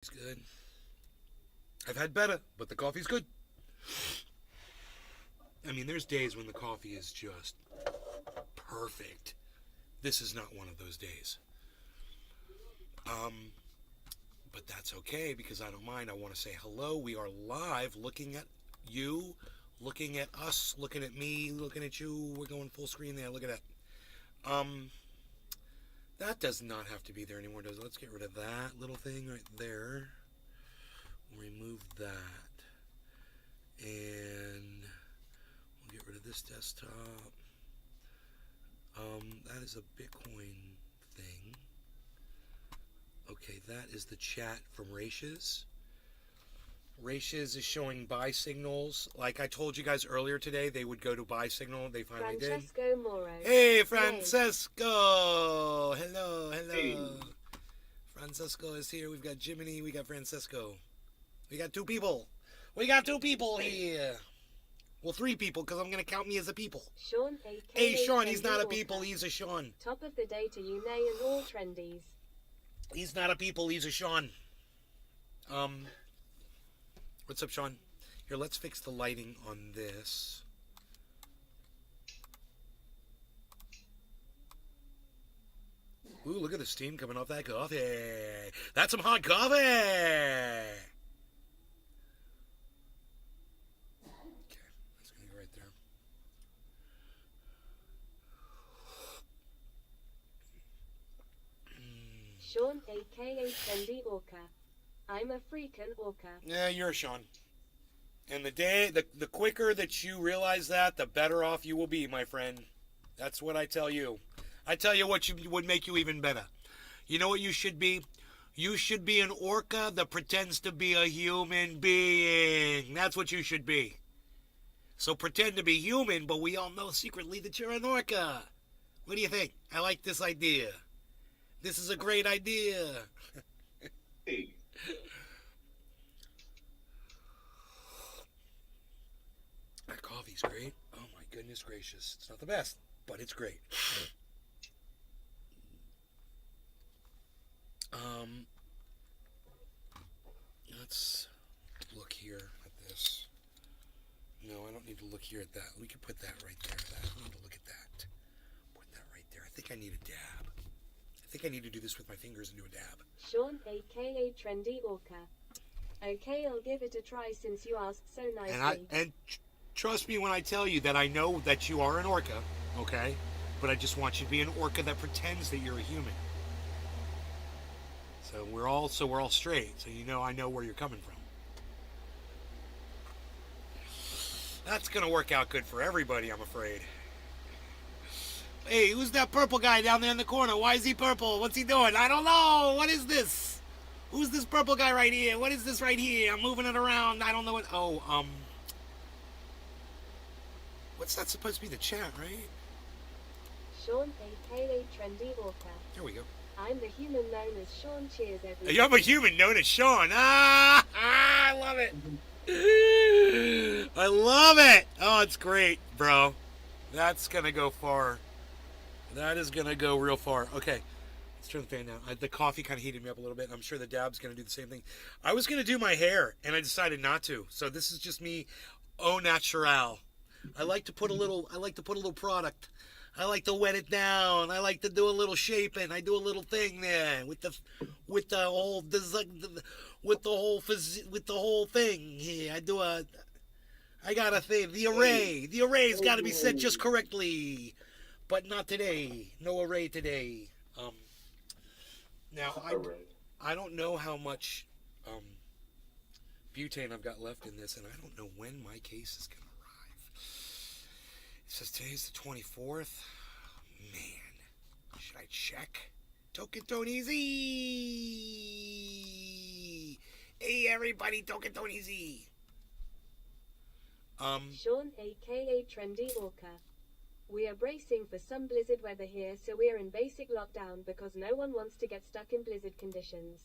It's good. I've had better, but the coffee's good. I mean, there's days when the coffee is just perfect. This is not one of those days. Um, but that's okay because I don't mind. I want to say hello. We are live looking at you, looking at us, looking at me, looking at you. We're going full screen there. Look at that. Um, that does not have to be there anymore, does it? Let's get rid of that little thing right there. Remove that. And we'll get rid of this desktop. That is a Bitcoin thing. Okay, that is the chat from Rachis. Rachis is showing buy signals. Like I told you guys earlier today, they would go to buy signal. They finally Francesco did. Moro. Hey, Francesco! Hello, hello. Hey. Francesco is here. We've got Jiminy. We got Francesco. We got two people. We got two people here. Well, three people, because I'm going to count me as a people. Sean, a.k.a. Hey, Sean, he's not a Trendy people, Author. he's a Sean. Top of the day to you, Nay, and all trendies. He's not a people, he's a Sean. What's up, Sean? Here, let's fix the lighting on this. Ooh, look at the steam coming off that coffee. That's some hot coffee. Okay, that's going to go right there. Sean, a.k.a. Trendy Orca. I'm a freaking orca. Yeah, you're a Sean. And the quicker that you realize that, the better off you will be, my friend. That's what I tell you. I tell you what would make you even better. You know what you should be? You should be an orca that pretends to be a human being. That's what you should be. So pretend to be human, but we all know secretly that you're an orca. What do you think? I like this idea. This is a great idea. Hey. That coffee's great. Oh my goodness gracious. It's not the best, but it's great. Let's look here at this. No, I don't need to look here at that. We can put that right there. I don't need to look at that. Put that right there. I think I need a dab. I think I need to do this with my fingers and do a dab. Sean, a.k.a. Trendy Orca. Okay, I'll give it a try since you asked so nicely. And trust me when I tell you that I know that you are an orca, okay? But I just want you to be an orca that pretends that you're a human. So we're all straight. So you know I know where you're coming from. That's gonna work out good for everybody, I'm afraid. Hey, who's that purple guy down there in the corner? Why is he purple? What's he doing? I don't know. What is this? Who's this purple guy right here? What is this right here? I'm moving it around. I don't know what. Oh, what's that supposed to be? The chat, right? Sean, a.k.a. Trendy Orca. There we go. I'm the human known as Sean. Cheers, everyone. I'm a human known as Sean. I love it. I love it. Oh, it's great, bro. That's going to go far. That is going to go real far. Okay, let's turn the fan down. The coffee kind of heated me up a little bit. I'm sure the dab's going to do the same thing. I was going to do my hair, and I decided not to. So this is just me au natural. I like to put a little product. I like to wet it down. I like to do a little shaping. I do a little thing there with the whole thing here. I got a thing. The array. The array's got to be set just correctly, but not today. No array today. Now I don't know how much butane I've got left in this, and I don't know when my case is gonna arrive. It says today's the 24th. Man, should I check? Token Easy. Hey everybody, Token Easy. Sean, a.k.a. Trendy Orca. We are bracing for some blizzard weather here, so we are in basic lockdown because no one wants to get stuck in blizzard conditions.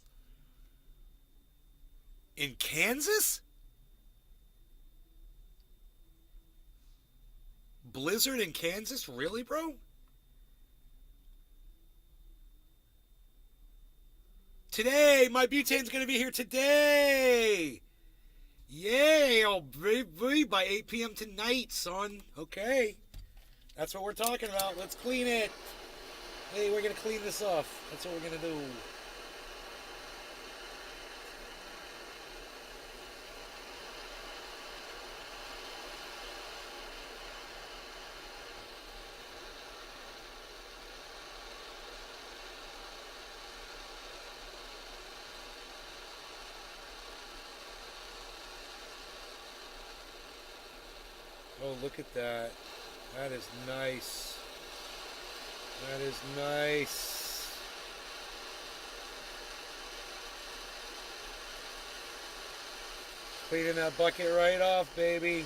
In Kansas? Blizzard in Kansas? Really, bro? Today, my butane's going to be here today. Yay, oh baby, by 8 p.m. tonight, son. Okay. That's what we're talking about. Let's clean it. Hey, we're going to clean this off. That's what we're going to do. Oh, look at that. That is nice. That is nice. Cleaning that bucket right off, baby.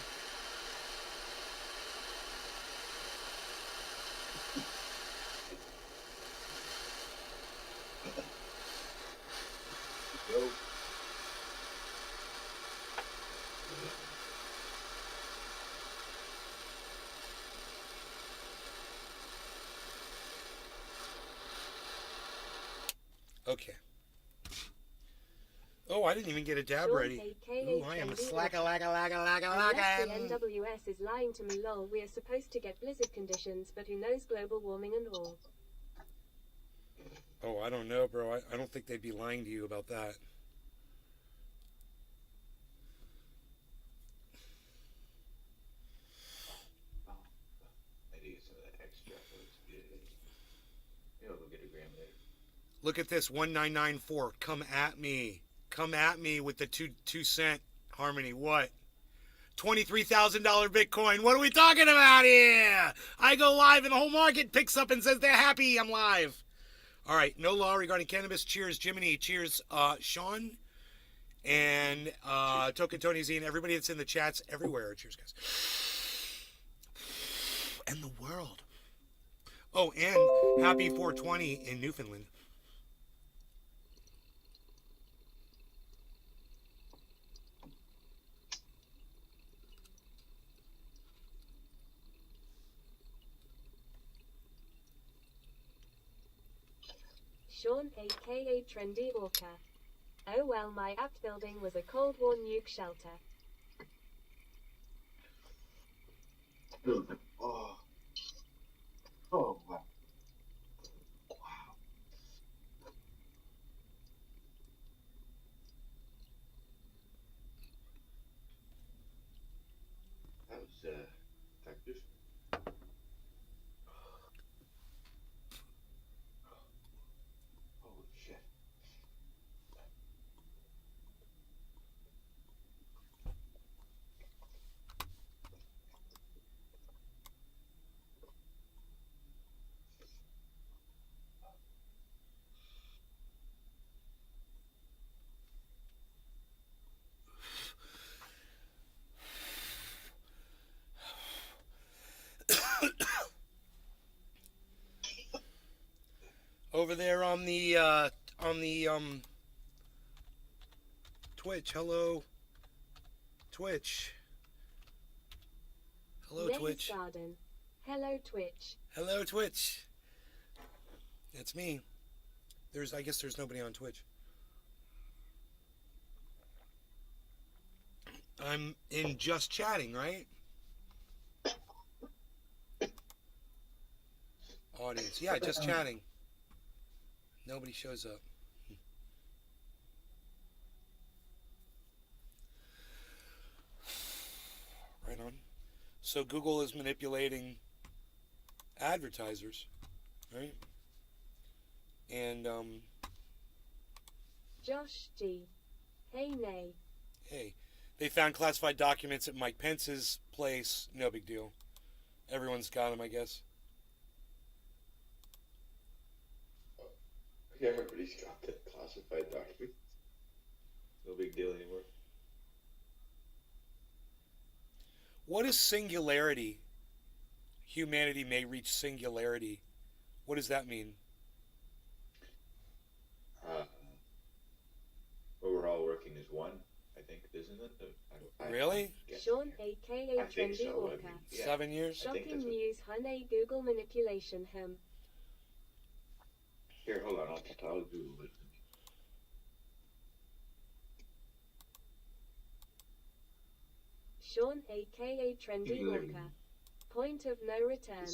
Go. Okay. Oh, I didn't even get a dab Sean ready. aka Ooh, I am a Trendy slacka, Orca. lacka, lacka, lacka, Unless the lacka. NWS is lying to me, lol. We are supposed to get blizzard conditions, but who knows, global warming and all. Oh, I don't know, bro. I don't think they'd be lying to you about that. Oh, I need some of that extra. Looks good. Maybe I'll go get a gram later. Look at this 1994. Come at me. Come at me with the 2 cent harmony. What? $23,000 Bitcoin. What are we talking about here? I go live and the whole market picks up and says they're happy. I'm live. All right. No law regarding cannabis. Cheers, Jiminy. Cheers, Sean. And Token Tony Z and everybody that's in the chats everywhere. Cheers, guys. And the world. Oh, and happy 420 in Newfoundland. Sean aka Trendy Orca. Oh well, my apt building was a Cold War nuke shelter. Oh. Oh, wow. Wow. That was, effective. Holy shit. Over there on the Twitch. Hello, Twitch. Hello, Maze Twitch. Garden. Hello, Twitch. Hello, Twitch. That's me. I guess there's nobody on Twitch. I'm in just chatting, right? Audience. Yeah, just chatting. Nobody shows up. Right on. So Google is manipulating advertisers, right? And Josh G. Hey nay. hey, they found classified documents at Mike Pence's place. No big deal. Everyone's got them, I guess. Yeah, everybody's got that classified document. No big deal anymore. What is singularity? Humanity may reach singularity. What does that mean? Well, we're all working as one, I think, isn't it? Really? Sean aka I think Trendy so. Orca. I mean, yeah. 7 years? I think Shocking that's what- news, honey, Google manipulation him. Here, hold on. I'll Google it. Sean, aka Trendy Singularity. Walker. Point of no return.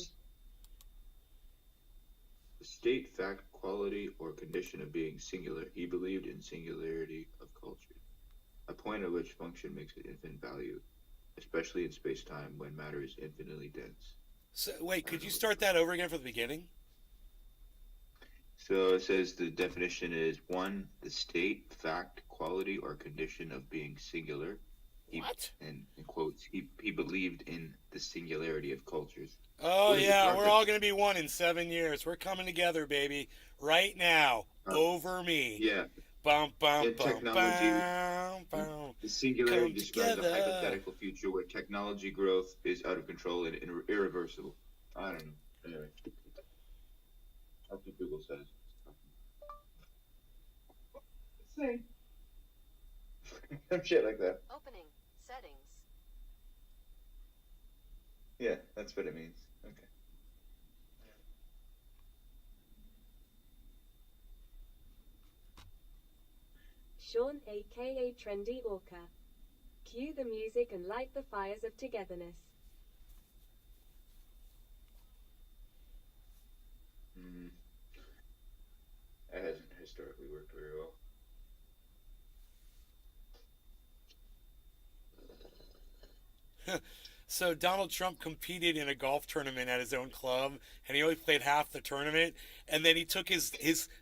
The state, fact, quality, or condition of being singular. He believed in singularity of culture, a point at which function makes it infinite value, especially in space-time when matter is infinitely dense. So, wait, could you start that over again from the beginning? So it says the definition is 1, the state, fact, quality, or condition of being singular. What? And in quotes, he believed in the singularity of cultures. Oh, What is it, yeah, Parker? we're all going to be one in 7 years. We're coming together, baby. Right now. Over me. Yeah. Bum, bum, In bum, technology, bum. the singularity Come describes together. a hypothetical future where technology growth is out of control and irreversible. I don't know. Anyway. That's what Google says. Say. Some shit like that. Opening. Settings. Yeah, that's what it means. Okay. Sean, aka Trendy Walker. Cue the music and light the fires of togetherness. That hasn't historically worked very well. So Donald Trump competed in a golf tournament at his own club, and he only played half the tournament. And then he took his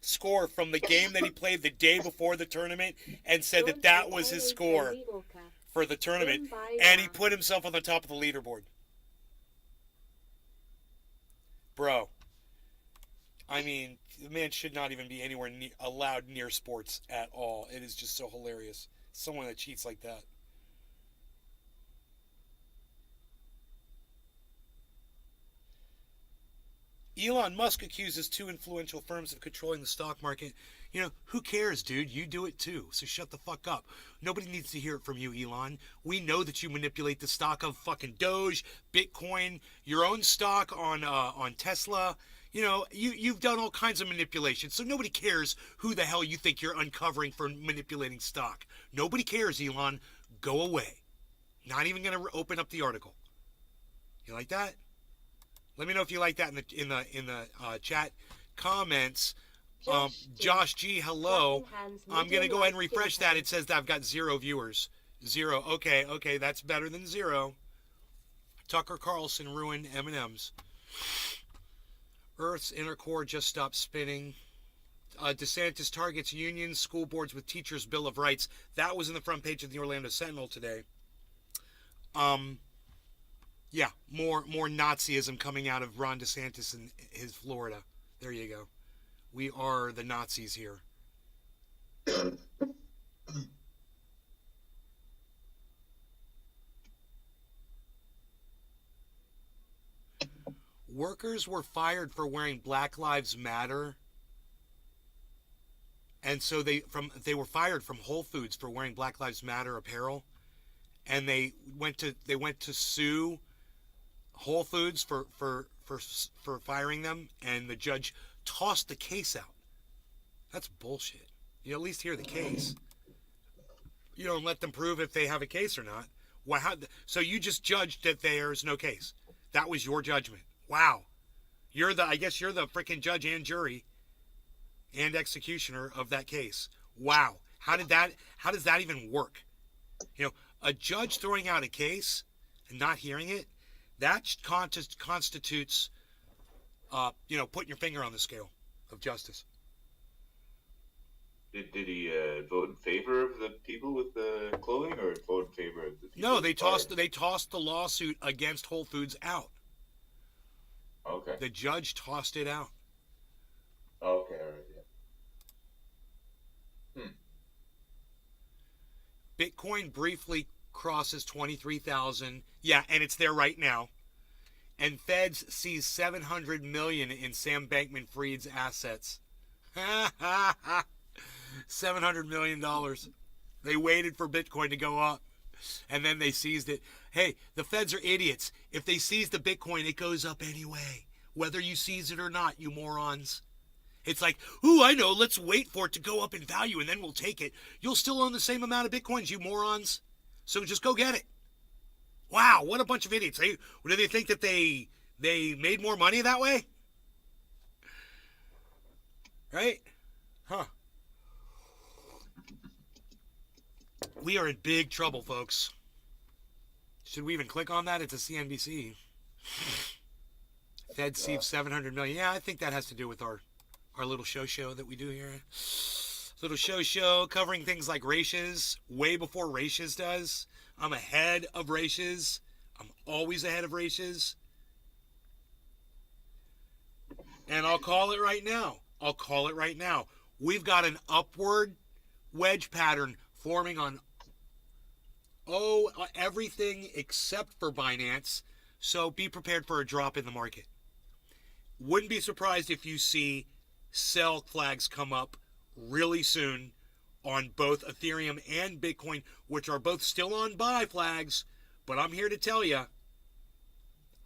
score from the game that he played the day before the tournament and said that that was his score for the tournament. And he put himself on the top of the leaderboard. Bro, I mean, the man should not even be anywhere allowed near sports at all. It is just so hilarious. Someone that cheats like that. Elon Musk accuses 2 influential firms of controlling the stock market. You know, who cares, dude? You do it too, so shut the fuck up. Nobody needs to hear it from you, Elon. We know that you manipulate the stock of fucking Doge, Bitcoin, your own stock on Tesla. You know, you've done all kinds of manipulation, so nobody cares who the hell you think you're uncovering for manipulating stock. Nobody cares, Elon. Go away. Not even going to open up the article. You like that? Let me know if you like that in the chat comments. Josh G, hello. I'm gonna go ahead and refresh that. It says that I've got 0 viewers. 0. Okay, that's better than 0. Tucker Carlson ruined M&Ms. Earth's inner core just stopped spinning. DeSantis targets unions, school boards with teachers' Bill of Rights. That was in the front page of the Orlando Sentinel today. Yeah, more Nazism coming out of Ron DeSantis and his Florida. There you go. We are the Nazis here. Workers were fired for wearing Black Lives Matter. And so they were fired from Whole Foods for wearing Black Lives Matter apparel. And they went to sue Whole Foods for firing them, and the judge tossed the case out. That's bullshit. You at least hear the case. You don't let them prove if they have a case or not. So you just judged that there's no case. That was your judgment. Wow. I guess you're the freaking judge and jury and executioner of that case. Wow. How does that even work? You know, a judge throwing out a case and not hearing it, that constitutes, putting your finger on the scale of justice. Did he vote in favor of the people with the clothing, or vote in favor of the people? No, they tossed the lawsuit against Whole Foods out. Okay. The judge tossed it out. Okay, all right, yeah. Bitcoin briefly crosses 23,000. Yeah, and it's there right now. And Feds sees $700 million in Sam Bankman-Fried's assets. $700 million. They waited for Bitcoin to go up, and then they seized it. Hey, the Feds are idiots. If they seize the Bitcoin, it goes up anyway, whether you seize it or not, you morons. It's like, I know, let's wait for it to go up in value, and then we'll take it. You'll still own the same amount of Bitcoins, you morons. So just go get it. Wow, what a bunch of idiots. Do they think that they made more money that way? Right? Huh. We are in big trouble, folks. Should we even click on that? It's a CNBC. Fed sees 700 million. Yeah, I think that has to do with our little show that we do here. Little show covering things like Ratios way before Ratios does. I'm ahead of Ratios. I'm always ahead of Ratios. And I'll call it right now. We've got an upward wedge pattern forming on everything except for Binance. So be prepared for a drop in the market. Wouldn't be surprised if you see sell flags come up really soon on both Ethereum and Bitcoin, which are both still on buy flags. But I'm here to tell you,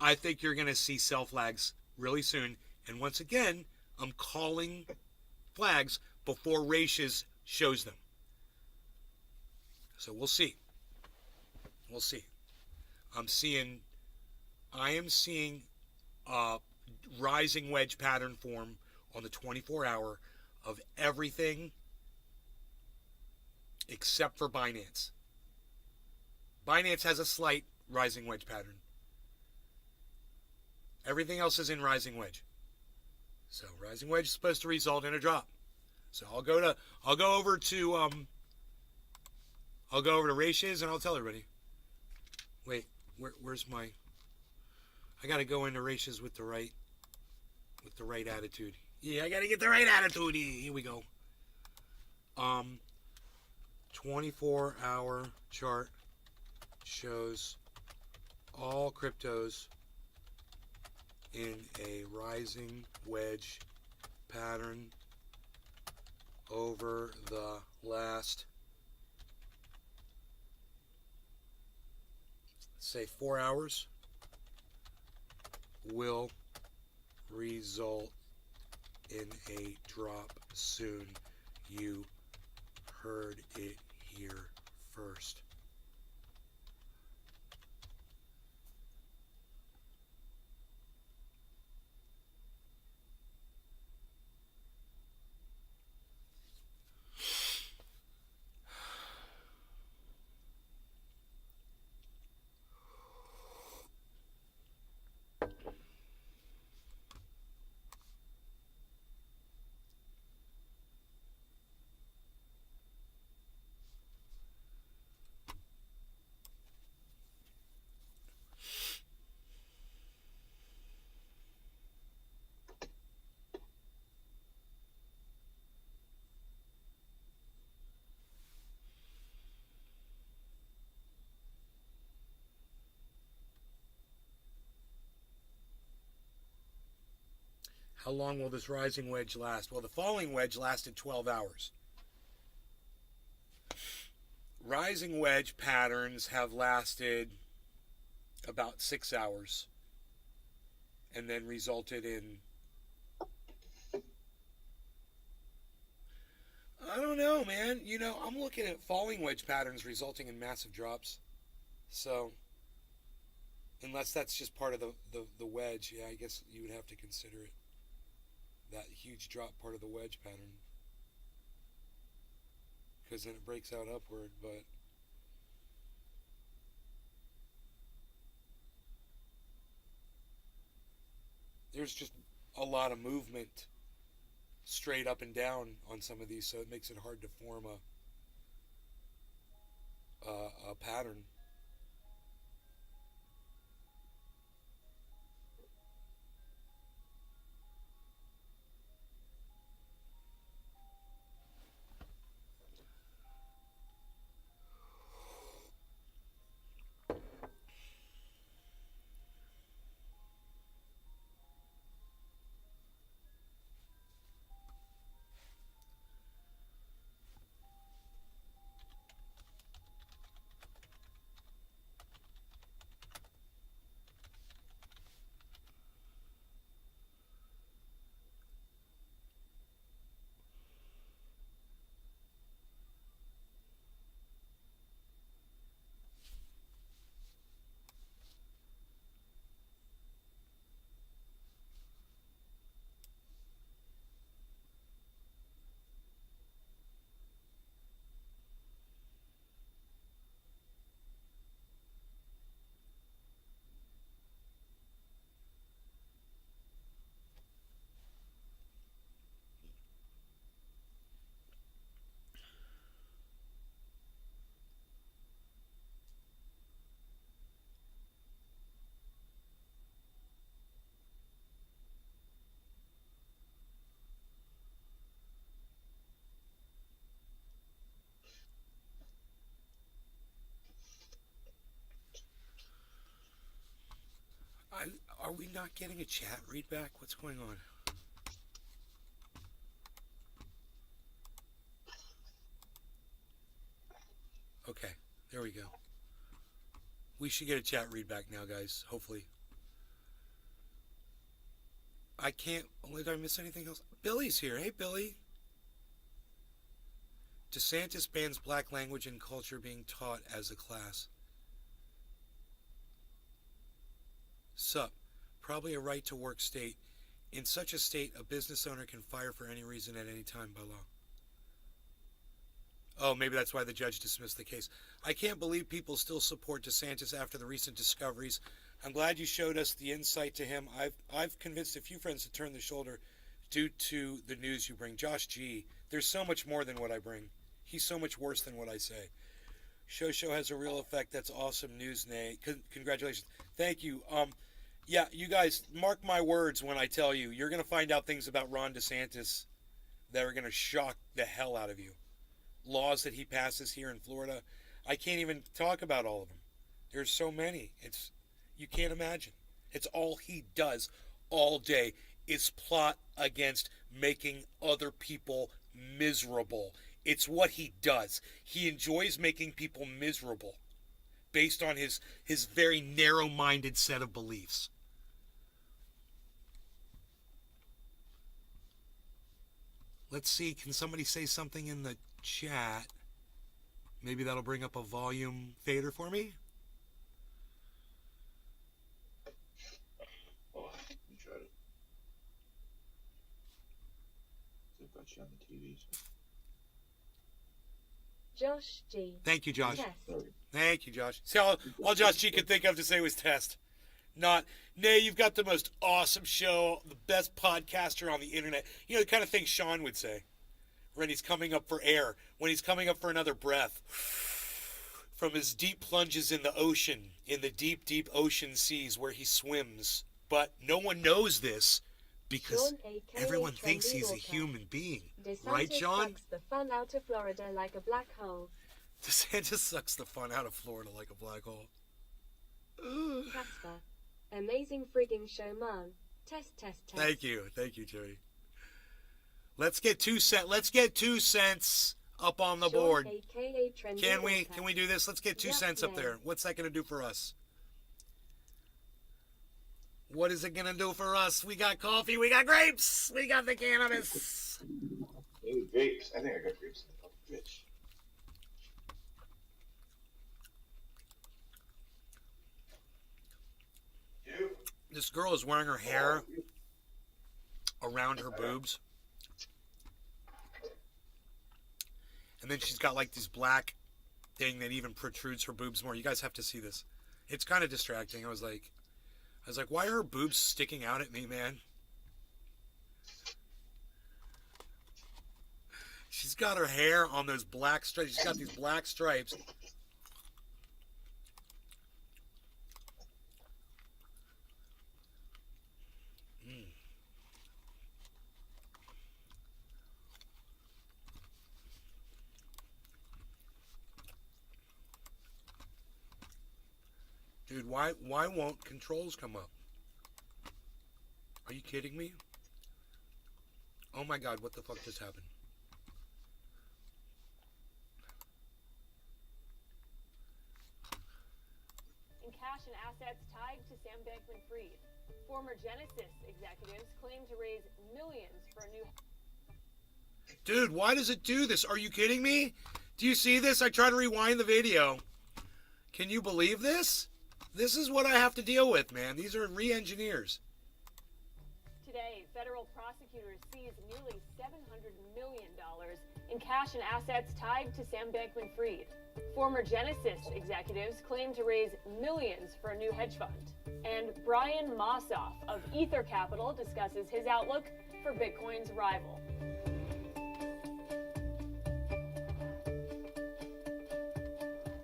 I think you're going to see sell flags really soon. And once again, I'm calling flags before Ratios shows them. So we'll see. I am seeing a rising wedge pattern form on the 24-hour of everything except for Binance. Binance has a slight rising wedge pattern. Everything else is in rising wedge. So rising wedge is supposed to result in a drop. So I'll go over to Ratios and I'll tell everybody. Wait, where's my? I gotta go into Ratios with the right attitude. Yeah, I gotta get the right attitude. Here we go. 24-hour chart shows all cryptos in a rising wedge pattern over the last, say, 4 hours will result in a drop soon. You heard it here first. How long will this rising wedge last? Well, the falling wedge lasted 12 hours. Rising wedge patterns have lasted about 6 hours and then resulted in, I don't know, man. I'm looking at falling wedge patterns resulting in massive drops. So, unless that's just part of the wedge, yeah, I guess you would have to consider it. That huge drop part of the wedge pattern, because then it breaks out upward. But there's just a lot of movement straight up and down on some of these, so it makes it hard to form a pattern. Are we not getting a chat read back? What's going on? Okay, there we go. We should get a chat read back now, guys. Hopefully. I can't. Did I miss anything else? Billy's here. Hey, Billy. DeSantis bans black language and culture being taught as a class. Sup. Probably a right to work state. In such a state, a business owner can fire for any reason at any time by law. Oh, maybe that's why the judge dismissed the case. I can't believe people still support DeSantis after the recent discoveries. I'm glad you showed us the insight to him. I've convinced a few friends to turn the shoulder due to the news you bring. Josh G. There's so much more than what I bring. He's so much worse than what I say. Show has a real effect. That's awesome news, Nay. Congratulations. Thank you. Yeah, you guys, mark my words when I tell you, you're going to find out things about Ron DeSantis that are going to shock the hell out of you. Laws that he passes here in Florida. I can't even talk about all of them. There's so many. You can't imagine. It's all he does all day is plot against making other people miserable. It's what he does. He enjoys making people miserable based on his very narrow-minded set of beliefs. Let's see, can somebody say something in the chat? Maybe that'll bring up a volume fader for me. Oh, let me try to. I've got you on the TV. So. Josh G. Thank you, Josh. Yes. Thank you, Josh. See, all Josh G could think of to say was test. Not, Nay, you've got the most awesome show, the best podcaster on the internet. You know, the kind of thing Sean would say when he's coming up for air, when he's coming up for another breath. From his deep plunges in the ocean, in the deep, deep ocean seas where he swims. But no one knows this because everyone thinks he's a human being. DeSantis right, Sean? sucks the fun out of Florida like a black hole. DeSantis sucks the fun out of Florida like a black hole. Casper. Amazing frigging show, man. Test. Thank you, Joey. Let's get 2 cents. Let's get 2 cents up on the board. AKA Trendy Can we? Walker. Can we do this? Let's get 2 cents up there. What's that going to do for us? What is it going to do for us? We got coffee. We got grapes. We got the cannabis. Ooh, grapes. I think I got grapes in the fridge. This girl is wearing her hair around her boobs. And then she's got like this black thing that even protrudes her boobs more. You guys have to see this. It's kind of distracting. I was like, why are her boobs sticking out at me, man? She's got her hair on those black stripes. She's got these black stripes. Dude, why won't controls come up? Are you kidding me? Oh my god, what the fuck just happened? In cash and assets tied to Sam Bankman-Fried. Former Genesis executives claim to raise millions for a new... Dude, why does it do this? Are you kidding me? Do you see this? I try to rewind the video. Can you believe this? This is what I have to deal with, man. These are re-engineers. Today, federal prosecutors seized nearly $700 million in cash and assets tied to Sam Bankman-Fried. Former Genesis executives claim to raise millions for a new hedge fund. And Brian Mossoff of Ether Capital discusses his outlook for Bitcoin's rival.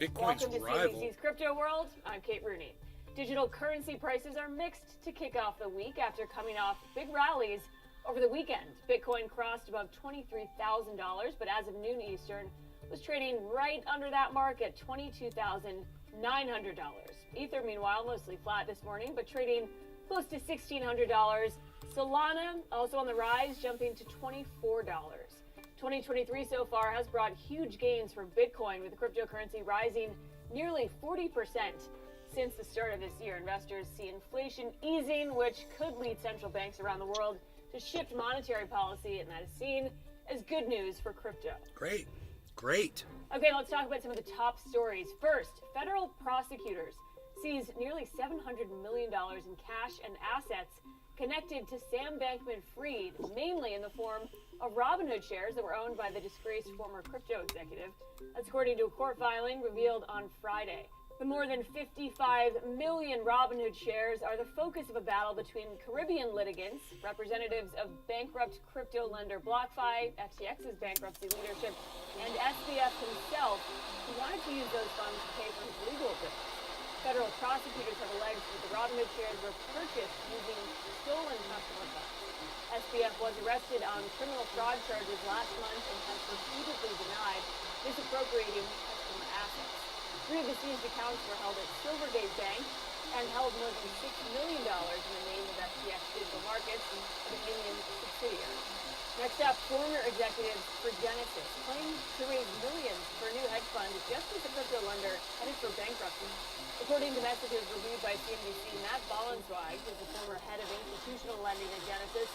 Bitcoin's Welcome to rival. CNBC's Crypto World. I'm Kate Rooney. Digital currency prices are mixed to kick off the week after coming off big rallies over the weekend. Bitcoin crossed above $23,000, but as of noon Eastern, was trading right under that mark at $22,900. Ether, meanwhile, mostly flat this morning, but trading close to $1,600. Solana also on the rise, jumping to $24. 2023 so far has brought huge gains for Bitcoin, with the cryptocurrency rising nearly 40% since the start of this year. Investors see inflation easing, which could lead central banks around the world to shift monetary policy, and that is seen as good news for crypto. Great. Great. Okay, let's talk about some of the top stories. First, federal prosecutors seized nearly $700 million in cash and assets connected to Sam Bankman-Fried, mainly in the form of Robinhood shares that were owned by the disgraced former crypto executive. That's according to a court filing revealed on Friday. The more than 55 million Robinhood shares are the focus of a battle between Caribbean litigants, representatives of bankrupt crypto lender BlockFi, FTX's bankruptcy leadership, and SBF himself, who wanted to use those funds to pay for his legal bills. Federal prosecutors have alleged that the Robinhood shares were purchased using stolen customer funds. SBF was arrested on criminal fraud charges last month and has repeatedly denied misappropriating customer assets. 3 of the seized accounts were held at Silvergate Bank and held more than $6 million in the name of FTX Digital Markets, a Bahamian subsidiary. Next up, former executives for Genesis claim to raise millions for a new hedge fund just as the crypto lender headed for bankruptcy. According to messages reviewed by CNBC, Matt Bollensweig, who's the former head of institutional lending at Genesis,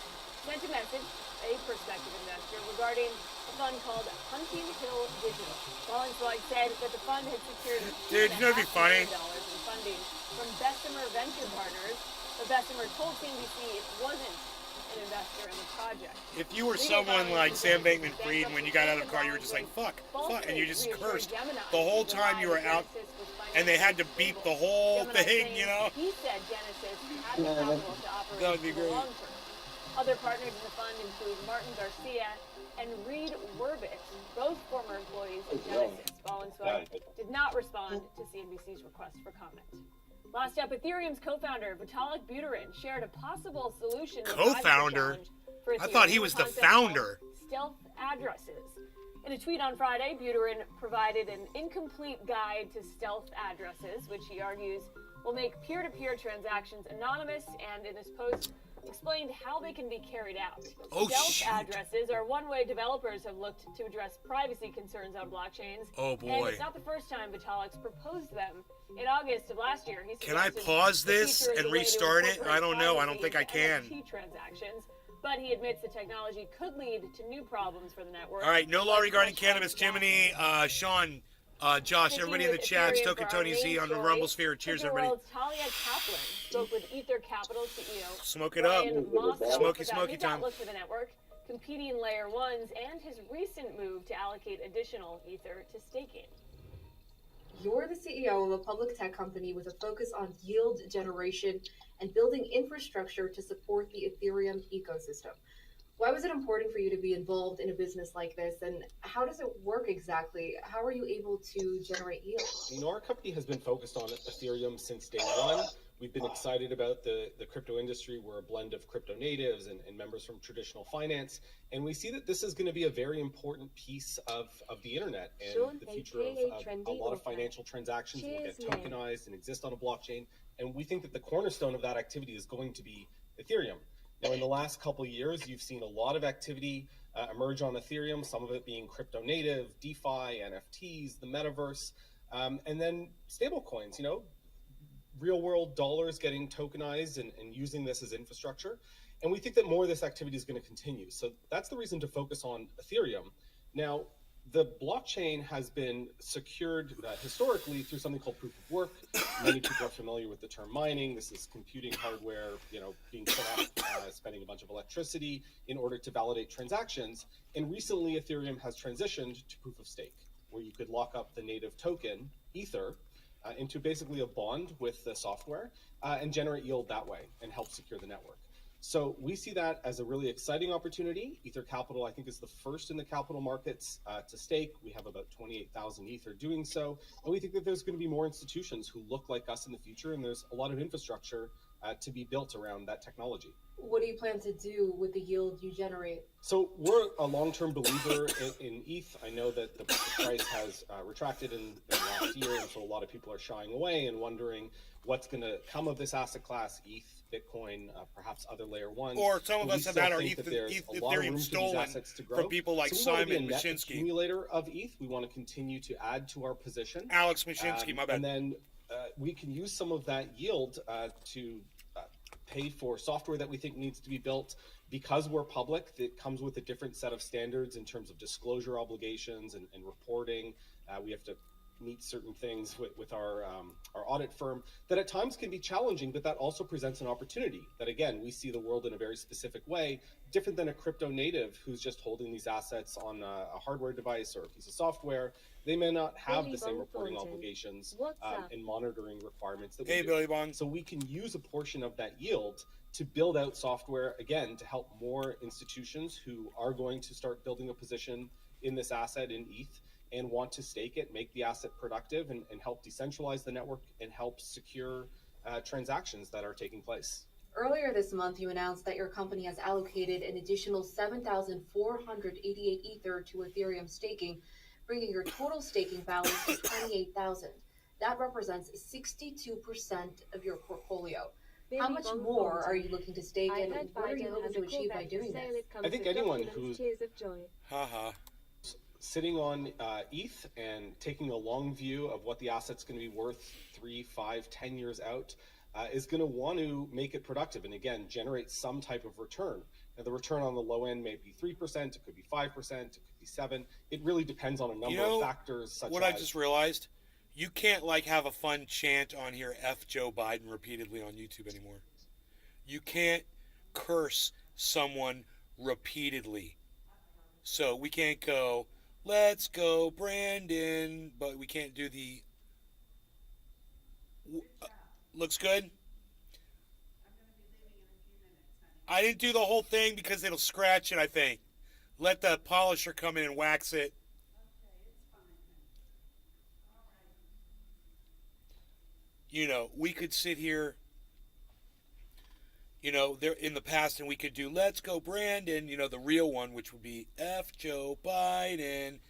sent a message, a prospective investor, regarding a fund called Hunting Hill Digital. Bollensweig said that the fund had secured Dude, you know what'd be funny? $2.5 million in funding from Bessemer Venture Partners, but Bessemer told CNBC it wasn't an investor in the project. If you were someone like Sam Bankman-Fried, when you got out of the car, you were just like, fuck, and you just cursed the whole time you were out, and they had to beep the whole thing, you know? He said Genesis had the capital to operate That would be in the great. long term. Other partners in the fund include Martin Garcia and Reed Werbit, both former employees of Genesis. Bollensweig did not respond to CNBC's request for comment. Last up, Ethereum's co-founder Vitalik Buterin shared a possible solution. To the Co-founder? challenge for I thought Ethereum, he was the concept founder. called Stealth addresses. In a tweet on Friday, Buterin provided an incomplete guide to stealth addresses, which he argues will make peer-to-peer transactions anonymous, and in his post explained how they can be carried out. Oh, stealth shoot. addresses are one way developers have looked to address privacy concerns on blockchains. Oh, And boy. it's not the first time Vitalik's proposed them. In August of last year, he Can I suggested pause the this feature as and a way to restart it? incorporate I don't know. I don't privacy think I into can. NFT transactions, but he admits the technology could lead to new problems for the network. All right, no law like regarding hash cannabis. tags. Jiminy, Sean, Josh, Sticking everybody in the with chat, Ethereum Stoke and for our Tony main Z on the story, Rumble Sphere. Cheers, Crypto everybody. World's Talia Kaplan spoke with Ether Capital CEO Smoke it up. Brian Moss Smoky, about smoky his time. outlook for the network, competing layer ones, and his recent move to allocate additional Ether to staking. You're the CEO of a public tech company with a focus on yield generation and building infrastructure to support the Ethereum ecosystem. Why was it important for you to be involved in a business like this, and how does it work exactly? How are you able to generate yield? You know, our company has been focused on Ethereum since day one. We've been excited about the crypto industry. We're a blend of crypto natives and members from traditional finance. And we see that this is going to be a very important piece of the internet and Sean, the future aka of a Trendy lot of Author. financial transactions will get Cheers, man. tokenized and exist on a blockchain. And we think that the cornerstone of that activity is going to be Ethereum. Now, in the last couple of years, you've seen a lot of activity emerge on Ethereum, some of it being crypto native, DeFi, NFTs, the metaverse, and then stable coins, you know, real world dollars getting tokenized and using this as infrastructure. And we think that more of this activity is going to continue. So that's the reason to focus on Ethereum. Now, the blockchain has been secured historically through something called proof of work. Many people are familiar with the term mining. This is computing hardware, you know, being set up, spending a bunch of electricity in order to validate transactions. And recently, Ethereum has transitioned to proof of stake, where you could lock up the native token, Ether, into basically a bond with the software and generate yield that way and help secure the network. So we see that as a really exciting opportunity. Ether Capital, I think, is the first in the capital markets to stake. We have about 28,000 Ether doing so. And we think that there's going to be more institutions who look like us in the future, and there's a lot of infrastructure to be built around that technology. What do you plan to do with the yield you generate? So we're a long-term believer in ETH. I know that the price has retracted in last year, and so a lot of people are shying away and wondering what's going to come of this asset class, ETH, Bitcoin, perhaps other layer ones. Or some of But us have had our Ethereum stolen from people like so we want to Simon be a net Mashinsky. Accumulator of ETH. We want to continue to add to our position. Alex Mashinsky, my bad. And then we can use some of that yield to pay for software that we think needs to be built. Because we're public, that comes with a different set of standards in terms of disclosure obligations and reporting. We have to meet certain things with our audit firm that at times can be challenging, but that also presents an opportunity that, again, we see the world in a very specific way, different than a crypto native who's just holding these assets on a hardware device or a piece of software. They may not have the same reporting obligations and monitoring requirements that we do. Billy Bong. So we can use a portion of that yield to build out software, again, to help more institutions who are going to start building a position in this asset in ETH and want to stake it, make the asset productive, and help decentralize the network and help secure transactions that are taking place. Earlier this month, you announced that your company has allocated an additional 7,488 Ether to Ethereum staking, bringing your total staking balance to 28,000. That represents 62% of your portfolio. How much more are you looking to stake, and what are you hoping to achieve by doing this? I think anyone who's sitting on ETH and taking a long view of what the asset's going to be worth 3, 5, 10 years out is going to want to make it productive and, again, generate some type of return. Now, the return on the low end may be 3%, it could be 5%, it could be 7%. It really depends on a number of factors such what as... I just realized? You can't, like, have a fun chant on here, F Joe Biden, repeatedly on YouTube anymore. You can't curse someone repeatedly. So we can't go, let's go, Brandon, but we can't do the... looks good? I didn't do the whole thing because it'll scratch it, I think. Let the polisher come in and wax it. You know, we could sit here, you know, there in the past, and we could do let's go Brandon, you know, the real one, which would be F Joe Biden,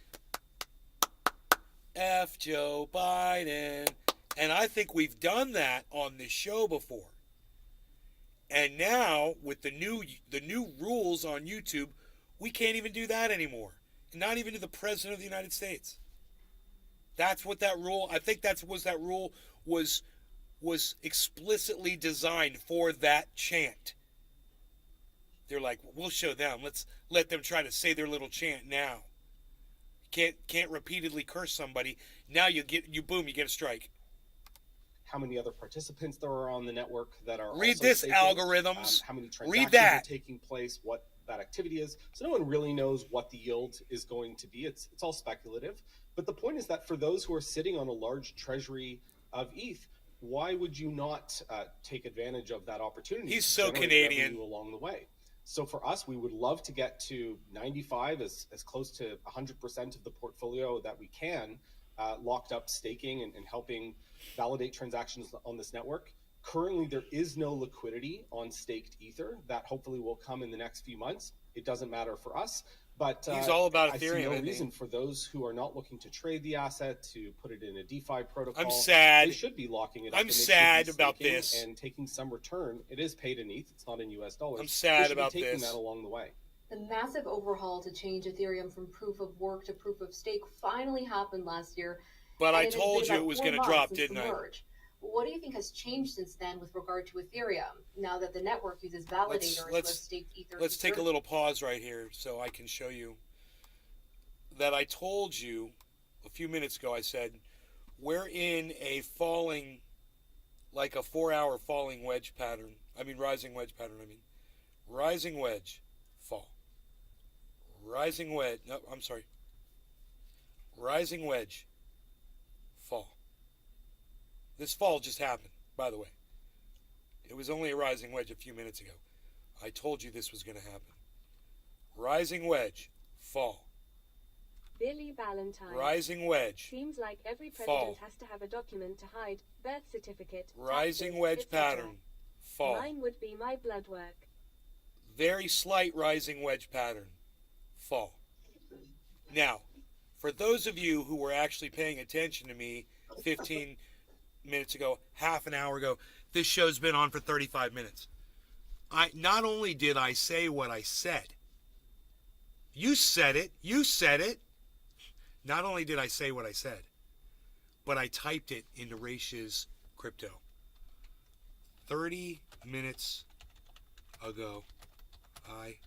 F Joe Biden. And I think we've done that on this show before. And now with the new rules on YouTube, we can't even do that anymore. Not even to the President of the United States. That's what that rule, I think that rule was explicitly designed for that chant. They're like, we'll show them. Let's let them try to say their little chant now. Can't repeatedly curse somebody. Now you get a strike. How many other participants there are on the network that are read also this staking, algorithms. How many transactions read that. are taking place, what that activity is. So no one really knows what the yield is going to be. It's all speculative. But the point is that for those who are sitting on a large treasury of ETH, why would you not take advantage of that opportunity? He's so Canadian. Along the way. So for us, we would love to get to 95, as close to 100% of the portfolio that we can, locked up staking and helping validate transactions on this network. Currently, there is no liquidity on staked Ether. That hopefully will come in the next few months. It doesn't matter for us. But he's all about Ethereum. I see no reason for those who are not looking to trade the asset to put it in a DeFi protocol. I'm sad. They should be locking it up. I'm sad about this. And taking some return. It is paid in ETH. It's not in US dollars. I'm sad about taking this. That along the way. The massive overhaul to change Ethereum from proof of work to proof of stake finally happened last year. But I told you it was going to drop, didn't I? What do you think has changed since then with regard to Ethereum, now that the network uses validators who have staked Ether? Let's take a little pause right here so I can show you that I told you a few minutes ago. I said, we're in a falling, like a 4-hour falling wedge pattern. Rising wedge pattern, Rising wedge, fall. Rising wedge, no, I'm sorry. Rising wedge, fall. This fall just happened, by the way. It was only a rising wedge a few minutes ago. I told you this was going to happen. Rising wedge, fall. Billy Valentine. Rising wedge. Seems like every president fall. has to have a document to hide, birth certificate, rising taxes, wedge etc. pattern, fall. Mine would be my blood work. Very slight rising wedge pattern. Fall. Now, for those of you who were actually paying attention to me 15 minutes ago, half an hour ago, this show's been on for 35 minutes. Not only did I say what I said, you said it. Not only did I say what I said, but I typed it into Rach's crypto. 30 minutes ago, I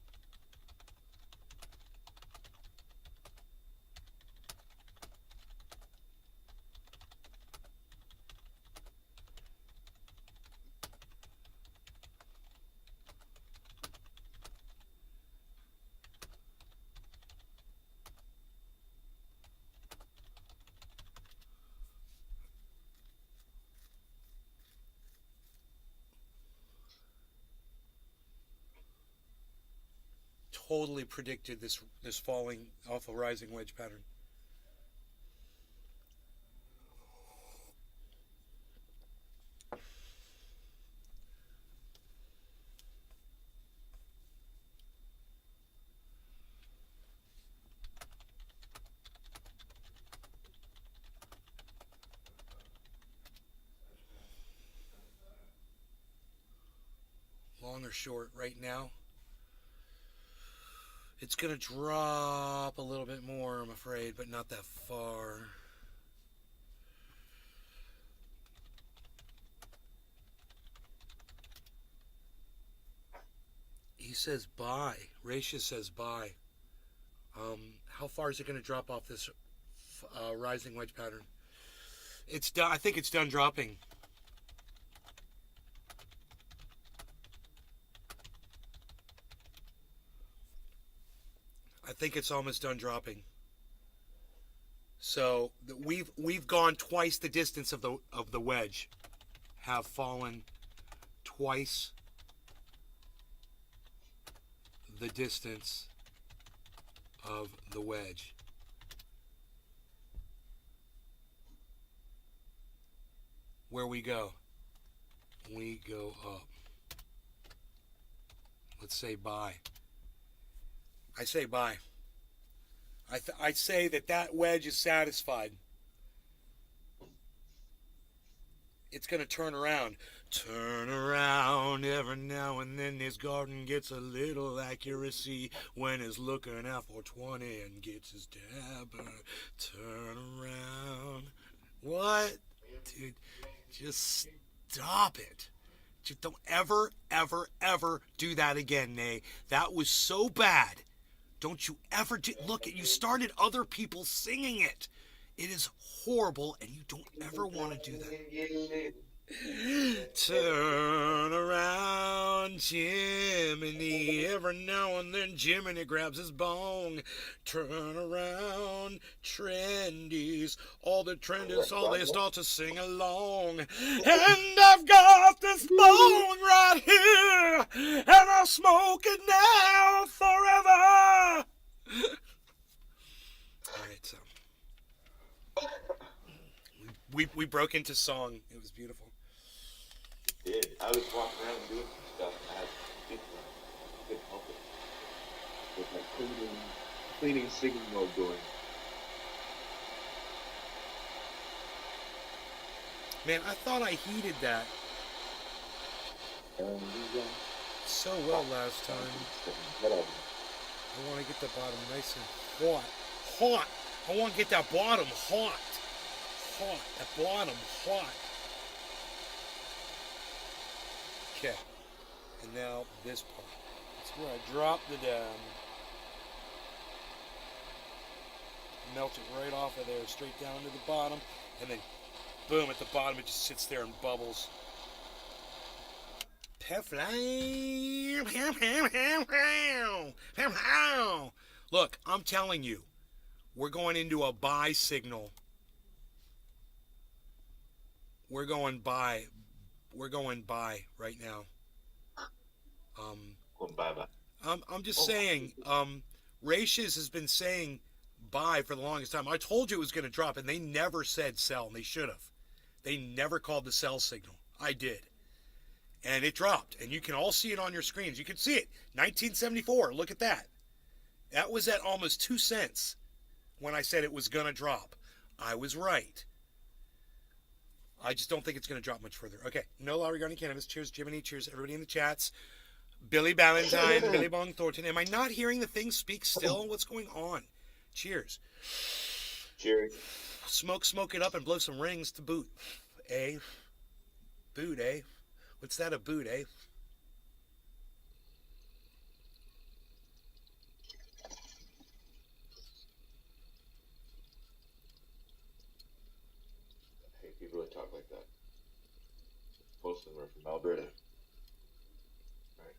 totally predicted this falling off a rising wedge pattern. Long or short right now? It's going to drop a little bit more, I'm afraid, but not that far. He says buy. Raisha says buy. How far is it going to drop off this rising wedge pattern? It's done. I think it's done dropping. I think it's almost done dropping. So we've gone twice the distance of the wedge, have fallen twice the distance of the wedge. Where we go? We go up. Let's say buy. I say buy. I say that wedge is satisfied. It's going to turn around. Turn around every now and then. This garden gets a little accuracy when it's looking out for 20 and gets his dabber. Turn around. What? Dude, just stop it. Just don't ever, ever, ever do that again, Nay. That was so bad. Don't you ever do... Look, you started other people singing it. It is horrible, and you don't ever want to do that. Turn around, Jiminy. Every now and then Jiminy grabs his bong. Turn around, trendies. All the trendies, all they start to sing along. And I've got this bong right here, and I'll smoke it now forever. All right, so we broke into song. It was beautiful. It did. I was walking around doing some stuff, and I had people couldn't help it. With my cleaning singing mode going. Man, I thought I heated that so well last time. I want to get the bottom nice and hot. Hot! I want to get that bottom hot. Hot. That bottom hot. Okay. And now this part. That's where I drop the dam. Melt it right off of there, straight down to the bottom. And then, boom, at the bottom it just sits there and bubbles. Look, I'm telling you, we're going into a buy signal. We're going buy right now. I'm just saying, Rachis has been saying buy for the longest time. I told you it was going to drop, and they never said sell, and they should have. They never called the sell signal. I did. And it dropped. And you can all see it on your screens. You can see it. 1974. Look at that. That was at almost 2 cents when I said it was going to drop. I was right. I just don't think it's going to drop much further. Okay. No law regarding cannabis. Cheers, Jiminy. Cheers, everybody in the chats. Billy Ballantyne, Billy Bong Thornton. Am I not hearing the thing speak still? What's going on? Cheers. Cheers. Smoke it up and blow some rings to boot. Eh? Boot, eh? What's that, a boot, eh? I hate people that talk like that. Most of them are from Alberta. Right?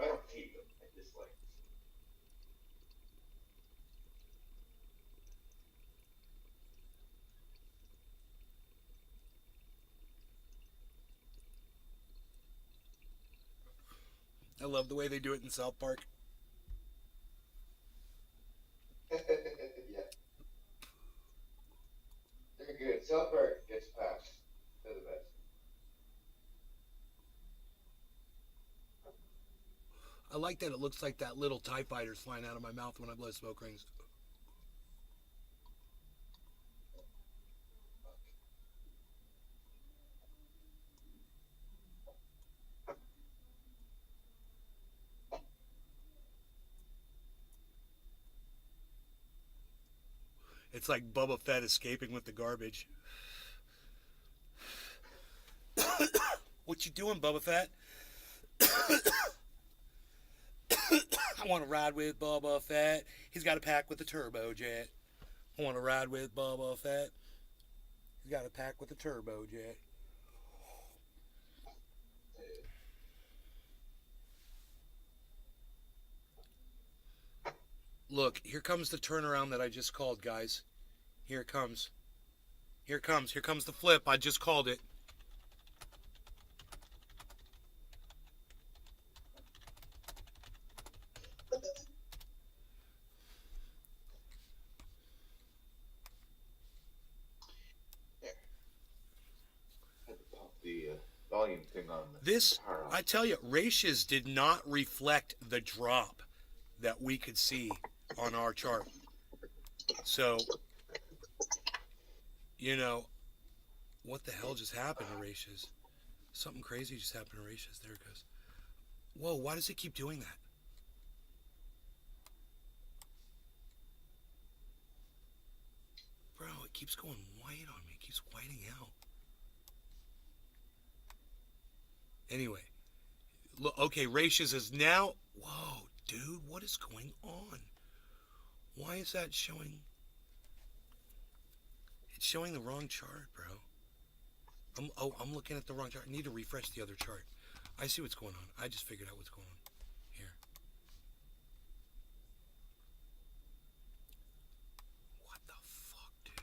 I don't hate them. I dislike them. I love the way they do it in South Park. Yeah. They're good. South Park gets passed. They're the best. I like that it looks like that little TIE fighter's flying out of my mouth when I blow smoke rings. It's like Boba Fett escaping with the garbage. What you doing, Boba Fett? I want to ride with Boba Fett. He's got a pack with a turbojet. I want to ride with Boba Fett. He's got a pack with a turbojet. Look, here comes the turnaround that I just called, guys. Here it comes. Here it comes. Here comes the flip. I just called it. The volume thing on the This, power on. I tell you, ratios did not reflect the drop that we could see on our chart. So, you know, what the hell just happened to ratios? Something crazy just happened to ratios. There it goes. Whoa, why does it keep doing that? Bro, it keeps going white on me. It keeps whiting out. Anyway, look, okay, ratios is now. Whoa, dude, what is going on? Why is that showing? It's showing the wrong chart, bro. I'm looking at the wrong chart. I need to refresh the other chart. I see what's going on. I just figured out what's going on here. What the fuck, dude?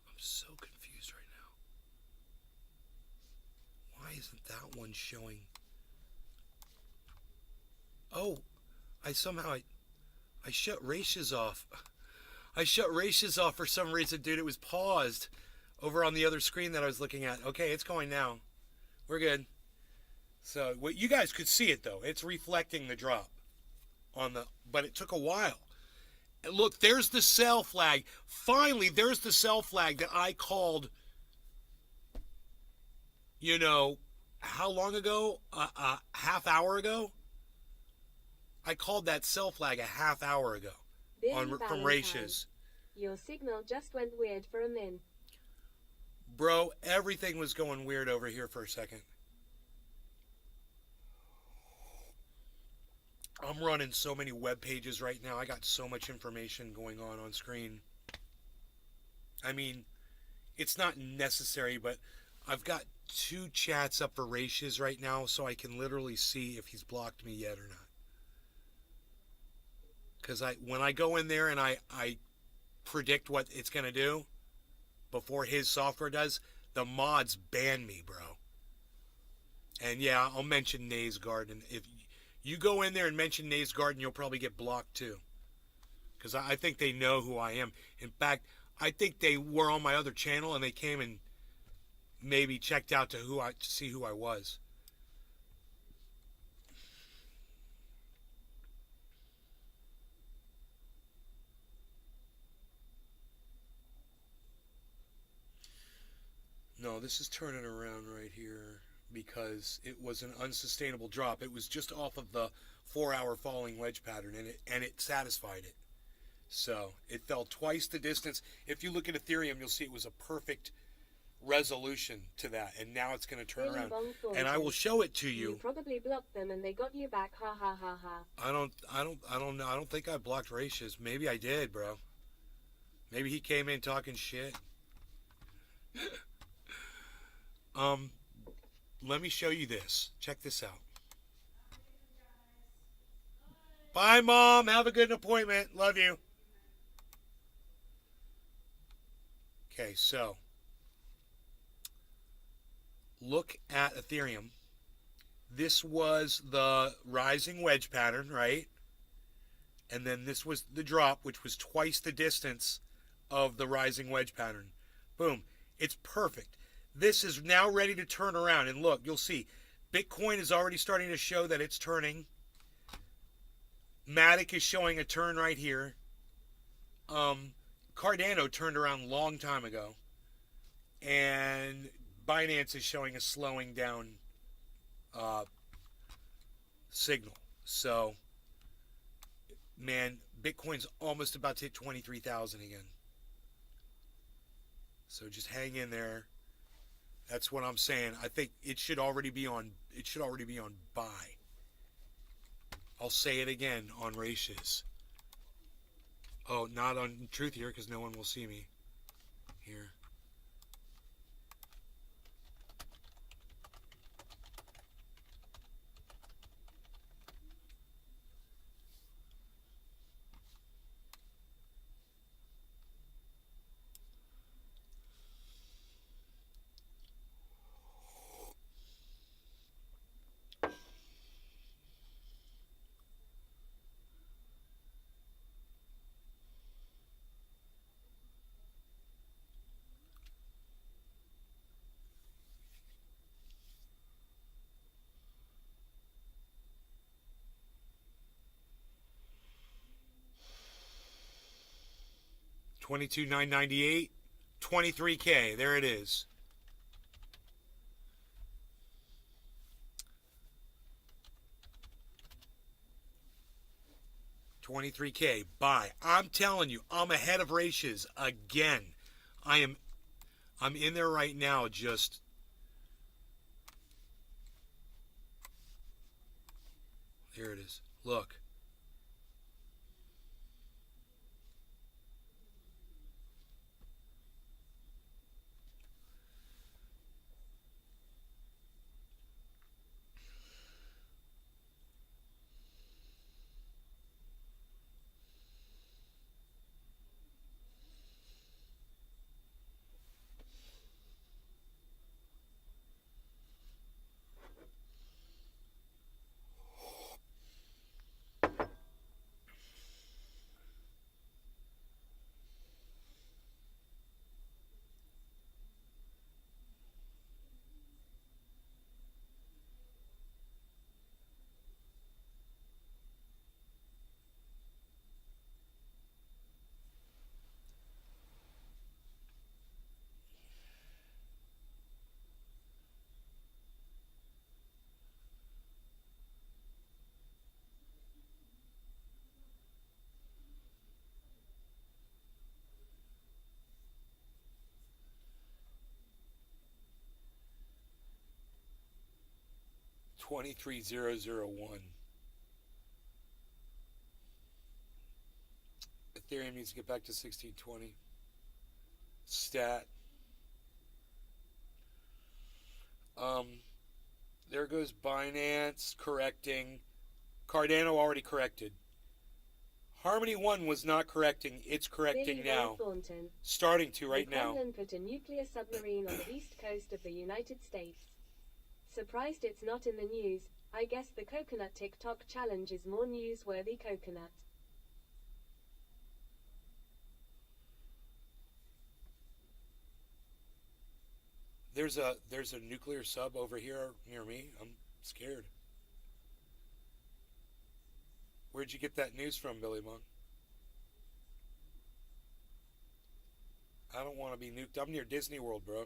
I'm so confused right now. Why isn't that one showing? Oh, I shut ratios off. I shut ratios off for some reason, dude. It was paused over on the other screen that I was looking at. Okay, it's going now. We're good. So, what you guys could see it though. It's reflecting the drop on the, but it took a while. And look, there's the sell flag. Finally, there's the sell flag that I called. You know, how long ago? Half hour ago. I called that sell flag a half hour ago from ratios. Your signal just went weird for a min. Bro, everything was going weird over here for a second. I'm running so many web pages right now. I got so much information going on screen. I mean, it's not necessary, but I've got 2 chats up for ratios right now, so I can literally see if he's blocked me yet or not. Because when I go in there and I predict what it's going to do before his software does, the mods ban me, bro. And yeah, I'll mention Nay's Garden. If you go in there and mention Nay's Garden, you'll probably get blocked too. because I think they know who I am. In fact, I think they were on my other channel and they came and maybe checked out to see who I was. No, this is turning around right here because it was an unsustainable drop. It was just off of the 4-hour falling wedge pattern, and it satisfied it. So it fell twice the distance. If you look at Ethereum, you'll see it was a perfect resolution to that, and now it's going to turn around. And I will show it to you. You probably blocked them, and they got you back. Ha ha ha ha. I don't know. I don't think I blocked Ratius. Maybe I did, bro. Maybe he came in talking shit. Let me show you this. Check this out. Bye, Mom. Have a good appointment. Love you. Okay, so look at Ethereum. This was the rising wedge pattern, right? And then this was the drop, which was twice the distance of the rising wedge pattern. Boom. It's perfect. This is now ready to turn around. And look, you'll see Bitcoin is already starting to show that it's turning. Matic is showing a turn right here. Cardano turned around a long time ago. And Binance is showing a slowing down signal. So, man, Bitcoin's almost about to hit 23,000 again. So just hang in there. That's what I'm saying. I think it should already be on buy. I'll say it again on Ratius. Oh, not on Truth here because no one will see me here. $22,998, 23K. There it is. $23K. Buy. I'm telling you, I'm ahead of Ratius again. I'm in there right now. Just there it is. Look. $23,001. Ethereum needs to get back to 1620. Stat. There goes Binance correcting. Cardano already corrected. Harmony 1 was not correcting. It's correcting now. Starting to right now. The Kremlin put a nuclear submarine on the east coast of the United States. Surprised it's not in the news. I guess the coconut TikTok challenge is more newsworthy. Coconut. There's a nuclear sub over here near me. I'm scared. Where'd you get that news from, Billy Monk? I don't want to be nuked. I'm near Disney World, bro.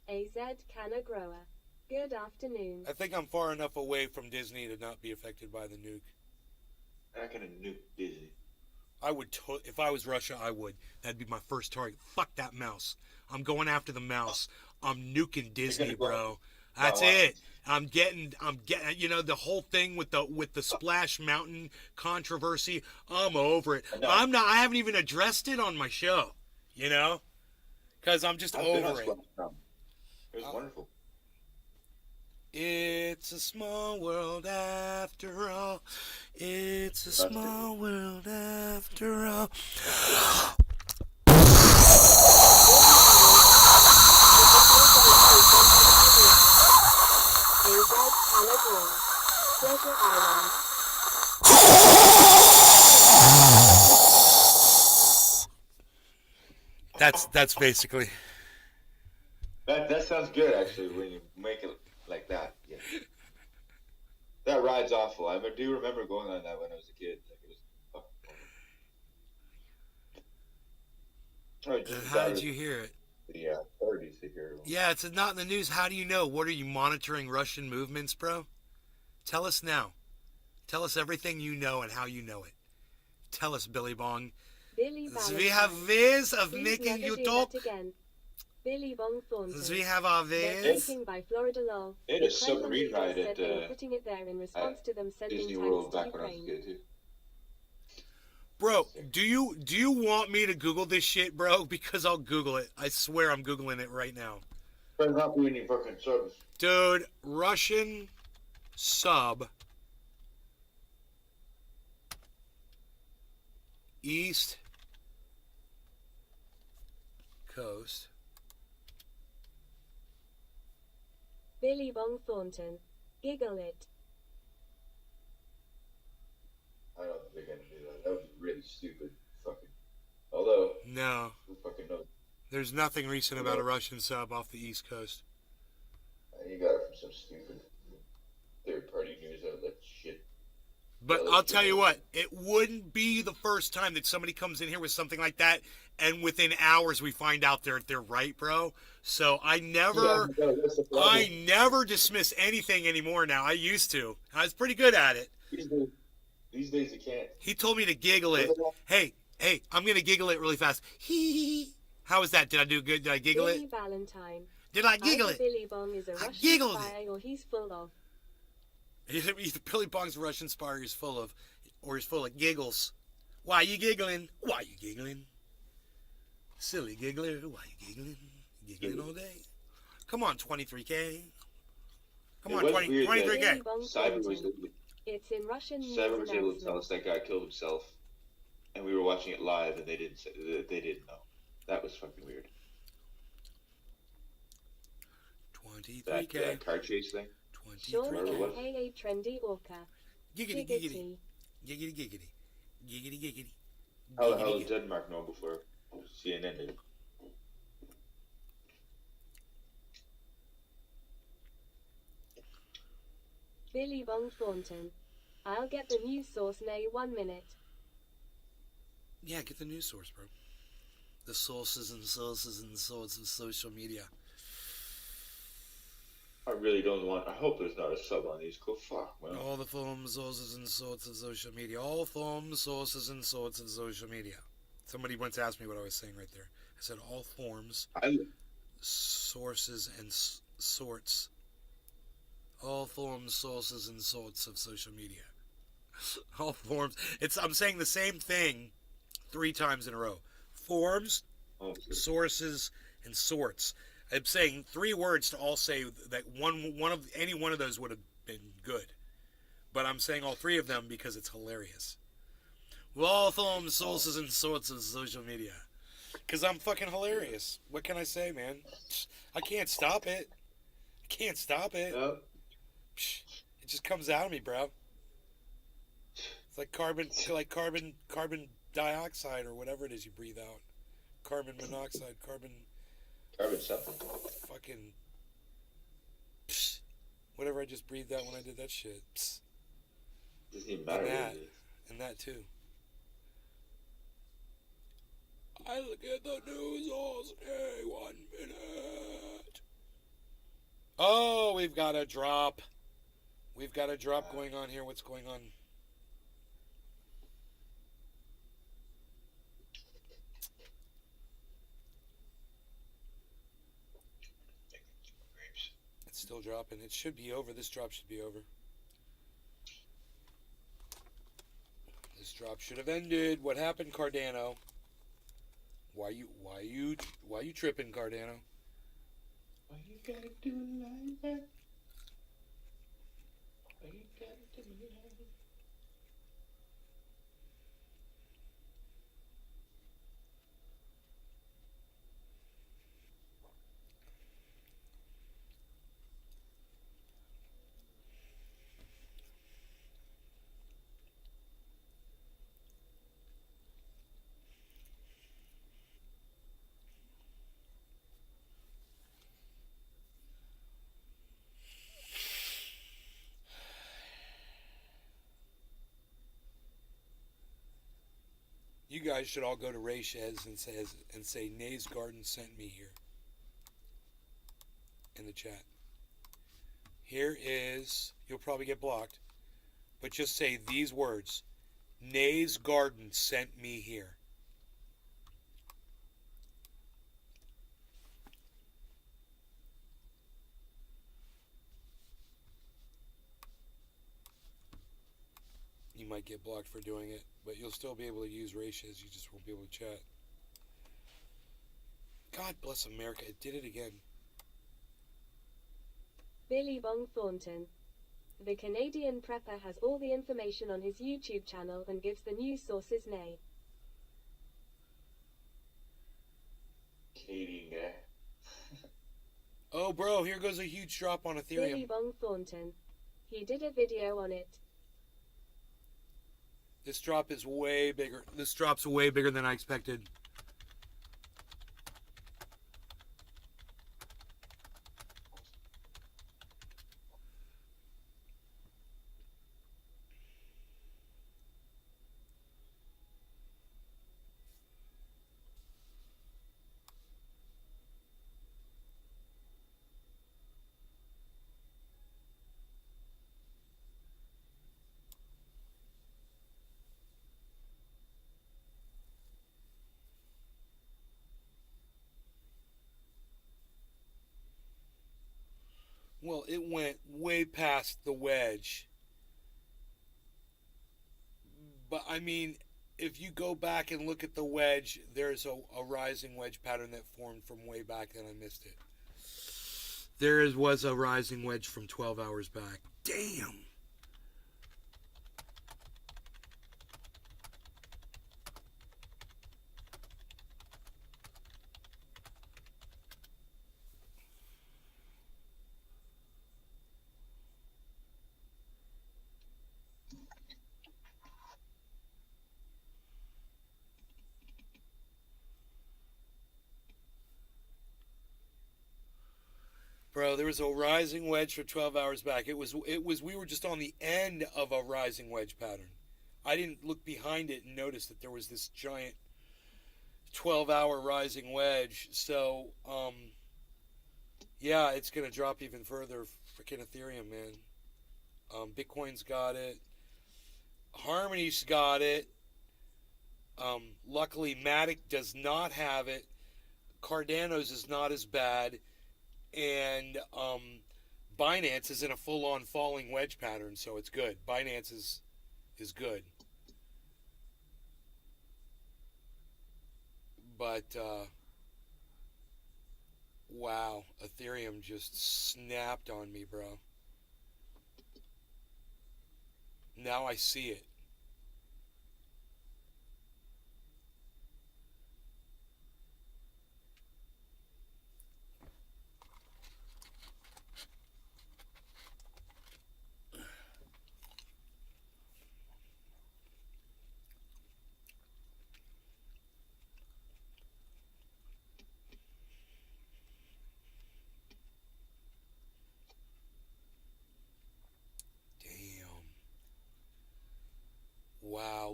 AZ Canna Grower. Good afternoon. I think I'm far enough away from Disney to not be affected by the nuke. Not gonna nuke Disney. I would, if I was Russia, I would. That'd be my first target. Fuck that mouse. I'm going after the mouse. I'm nuking Disney, bro. That's it. I'm getting, you know, the whole thing with the Splash Mountain controversy. I'm over it. I haven't even addressed it on my show, you know, because I'm just over it. It was wonderful. It's a small world after all. It's a small world after all. AZ Canna Grower. Pleasure Island. That's basically. That sounds good actually when you make it like that. Yeah. That ride's awful. I do remember going on that when I was a kid. Like, it was fucking awful. How did you hear it? The authorities to hear it. Yeah, it's not in the news. How do you know? What are you monitoring Russian movements, bro? Tell us now. Tell us everything you know and how you know it. Tell us, Billy Bong. Billy We have ways of Please making never you do talk. that again. Billy Bong Thornton. We have our They're ways. taking by Florida law. They had The a submarine Kremlin ride said at they were putting it there in response to them sending Disney tanks World to back when I was a Ukraine. kid too. Bro, do you want me to Google this shit, bro? Because I'll Google it. I swear I'm Googling it right now. Turn off any fucking service. Dude, Russian sub East Coast. Billy Bong Thornton. Giggle it. I don't think they're gonna do that. That was really stupid. Fucking. Although, No, who fucking knows? there's nothing recent about a Russian sub off the East Coast. You got it from some stupid third-party news outlet shit. But I'll tell you what, it wouldn't be the first time that somebody comes in here with something like that, and within hours we find out they're right, bro. So I never dismiss anything anymore now. I used to. I was pretty good at it. These days you can't. He told me to giggle it. Hey, I'm gonna giggle it really fast. Hee. How was that? Did I do good? Did I giggle Billy it? Valentine. Did I giggle Either it? Billy Bong is a I Russian giggled spy or he's full of. Either Billy Bong's Russian spy is full of, or he's full of giggles. Why you giggling? Why you giggling? Silly giggler. Why you giggling? Giggling all day. Come on, 23K. Come on, 23K. Billy Bong Cyber was, Thornton. It's in Russian news Cyber was able to tell us announcement. that guy killed himself, and we were watching it live, and they didn't know. That was fucking weird. That 23K. car chase thing. Sean 23K. what? K.A. Trendy Orca. Giggity, giggity. Giggity, giggity. Giggity, giggity. How the hell Giggity, did Denmark know before CNN did? Billy Bong Thornton. I'll get the news source nay 1 minute. Yeah, get the news source, bro. The sources and sources and sorts of social media. I really don't want. I hope there's not a sub on these. Go fuck, man. All the forms, sources, and sorts of social media. All forms, sources, and sorts of social media. Somebody once asked me what I was saying right there. I said all forms, sources, and sorts. All forms, sources, and sorts of social media. All forms. I'm saying the same thing 3 times in a row. Forms, sources, and sorts. I'm saying 3 words to all say that any one of those would have been good, but I'm saying all 3 of them because it's hilarious. Well, all forms, sources, and sorts of social media, because I'm fucking hilarious. What can I say, man? I can't stop it. I can't stop it. Yep. It just comes out of me, bro. It's like carbon dioxide or whatever it is you breathe out. Carbon monoxide, carbon. Garbage something. Fucking. Psst. Whatever I just breathed out when I did that shit. Psst. Doesn't even matter what that. it is. And that too. I look at the news all day. 1 minute. Oh, we've got a drop. We've got a drop going on here. What's going on? It's still dropping. It should be over. This drop should be over. This drop should have ended. What happened, Cardano? Why you tripping, Cardano? Why you gotta do it like that? Why you gotta do it like that? You guys should all go to Ray Shez and say Nay's Garden sent me here in the chat. Here is, you'll probably get blocked, but just say these words. Nay's Garden sent me here. You might get blocked for doing it, but you'll still be able to use ratios. You just won't be able to chat. God bless America. It did it again. Billy Bong Thornton. The Canadian prepper has all the information on his YouTube channel and gives the news sources nay. Canadian guy. Oh, bro, here goes a huge drop on Billy Ethereum. Bong Thornton. He did a video on it. This drop is way bigger. This drop's way bigger than I expected. Well, it went way past the wedge. But, I mean, if you go back and look at the wedge, there's a rising wedge pattern that formed from way back, and I missed it. Was a rising wedge from 12 hours back. Damn! Bro, there was a rising wedge for 12 hours back. We were just on the end of a rising wedge pattern. I didn't look behind it and notice that there was this giant 12-hour rising wedge. So, yeah, it's going to drop even further. Freaking Ethereum, man. Bitcoin's got it. Harmony's got it. Luckily, Matic does not have it. Cardano's is not as bad. And Binance is in a full-on falling wedge pattern, so it's good. Binance is good. But, wow, Ethereum just snapped on me, bro. Now I see it.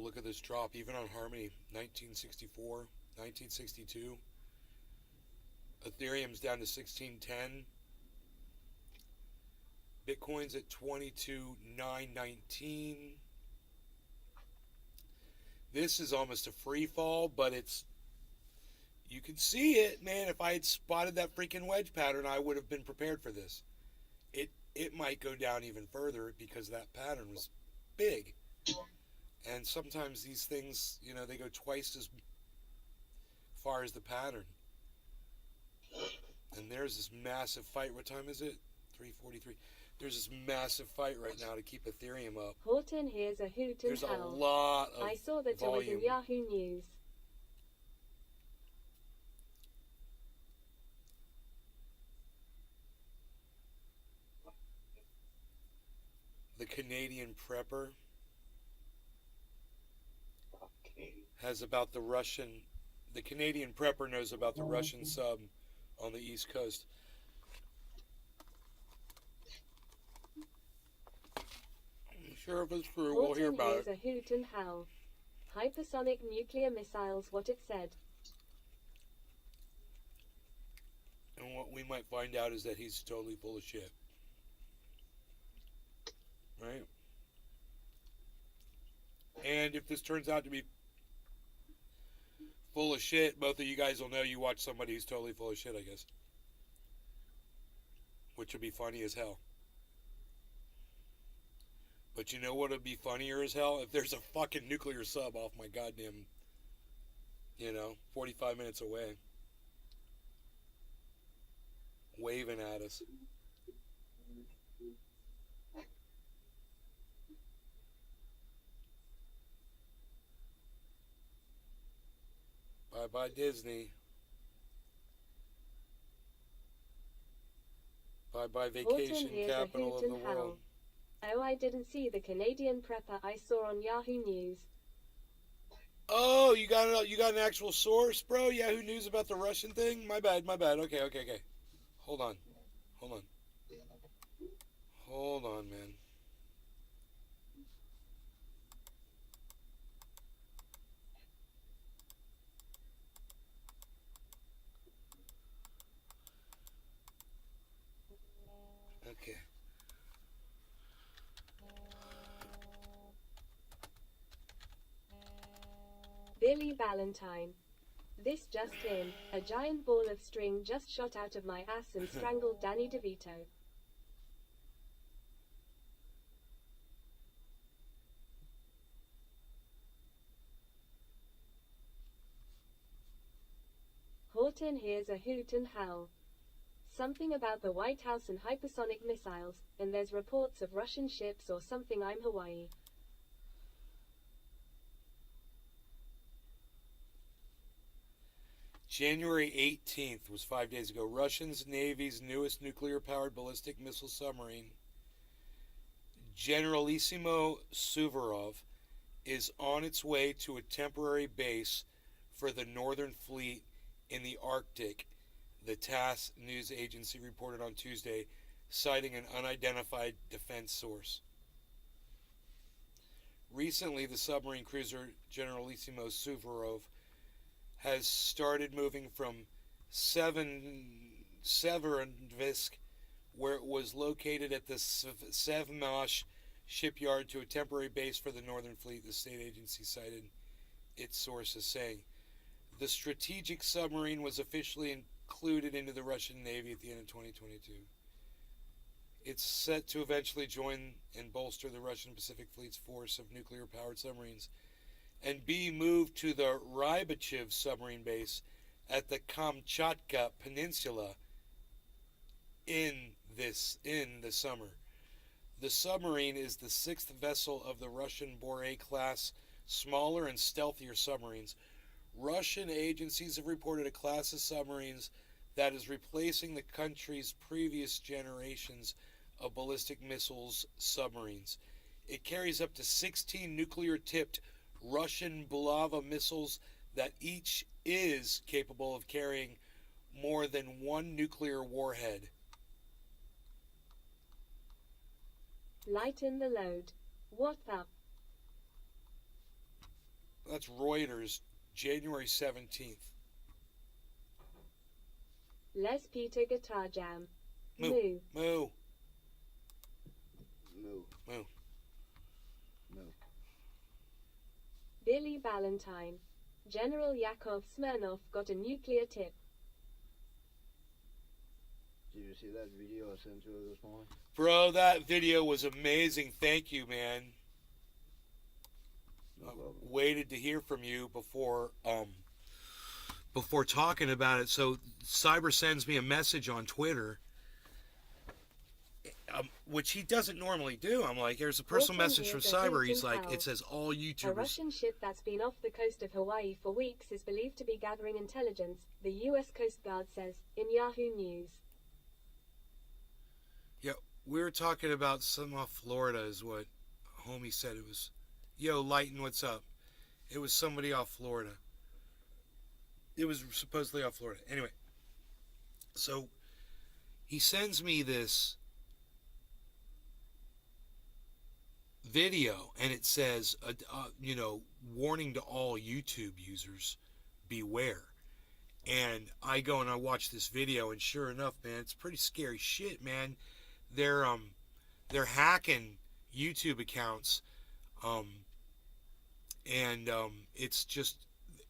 look at this drop, even on Harmony, 1964, 1962. Ethereum's down to 1610. Bitcoin's at 22,919. This is almost a free fall, but you can see it, man. If I had spotted that freaking wedge pattern, I would have been prepared for this. It might go down even further because that pattern was big. And sometimes these things, they go twice as far as the pattern. And there's this massive fight. What time is it? 3:43. There's this massive fight right now to keep Ethereum up. Horton hears a hoot and There's a howl. lot of I saw that volume. it was in Yahoo News. The Canadian prepper has about the Russian. The Canadian prepper knows about the Russian sub on the East Coast. Sure, if it's true, we'll hear Horton about hears it. a hoot and howl. Hypersonic nuclear missiles, what it said. And what we might find out is that he's totally full of shit. Right? And if this turns out to be full of shit, both of you guys will know you watch somebody who's totally full of shit, I guess. Which would be funny as hell. But you know what would be funnier as hell? If there's a fucking nuclear sub off my goddamn, 45 minutes away. Waving at us. Bye-bye Disney. Bye-bye vacation Horton hears a capital hoot of the and howl. world. Oh, I didn't see the Canadian prepper I saw on Yahoo News. Oh, you got an actual source, bro? Yahoo News about the Russian thing? My bad. Okay. Hold on, man. Okay. Billy Valentine. This just in, a giant ball of string just shot out of my ass and strangled Danny DeVito. Horton hears a hoot and howl. Something about the White House and hypersonic missiles, and there's reports of Russian ships or something. I'm Hawaii. January 18th was 5 days ago. Russia's Navy's newest nuclear-powered ballistic missile submarine, Generalissimo Suvorov, is on its way to a temporary base for the Northern Fleet in the Arctic, the TASS news agency reported on Tuesday, citing an unidentified defense source. Recently, the submarine cruiser Generalissimo Suvorov has started moving from Severodvinsk, where it was located at the Sevmash shipyard, to a temporary base for the Northern Fleet, the state agency cited its sources saying. The strategic submarine was officially included into the Russian Navy at the end of 2022. It's set to eventually join and bolster the Russian Pacific Fleet's force of nuclear-powered submarines and be moved to the Rybachev submarine base at the Kamchatka Peninsula in the summer. The submarine is the sixth vessel of the Russian Borei-class, smaller and stealthier submarines. Russian agencies have reported a class of submarines that is replacing the country's previous generations of ballistic missiles submarines. It carries up to 16 nuclear-tipped Russian Bulava missiles that each is capable of carrying more than one nuclear warhead. Lighten the load. What up? That's Reuters, January 17th. Les Peter Guitar Jam. Moo. Moo. Moo. Moo. Moo. Moo. Billy Valentine. General Yakov Smirnov got a nuclear tip. Did you see that video I sent you this morning? Bro, that video was amazing. Thank you, man. No problem. Waited to hear from you before talking about it. So Cyber sends me a message on Twitter, which he doesn't normally do. I'm like, there's a personal Welcome message here from to Cyber. He's Hilton like, House. it says all A YouTubers. Russian ship that's been off the coast of Hawaii for weeks is believed to be gathering intelligence, the U.S. Coast Guard says, in Yahoo News. Yeah, we were talking about some off Florida is what homie said it was. Yo, Lighten, what's up? It was somebody off Florida. It was supposedly off Florida. Anyway, so he sends me this video, and it says, warning to all YouTube users, beware. And I go and I watch this video, and sure enough, man, it's pretty scary shit, man. They're hacking YouTube accounts, and it's just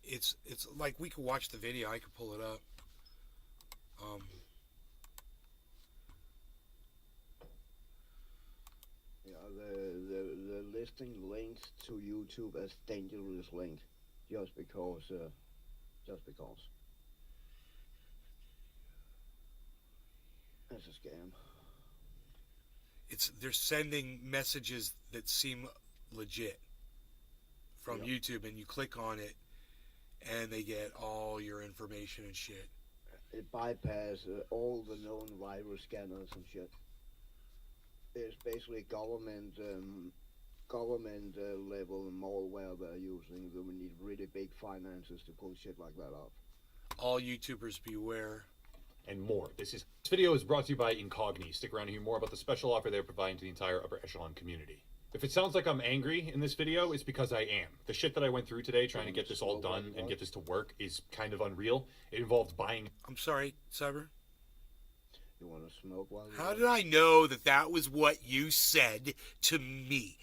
it's like we could watch the video. I could pull it up. Yeah, they're listing links to YouTube as dangerous link, just because. That's a scam. They're sending messages that seem legit from Yep. YouTube, and you click on it, and they get all your information and shit. It bypasses all the known virus scanners and shit. It's basically government level malware they're using. They would need really big finances to pull shit like that off. All YouTubers beware. And more. This video is brought to you by Incogni. Stick around to hear more about the special offer they're providing to the entire upper echelon community. If it sounds like I'm angry in this video, it's because I am. The shit that I went through today trying to get this all done and get this to work is kind of unreal. It involved buying... I'm sorry, Cyber? You want to smoke while you're How did I know that was what you said to me?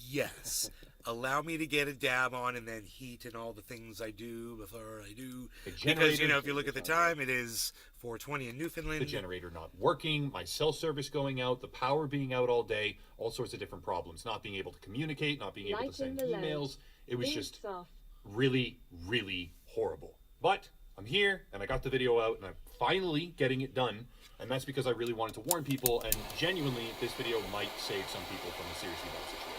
Yes. Allow me to get a dab on and then heat and all the things I do before I do. Because, if you look at the time, it is 4:20 in Newfoundland. The generator not working, my cell service going out, the power being out all day, all sorts of different problems. Not being able to communicate, not being able to send emails. It was just really, really horrible. But I'm here, and I got the video out, and I'm finally getting it done. And that's because I really wanted to warn people, and genuinely, this video might save some people from a seriously bad situation.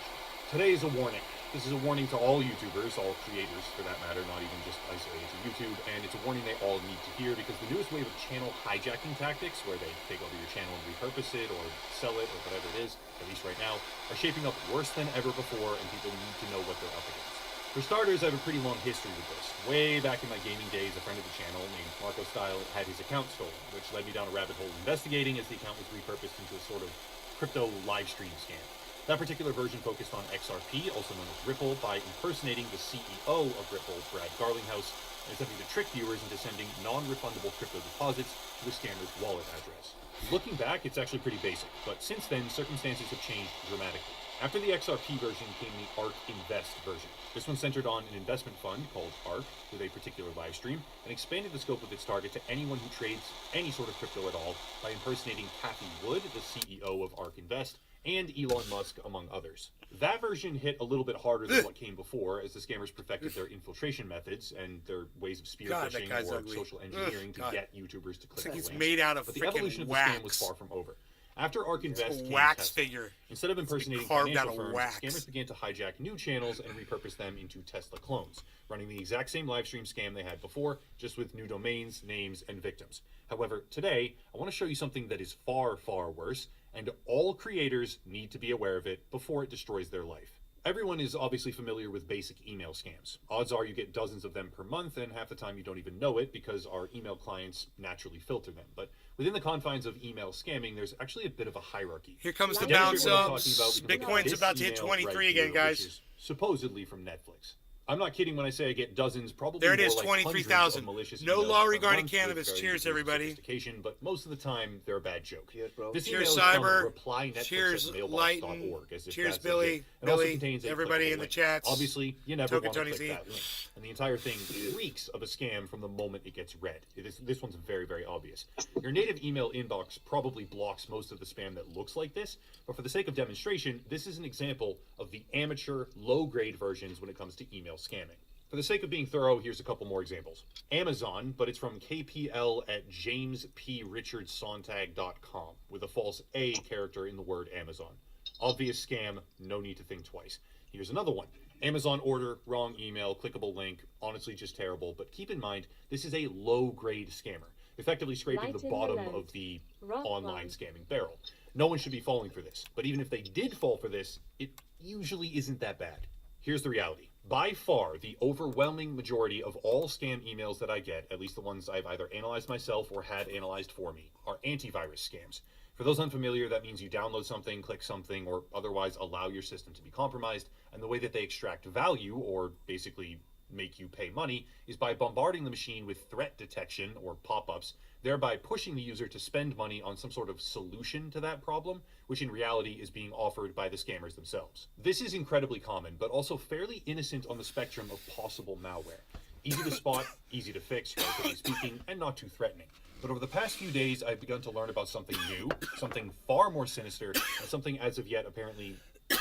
Today is a warning. This is a warning to all YouTubers, all creators for that matter, not even just isolated to YouTube, and it's a warning they all need to hear because the newest wave of channel hijacking tactics, where they take over your channel and repurpose it or sell it or whatever it is, at least right now, are shaping up worse than ever before, and people need to know what they're up against. For starters, I have a pretty long history with this. Way back in my gaming days, a friend of the channel named Marco Style had his account stolen, which led me down a rabbit hole investigating as the account was repurposed into a sort of crypto live stream scam. That particular version focused on XRP, also known as Ripple, by impersonating the CEO of Ripple, Brad Garlinghouse, and attempting to trick viewers into sending non-refundable crypto deposits to a scammer's wallet address. Looking back, it's actually pretty basic, but since then, circumstances have changed dramatically. After the XRP version came the ARK Invest version. This one centered on an investment fund called ARK with a particular live stream and expanded the scope of its target to anyone who trades any sort of crypto at all by impersonating Cathie Wood, the CEO of ARK Invest, and Elon Musk, among others. That version hit a little bit harder than what came before, as the scammers perfected their infiltration methoets and their ways of spear phishing or ugly. social engineering to get YouTubers to click the He's links. made out of But the evolution freaking of the scam was wax. far from over. After ARK Invest came Wax Tesla, figure. instead of impersonating carved financial out of firms, wax. scammers began to hijack new channels and repurpose them into Tesla clones, running the exact same live stream scam they had before, just with new domains, names, and victims. However, today, I want to show you something that is far, far worse, and all creators need to be aware of it before it destroys their life. Everyone is obviously familiar with basic email scams. Odds are you get dozens of them per month, and half the time you don't even know it because our email clients naturally filter them. But within the confines of email scamming, there's actually a bit of a hierarchy. Here comes the To demonstrate bounce what I'm ups. talking about, we can look at Bitcoin's this about to hit email 23 right again, here, guys. which is supposedly from Netflix. I'm not kidding when I say I get dozens, probably There it more is, like 23,000. hundreds of malicious No emails law per regarding month with cannabis. varying Cheers, degrees of everybody. sophistication, but most of the time they're a bad joke. Cheers, bro. This Cheers, email is from Cyber. reply Cheers, netflix@mailbox.org, as if Cheers, that's Billy. legit. It also Billy, contains a everybody clickable in the link. chats. Obviously, you never Token want to Tony click Z. that link. And the entire thing reeks of a scam from the moment it gets read. This one's very, very obvious. Your native email inbox probably blocks most of the spam that looks like this, but for the sake of demonstration, this is an example of the amateur, low-grade versions when it comes to email scamming. For the sake of being thorough, here's a couple more examples. Amazon, but it's from kpl@jamesprichardsontag.com with a false A character in the word Amazon. Obvious scam, no need to think twice. Here's another one. Amazon order, wrong email, clickable link, honestly just terrible, but keep in mind, this is a low-grade scammer, effectively scraping the bottom of the online scamming barrel. No one should be falling for this, but even if they did fall for this, it usually isn't that bad. Here's the reality. By far, the overwhelming majority of all scam emails that I get, at least the ones I've either analyzed myself or had analyzed for me, are antivirus scams. For those unfamiliar, that means you download something, click something, or otherwise allow your system to be compromised, and the way that they extract value, or basically make you pay money, is by bombarding the machine with threat detection, or pop-ups, thereby pushing the user to spend money on some sort of solution to that problem, which in reality is being offered by the scammers themselves. This is incredibly common, but also fairly innocent on the spectrum of possible malware. Easy to spot, easy to fix, relatively speaking, and not too threatening. But over the past few days, I've begun to learn about something new, something far more sinister, and something as of yet apparently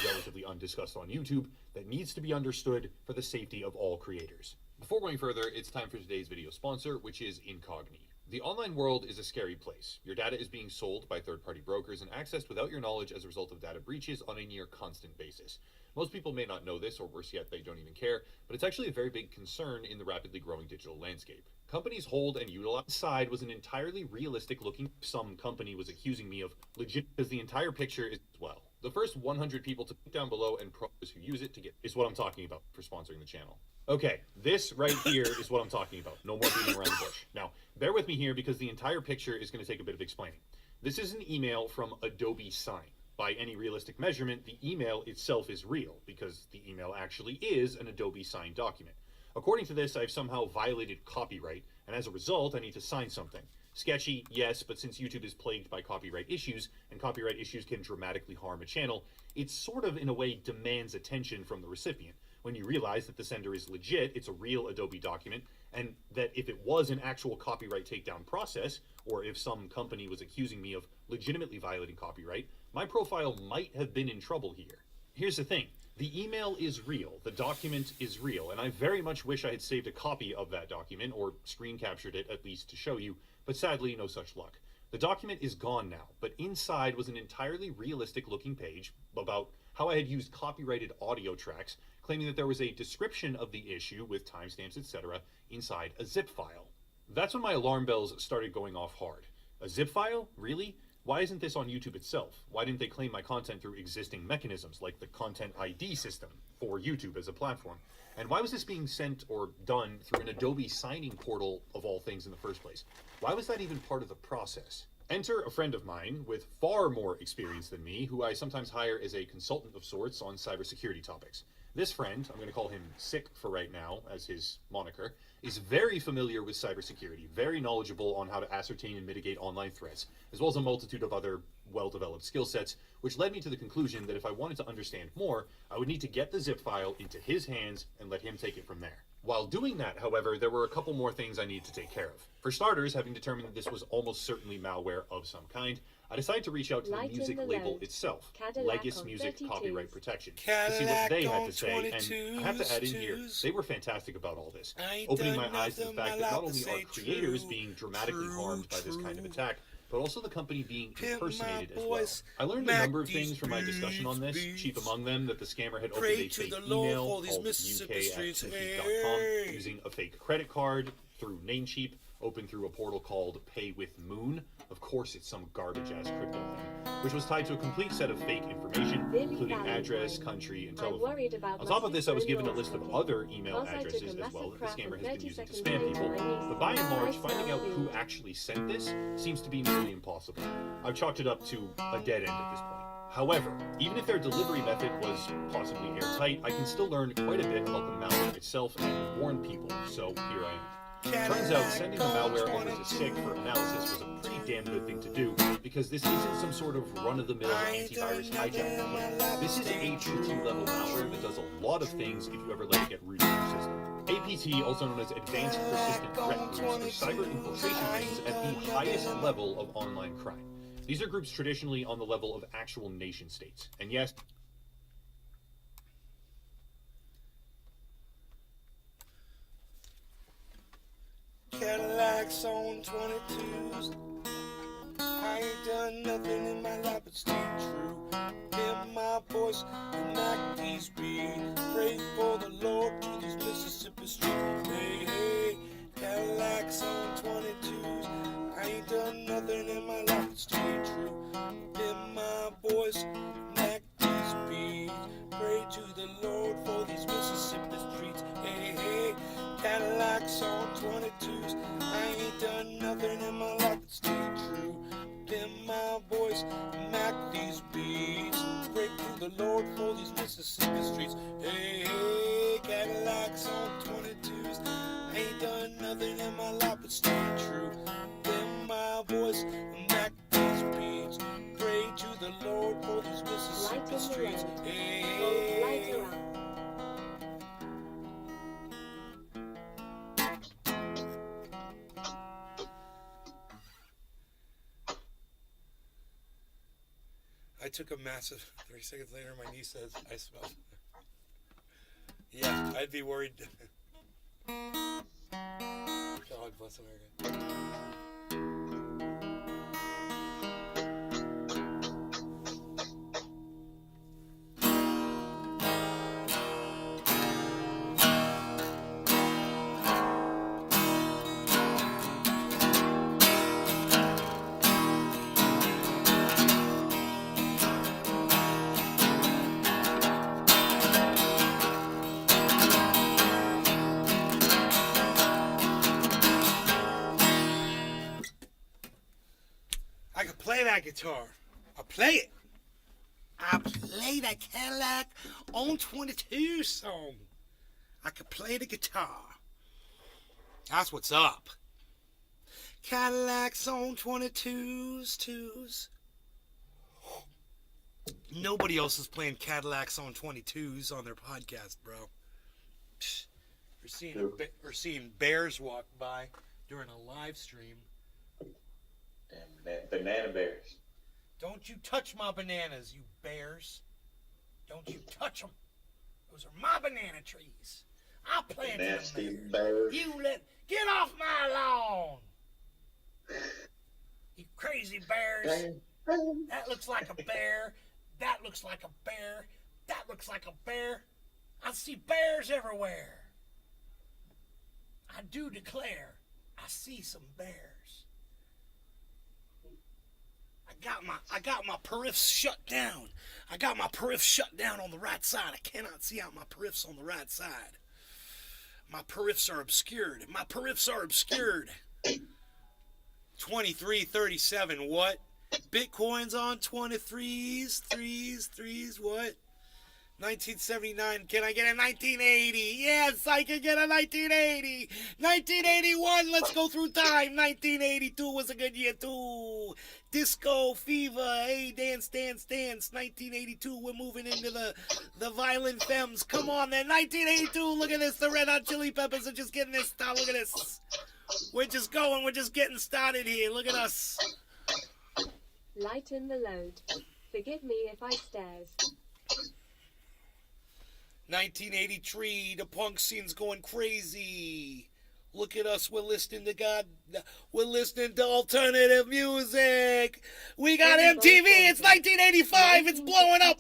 relatively undiscussed on YouTube that needs to be understood for the safety of all creators. Before going further, it's time for today's video sponsor, which is Incogni. The online world is a scary place. Your data is being sold by third-party brokers and accessed without your knowledge as a result of data breaches on a near constant basis. Most people may not know this, or worse yet, they don't even care, but it's actually a very big concern in the rapidly growing digital landscape. Companies hold and utilize. Side was an entirely realistic looking. Some company was accusing me of legit because the entire picture is well. The first 100 people to click down below and pros who use it to get is what I'm talking about for sponsoring the channel. Okay, this right here is what I'm talking about. No more beating around the bush. Now, bear with me here because the entire picture is going to take a bit of explaining. This is an email from Adobe Sign. By any realistic measurement, the email itself is real because the email actually is an Adobe Sign document. According to this, I've somehow violated copyright, and as a result, I need to sign something. Sketchy, yes, but since YouTube is plagued by copyright issues, and copyright issues can dramatically harm a channel, it sort of, in a way, demands attention from the recipient. When you realize that the sender is legit, it's a real Adobe document, and that if it was an actual copyright takedown process, or if some company was accusing me of legitimately violating copyright, my profile might have been in trouble here. Here's the thing. The email is real, the document is real, and I very much wish I had saved a copy of that document, or screen captured it at least to show you, but sadly no such luck. The document is gone now, but inside was an entirely realistic looking page about how I had used copyrighted audio tracks, claiming that there was a description of the issue with timestamps, etc., inside a zip file. That's when my alarm bells started going off hard. A zip file? Really? Why isn't this on YouTube itself? Why didn't they claim my content through existing mechanisms like the Content ID system for YouTube as a platform? And why was this being sent or done through an Adobe signing portal of all things in the first place? Why was that even part of the process? Enter a friend of mine with far more experience than me, who I sometimes hire as a consultant of sorts on cybersecurity topics. This friend, I'm going to call him Sick for right now as his moniker, is very familiar with cybersecurity, very knowledgeable on how to ascertain and mitigate online threats, as well as a multitude of other well-developed skill sets, which led me to the conclusion that if I wanted to understand more, I would need to get the zip file into his hands and let him take it from there. While doing that, however, there were a couple more things I needed to take care of. For starters, having determined that this was almost certainly malware of some kind, I decided to reach out to the music label itself, Legis Music Copyright Protection, to see what they had to say, and I have to add in here, they were fantastic about all this, opening my eyes to the fact that not only are creators being dramatically harmed by this kind of attack, but also the company being impersonated as well. I learned a number of things from my discussion on this, chief among them that the scammer had opened a fake email called uk@simplycom using a fake credit card through Namecheap, opened through a portal called Pay with Moon. Of course, it's some garbage-ass crypto thing, which was tied to a complete set of fake information, including address, country, and telephone. On top of this, I was given a list of other email addresses as well that the scammer has been using to spam people, but by and large, finding out who actually sent this seems to be nearly impossible. I've chalked it up to a dead end at this point. However, even if their delivery method was possibly airtight, I can still learn quite a bit about the malware itself and warn people, so here I am. Turns out sending the malware over to SIG for analysis was a pretty damn good thing to do, because this isn't some sort of run-of-the-mill antivirus hijack. This is HTTP level malware that does a lot of things if you ever let it get rooted in your system. APT, also known as Advanced Persistent Threat Groups, are cyber infiltration rings at the highest level of online crime. These are groups traditionally on the level of actual nation states. And yes, Cadillacs on 22s. I ain't done nothing in my life but stay true. Hear my voice and knock these beats. Pray for the Lord to these Mississippi streets. Hey, hey, Cadillacs on 22s. I ain't done nothing in my life but stay true. Hear my voice and knock these beats. Pray to the Lord for these Mississippi streets. Hey, hey, Cadillacs on 22s. I ain't done nothing in my life but stay true. Hear my voice, knock these beats. Pray to the Lord for these Mississippi streets. Hey, hey, Cadillacs on 22s. I ain't done nothing in my life but stay true. Hear my voice, knock these beats. Pray to the Lord for these Mississippi streets. Hey, hey. I took a massive 30 seconds later, my niece says, I smell. Yeah, I'd be worried. God bless America. I can play that guitar. I play it. I play that Cadillac on 22 song. I can play the guitar. That's what's up. Cadillacs on 22s, twos. Nobody else is playing Cadillacs on 22s on their podcast, bro. We're seeing bears walk by during a live stream. Damn, banana bears. Don't you touch my bananas, you bears. Don't you touch them. Those are my banana trees. I'll plant them. Nasty bears. Get off my lawn. You crazy bears. That looks like a bear. That looks like a bear. That looks like a bear. I see bears everywhere. I do declare, I see some bears. I got my periffs shut down. I got my periffs shut down on the right side. I cannot see out my periffs on the right side. My periffs are obscured. My periffs are obscured. 2337, what? Bitcoin's on 23s, threes, what? 1979, can I get a 1980? Yes, I can get a 1980. 1981, let's go through time. 1982 was a good year too. Disco fever, hey, dance. 1982, we're moving into the violent femmes. Come on then, 1982, look at this. The Red Hot Chili Peppers are just getting this started. Look at this. We're just going, we're just getting started here. Look at us. Lighten the load. Forgive me if I stares. 1983, the punk scene's going crazy. Look at us, we're listening to alternative music. We got MTV, it's 1985, it's blowing up.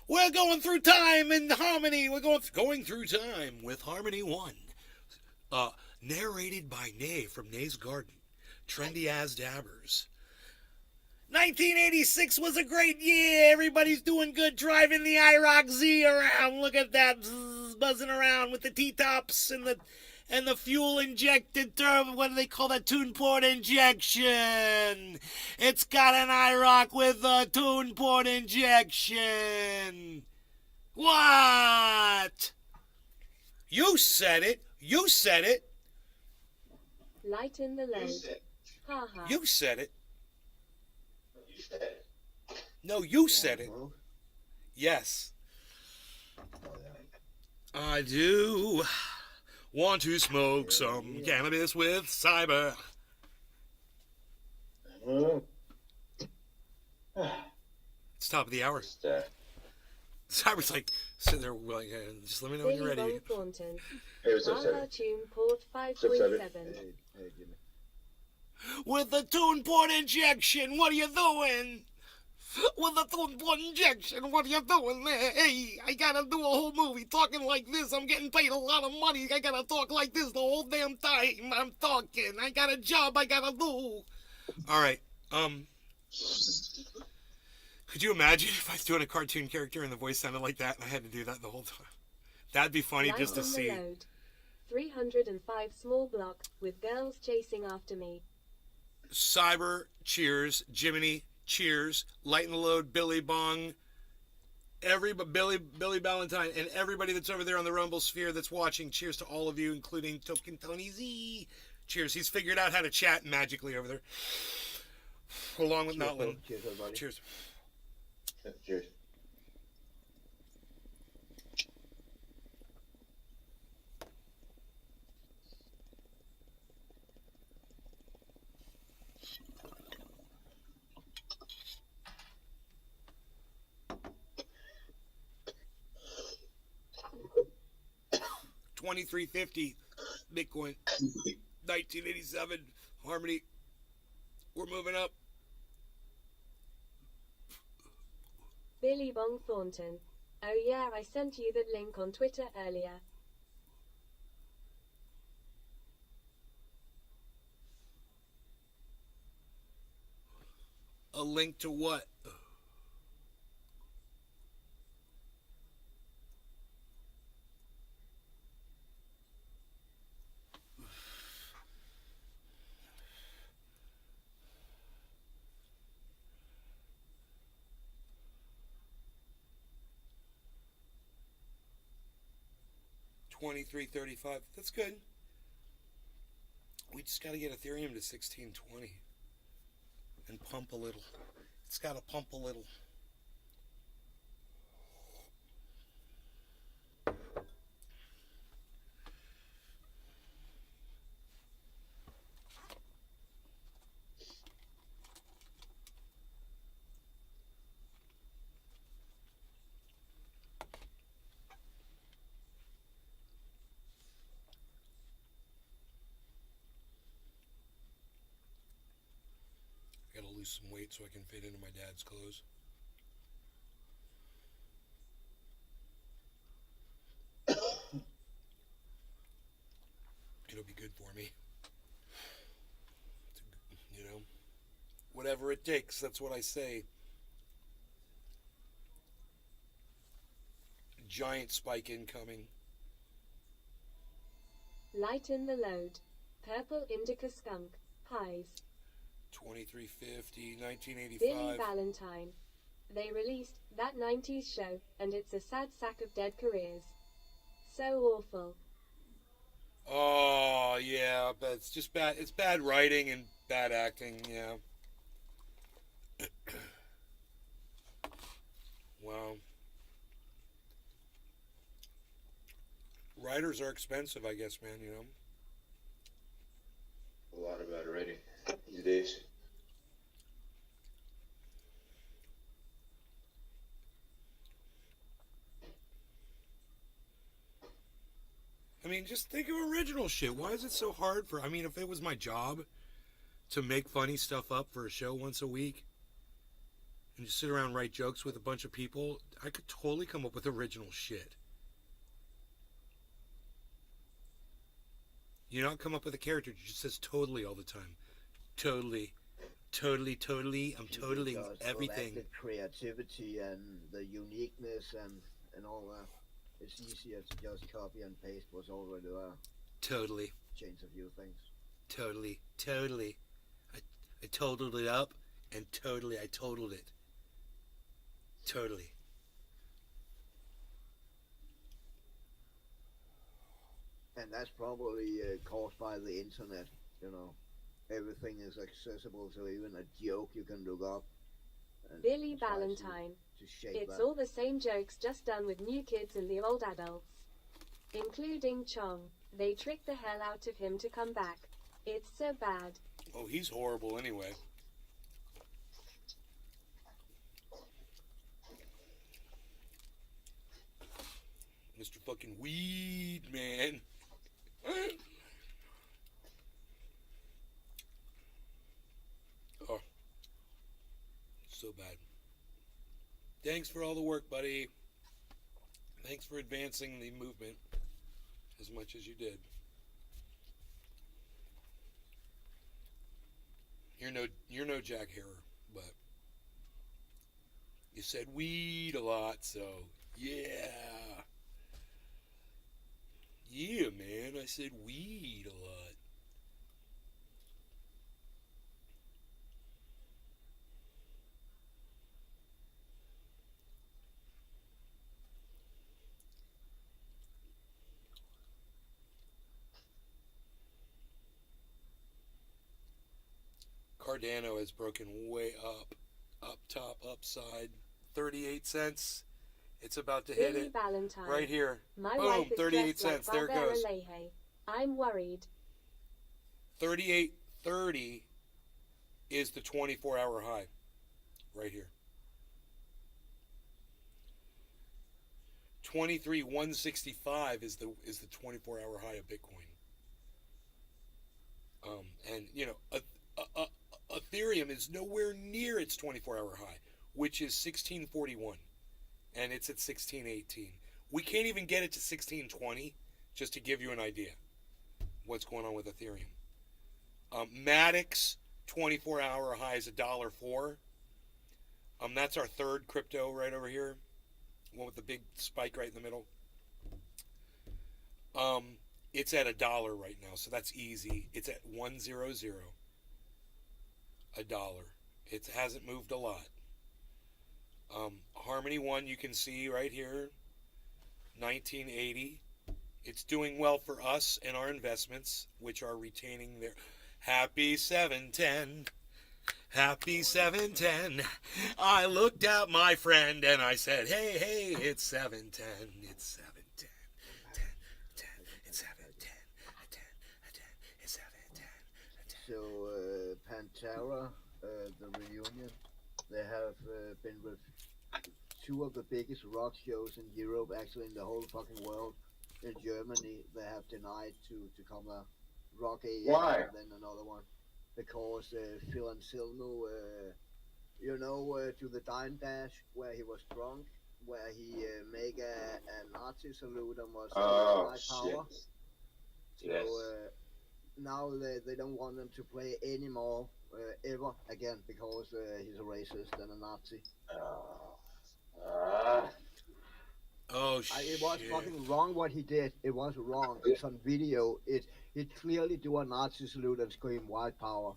We're going through time in harmony. We're going through time with Harmony 1. Narrated by Nay from Nay's Garden. Trendy as dabbers. 1986 was a great year. Everybody's doing good, driving the IROC Z around. Look at that, buzzing around with the T-tops and and the fuel injected turbo, what do they call that? Tune port injection. It's got an IROC with a tune port injection. What? You said it. You said it. Lighten the load. Ha ha. You said it. You said it. No, you said it. Yes. I do want to smoke some cannabis with Cyber. It's top of the hour. Cyber's like sitting there like, just let me know when you're Billy ready. Von Thornton. Hey, what's up, Aha Seven? tune port What's up, 5.7. Seven? Hey, Jimmy. With the tune port injection, what are you doing? With the tune port injection, what are you doing there? Hey, I gotta do a whole movie talking like this. I'm getting paid a lot of money. I gotta talk like this the whole damn time I'm talking. I got a job I gotta do. All right. Could you imagine if I was doing a cartoon character and the voice sounded like that and I had to do that the whole time? That'd be funny just to Lighten the see. load. 305 small block with girls chasing after me. Cyber, cheers. Jiminy, cheers. Lighten the load, Billy Bong. Billy Valentine, and everybody that's over there on the Rumble Sphere that's watching. Cheers to all of you, including Token Tony Z. Cheers. He's figured out how to chat magically over there. Along with Notlin. Cheers, everybody. Cheers. Cheers. $23.50 Bitcoin. 1987 Harmony. We're moving up. Billy Bong Thornton. Oh yeah, I sent you that link on Twitter earlier. A link to what? $23.35. That's good. We just got to get Ethereum to 1620 and pump a little. It's got to pump a little. I gotta lose some weight so I can fit into my dad's clothes. It'll be good for me. You know, whatever it takes, that's what I say. Giant spike incoming. Lighten the load. Purple indica skunk. Highs. $23.50, Billy 1985. Valentine. They released that 90s show, and it's a sad sack of dead careers. So awful. Oh yeah, but it's just bad. It's bad writing and bad acting. Yeah. Wow. Writers are expensive, I guess, man. You know. A lot about it already these days. I mean, just think of original shit. Why is it so hard for? I mean, if it was my job to make funny stuff up for a show once a week and just sit around and write jokes with a bunch of people, I could totally come up with original shit. You don't come up with a character that just says totally all the time. Totally. Totally, totally. I'm totaling Because everything. the creativity and the uniqueness and all that. It's easier to just copy and paste what's already there. Totally. change a few things. Totally. I totaled it up, and totally I totaled it. Totally. And that's probably caused by the internet. You know, everything is accessible, so even a joke you can look up. And Billy try Valentine. To shape It's that. all the same jokes just done with new kids and the old adults. Including Chong. They tricked the hell out of him to come back. It's so bad. Oh, he's horrible anyway. Mr. fucking Weed Man. Oh, so bad. Thanks for all the work, buddy. Thanks for advancing the movement as much as you did. You're no Jack Harrer, but you said weed a lot, so yeah. Yeah, man, I said weed a lot. Cardano has broken way up top, upside, 38 cents. It's about to hit Billy it Valentine. right here. My Boom, wife is 38 dressed like cents. There it Barbara goes. Leahy. I'm worried. 38.30 is the 24-hour high right here. 23,165 is the 24-hour high of Bitcoin. And you know, Ethereum is nowhere near its 24-hour high, which is 1641, and it's at 1618. We can't even get it to 1620, just to give you an idea what's going on with Ethereum. Matic's 24-hour high is $1.04. That's our third crypto right over here, one with the big spike right in the middle. It's at $1 right now, so that's easy. It's at 100, $1. It hasn't moved a lot. Harmony One, you can see right here, 1980. It's doing well for us and our investments, which are retaining their happy 710. Happy 710. I looked at my friend and I said, hey, it's 710. It's 710. 10, 10. It's 710. 10, 10. It's 710. So Pantera, the reunion, they have been with two of the biggest rock shows in Europe, actually in the whole fucking world. In Germany, they have denied to come a Rock AF Why? and then another one. Because Phil Anselmo, to the Dime Dash where he was drunk, where he make a Nazi salute and was Oh, high power. shit. So Yes. now they don't want them to play anymore ever again because he's a racist and a Nazi. Oh, shit. It was fucking wrong what he did. It was wrong. It's on video. It clearly do a Nazi salute and scream white power.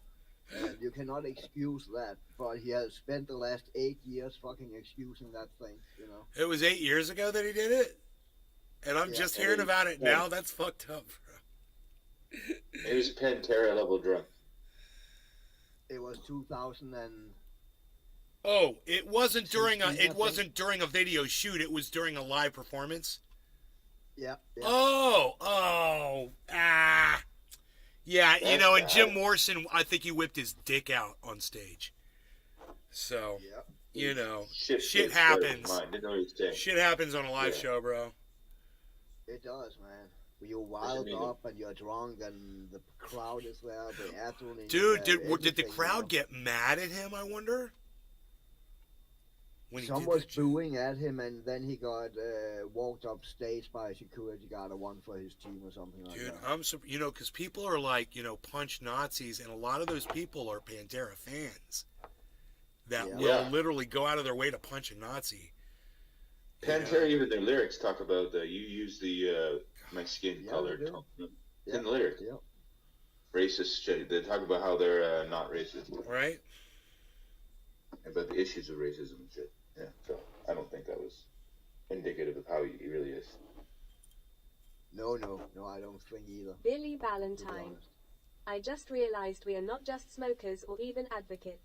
And you cannot excuse that. But he has spent the last 8 years fucking excusing that thing, you know. It was 8 years ago that he did it? And I'm just hearing about it now? That's fucked up, bro. He was Pantera level drunk. It was 2000 and... Oh, it wasn't during a video shoot. It was during a live performance. Yeah. Yeah, That's and Jim bad. Morrison, I think he whipped his dick out on stage. So, shit happens. Didn't know what he was saying. Shit happens on a live show, bro. It does, man. You're wild up and you're drunk and the crowd is there. The adrenaline. Dude, did the everything, crowd get mad at him, I wonder? When he Some did was that shit? booing at him, and then he got walked up stage by a security guard, a one for his team or something like Dude, that. I'm because people are like, punch Nazis, and a lot of those people are Pantera fans that will literally go out of their way to punch a Nazi. Pantera, even their lyrics talk about you use the my skin color. Yeah. in the lyric. Yep. Racist shit. They talk about how they're not racist. Right? About the issues of racism and shit. Yeah, so I don't think that was indicative of how he really is. No, I don't think either. Billy To be Valentine. honest. I just realized we are not just smokers or even advocates.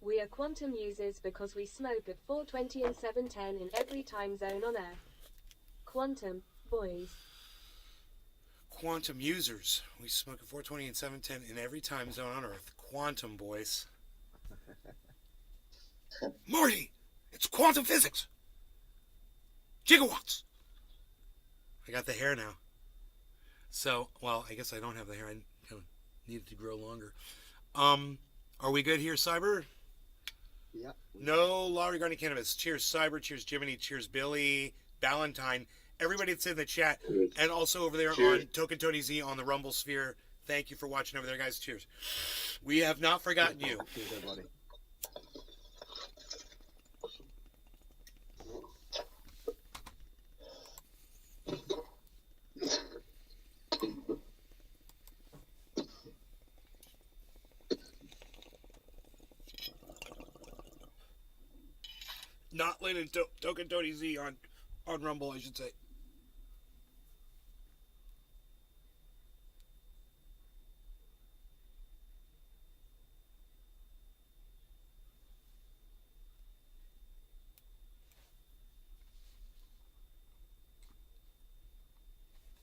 We are quantum users because we smoke at 4:20 and 7:10 in every time zone on Earth. Quantum, boys. Quantum users. We smoke at 4:20 and 7:10 in every time zone on Earth. Quantum, boys. Marty, it's quantum physics. Gigawatts. I got the hair now. So, well, I guess I don't have the hair. I kind of need it to grow longer. Are we good here, Cyber? Yeah. No law regarding cannabis. Cheers, Cyber. Cheers, Jiminy. Cheers, Billy. Valentine. Everybody that's in the chat. And also over there Cheers. on Token Tony Z on the Rumble Sphere. Thank you for watching over there, guys. Cheers. We have not forgotten you. Cheers, everybody. Not Lynn and Token Tony Z on Rumble, I should say.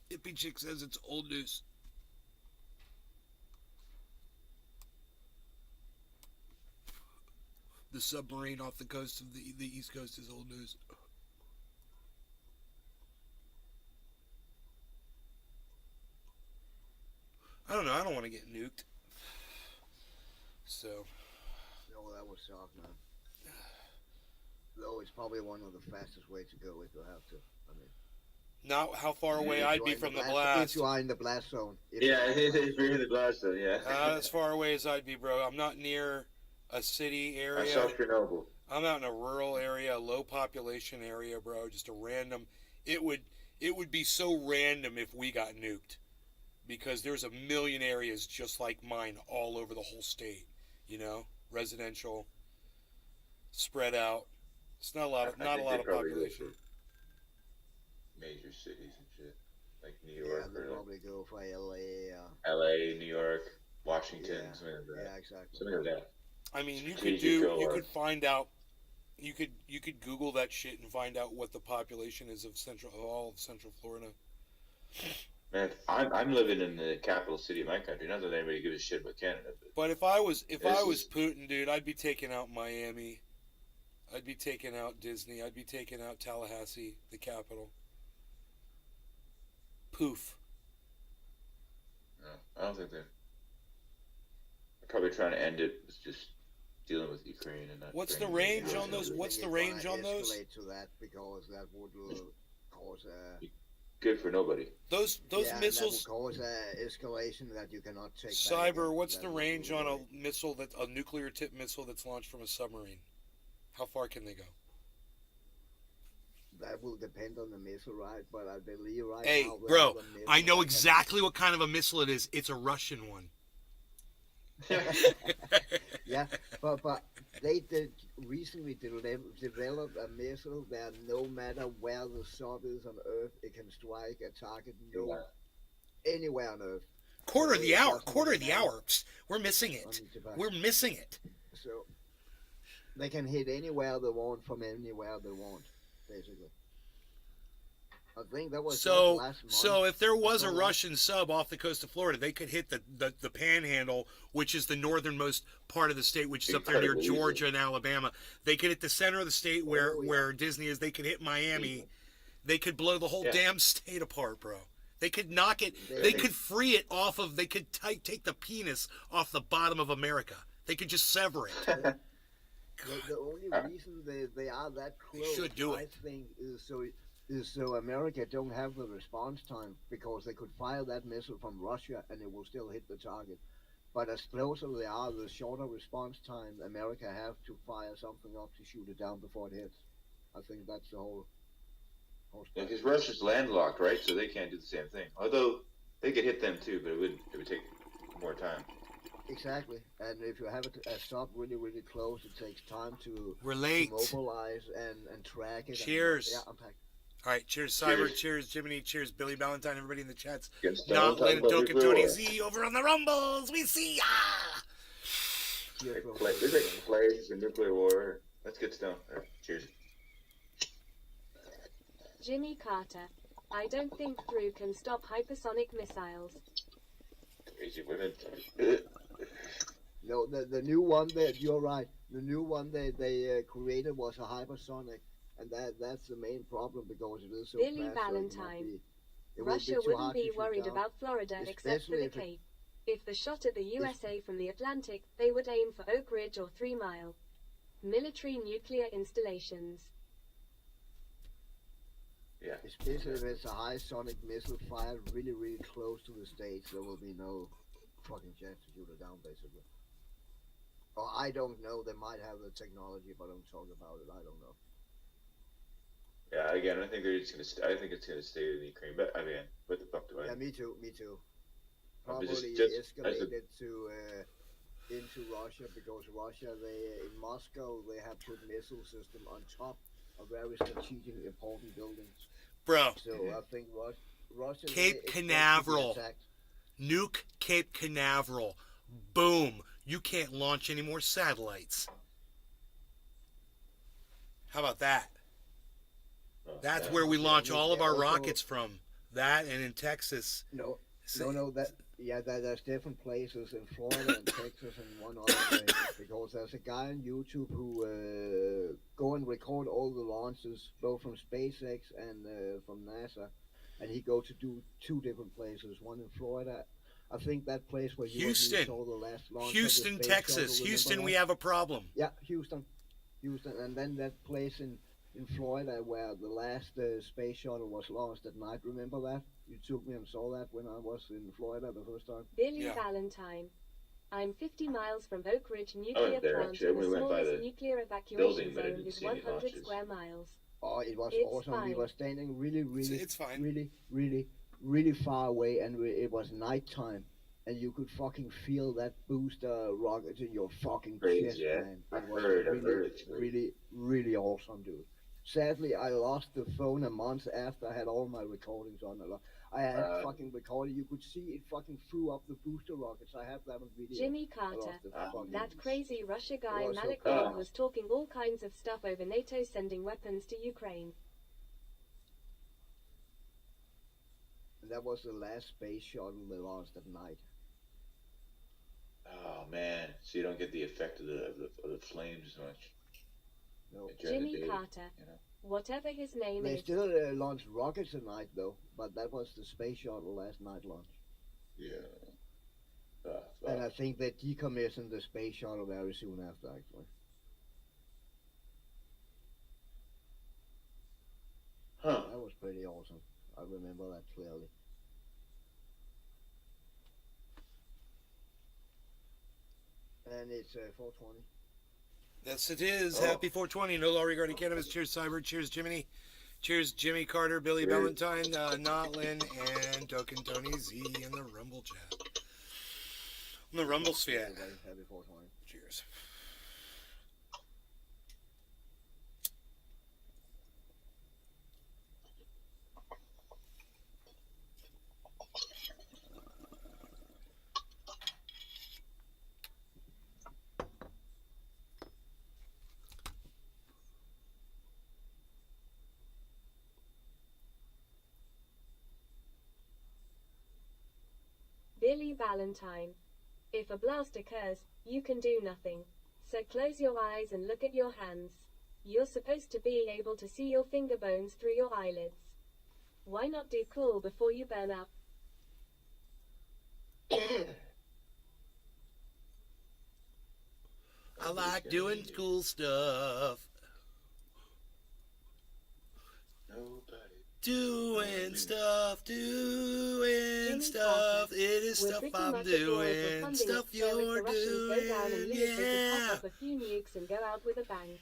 Hippie Chick says it's old news. The submarine off the coast of the East Coast is old news. I don't know. I don't want to get nuked. So. No, that would suck, man. Though it's probably one of the fastest ways to go if you have to. I mean, Not how far away if I'd you be are in from the If blast. you are in the blast zone. Yeah, if you're in the blast zone, yeah. Not as far away as I'd be, bro. I'm not near a city I area. saw Chernobyl. I'm out in a rural area, a low population area, bro. Just a random. It would be so random if we got nuked, because there's a million areas just like mine all over the whole state. You know, residential, spread out. It's not a lot of I think they probably go population. for major cities and shit, like New Yeah, York they'll or probably go for LA. LA, New York, Washington, Yeah, something like that. yeah, exactly. Something like that. I mean, you Strategic could find out. You could Google that shit and find out what the population is of all of Central Florida. Man, I'm living in the capital city of my country. Not that anybody gives a shit about Canada, But if I was This is- Putin, dude, I'd be taking out Miami. I'd be taking out Disney. I'd be taking out Tallahassee, the capital. Poof. no, I don't think they're probably trying to end it with just dealing with Ukraine and not. What's the bringing it range down. on those? I What's think the it's range gonna on those? escalate to that because that would cause Good for nobody. Those missiles. that would cause escalation that you cannot take. back Cyber. again. What's That the would range be on a really- missile a nuclear tip missile that's launched from a submarine? How far can they go? That will depend on the missile, right? But I believe right Hey, now. we bro, have a missile I know that exactly what kind of a missile it is. It's a Russian one. Yeah, but they did recently develop a missile that no matter where the sub is on Earth, it can strike a target anywhere on Earth. Quarter of the hour. Doesn't Quarter of the matter. hour. Psst, we're missing it. On Japan. We're missing it. So they can hit anywhere they want from anywhere they want, basically. I think that was just last month. So if there was a Something. Russian sub off the coast of Florida, they could hit the Panhandle, which is the northernmost part of the state, which is up there near Incredibly Georgia and Alabama. They could hit the center of the state where Oh, yeah. where Disney is. They could hit Miami. They could blow the whole Yeah. damn state apart, bro. They could knock it. They- They could free it off of. They could take the penis off the bottom of America. They could just sever it. The only reason they are that close, should do I it. think, is so America don't have the response time, because they could fire that missile from Russia and it will still hit the target. But as closer they are, the shorter response time America have to fire something up to shoot it down before it hits. I think that's the whole Because Russia's landlocked, right? So they can't do the same thing. Although They could hit them too, but it would take more time. Exactly. And if you have a stop really, really close, it takes time to, We're late. to mobilize and track it. Cheers. And, yeah, I'm packed. All right, cheers, Cyber. Cheers, Jiminy. Cheers, Billy Valentine. Everybody in the chats. Not Lynn, Doak, and Tony Z over on the Rumbles. We see ya. Cheers, bro. There's like players in nuclear war. Let's get stoned. All right, cheers. Jimmy Carter. I don't think Drew can stop hypersonic missiles. Crazy women. No, the new one that you're right. The new one they created was a hypersonic, and that's the main problem because it is so Billy fast. Valentine. It Russia too wouldn't hard be to shoot worried down. about Florida except for Especially the if it- Cape. If they shot at the USA from the Atlantic, they would aim for Oak Ridge or 3 Mile. Military nuclear installations. Yeah. Especially if it's a high sonic missile fired really, really close to the States, there will be no fucking chance to shoot it down, basically. Or I don't know, they might have the technology, but don't talk about it, I don't know. Yeah. Again, I think they're just gonna. I think it's gonna stay in Ukraine. But I mean, what the fuck do I? Yeah, me too. But Probably just escalated to into Russia because Russia, they in Moscow, they have put missile system on top of very strategic important buildings. Bro, So I think Russia Cape they expect to be Canaveral. attacked. nuke Cape Canaveral. Boom. You can't launch any more satellites. How about that? That's where we launch all of our Also- rockets from. That and in Texas. No, So- no, there's different places in Florida and Texas and one other place because there's a guy on YouTube who go and record all the launches, both from SpaceX and from NASA, and he go to do 2 different places, one in Florida. I think that place where you Houston. saw the last launch. of the Houston, space Texas. shuttle, remember Houston, that? we have a problem. Yeah, Houston, and then that place in Florida where the last space shuttle was launched at night. Remember that? You took me and saw that when I was in Florida the first time. Billy Yeah. Valentine. I'm 50 miles from Oak Ridge Nuclear there, Plant, actually. and the We went by smallest the nuclear building, evacuation but I zone didn't is see any 100 launches. square miles. Oh, it was It's awesome. We fine. were standing really, It's fine. really far away, and it was nighttime, and you could fucking feel that booster rocket in your fucking Crazy, chest, yeah. man. I've It was heard really, it's great. really awesome, dude. Sadly, I lost the phone a month after I had all my recordings on. I had fucking recorded. You could see it fucking flew up the booster rockets. I have that on video. Jimmy I Carter. lost the fucking- That crazy Russia guy was so Malik cool. Khan was talking all kinds of stuff over NATO sending weapons to Ukraine. And that was the last space shuttle they launched at night. Oh man, so you don't get the effect of the flames as much. No. during the Jimmy day, Carter. you know? Whatever his name They is. still launched rockets at night though, but that was the space shuttle last night launch. Yeah. And I think they decommissioned the space shuttle very soon after, actually. Huh. That was pretty awesome. I remember that clearly. And it's 420. Yes, it is. Oh. Happy 420. No law regarding cannabis. Cheers, Cyber. Cheers, Jiminy. Cheers, Jimmy Carter, Billy Cheers. Valentine, Notlin, and Token Tony Z in the Rumble chat. On the Rumble sphere. Everybody, happy 420. Cheers. Billy Valentine. If a blast occurs, you can do nothing. So close your eyes and look at your hands. You're supposed to be able to see your finger bones through your eyelids. Why not do cool before you burn up? I like doing cool stuff. Nobody. Doing stuff, Jimmy stuff. Carter. It is We're stuff pretty I'm much at war for doing, funding stuff it, so if the you're Russians go down and doing. lose, they could Yeah. pop up a few nukes and go out with a bang.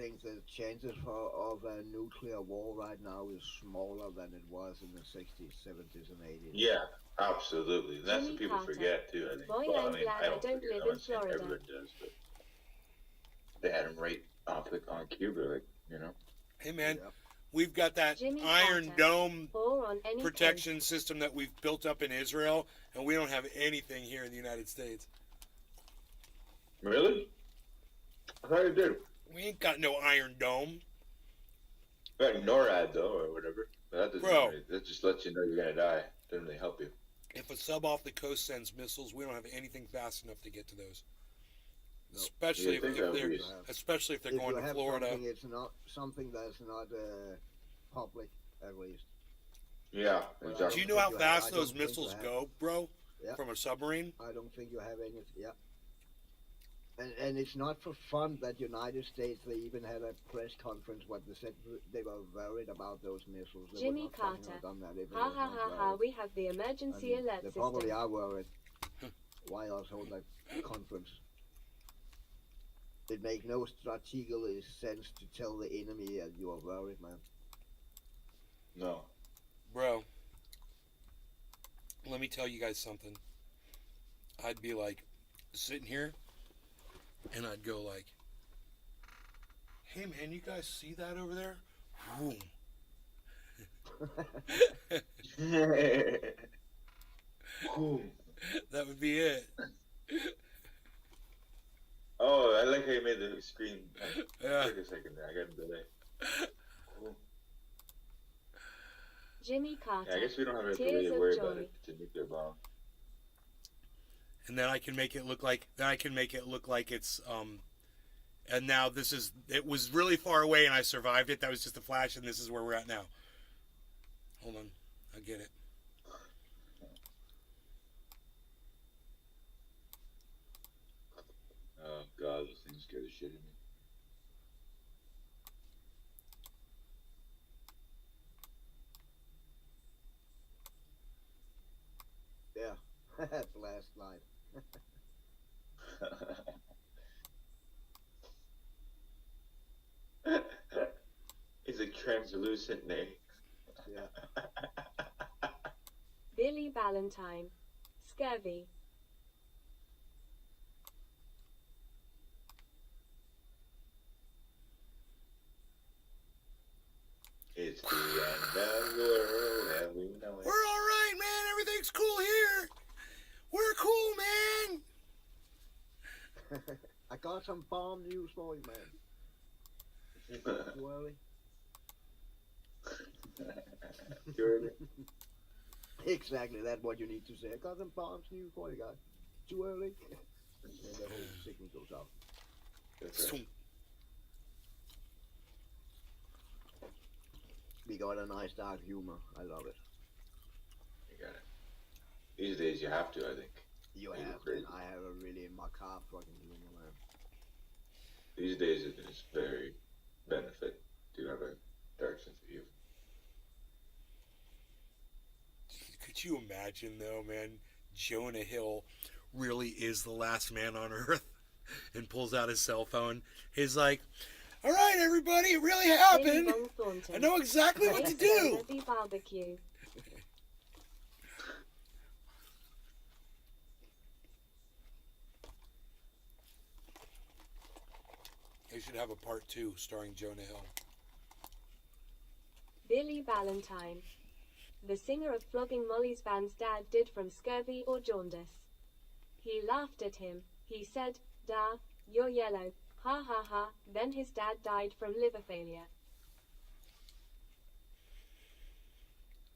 think the chances of a nuclear war right now is smaller than it was in the 60s, 70s, and 80s. Yeah, absolutely. And that's Jimmy what people Carter. forget too. I think. Boy, Well, I'm I mean, glad I I don't don't forget. live I'm in not saying Florida. everyone does, but they had him right on Cuba, like Hey, man, Yep. we've got that Jimmy Iron Carter. Dome Or on any protection system that we've built up in Israel, and we don't have anything here in the United States. Really? I thought you did. We ain't got no Iron Dome. Got NORAD though, or whatever. But that doesn't. Bro. Really, that just lets you know you're gonna die. Doesn't really help you. If a sub off the coast sends missiles, we don't have anything fast enough to get to those. No. Especially You if, think that would they're, be- especially if they're If going you to have Florida. something, it's not something that's not public, at least. Yeah, Well, exactly. Do you know how I fast don't those think you missiles have- go, bro? Yeah. From a submarine? I don't think you have any. Yeah. And it's not for fun that United States, they even had a press conference what they said they were worried about those missiles. They Jimmy would not fucking Carter. have done that if they Ha were ha not ha ha, worried. we have the I emergency mean, alert they system. probably are worried. Why else hold that conference? It makes no strategic sense to tell the enemy that you are worried, man. No. Bro, let me tell you guys something. I'd be like sitting here and I'd go like, hey man, you guys see that over there? Boom. Cool. That would be it. Oh, I like how you made the screen. Yeah. Take a second there. I got a delay. Cool. Jimmy Carter. Yeah, I guess we don't have to Tears really of worry about joy. it. It's a nuclear bomb. And then I can make it look like it's and now it was really far away and I survived it. That was just a flash and this is where we're at now. Hold on. I'll get it. Oh god, those things scare the shit out of me. Yeah. Blast light. It's a translucent name. Yeah. Billy Valentine. Scurvy. It's the end of the world as we know We're it. all right, man. Everything's cool here. We're cool, man. I got some bomb news for you, man. Too early? Good. Exactly, that's what you need to say. I got some bombs news for you guys. Too early? And the whole signal goes out. That's right. We got a nice dark humor. I love it. You got it. These days you have to, I think. You You're have, crazy. and I have a really macabre fucking humor, man. These days it is very benefit to have a dark sense of humor. Could you imagine, though, man? Jonah Hill really is the last man on Earth and pulls out his cell phone. He's like, all right, everybody, it really Billy happened. Von Thornton. I know exactly what to do. The barbecue. They should have a part 2 starring Jonah Hill. Billy Valentine. The singer of Flogging Molly's band's dad did from scurvy or jaundice. He laughed at him. He said, "Da, you're yellow. Ha ha ha." Then his dad died from liver failure.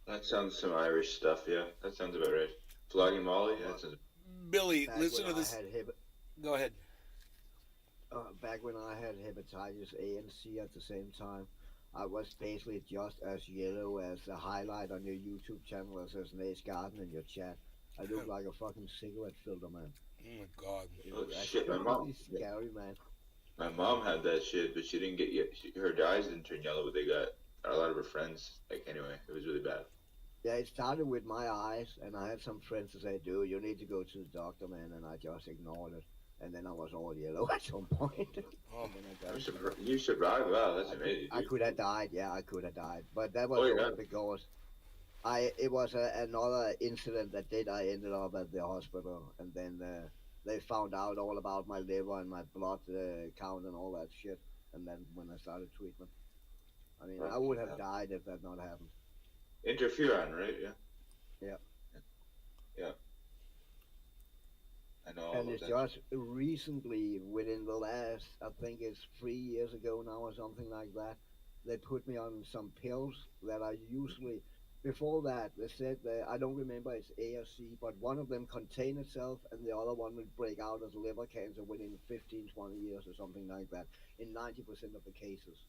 That sounds some Irish stuff, yeah. That sounds about right. Flogging Molly, yeah, that sounds... Billy, Back listen when to this. I had Go ahead. back when I had hepatitis A and C at the same time, I was basically just as yellow as the highlight on your YouTube channel as there's Nate's Garden in your chat. I look like a fucking cigarette filter, man. Oh my God. It Oh, was shit, my mom- really scary, man. My mom had that shit, but she didn't get yet. Her eyes didn't turn yellow, but they got a lot of her friends. Like, anyway, it was really bad. Yeah, it started with my eyes, and I had some friends to say, dude, you need to go to the doctor, man, and I just ignored it. and then I was all yellow at some point. Oh. And then I died. You survived. Wow, that's amazing. I dude. could have died. Yeah, I could have died, but that was Oh, only yeah. because it was another incident that did. I ended up at the hospital, and then they found out all about my liver and my blood count and all that shit. And then when I started treatment, I mean, I would have died if that not happened. Interferon, right? Yeah. Yeah. Yeah. I know. And it's just recently, within the last, I think it's 3 years ago now or something like that, they put me on some pills that I usually, before that, they said, I don't remember it's A or C, but one of them contain itself and the other one would break out as liver cancer within 15, 20 years or something like that, in 90% of the cases.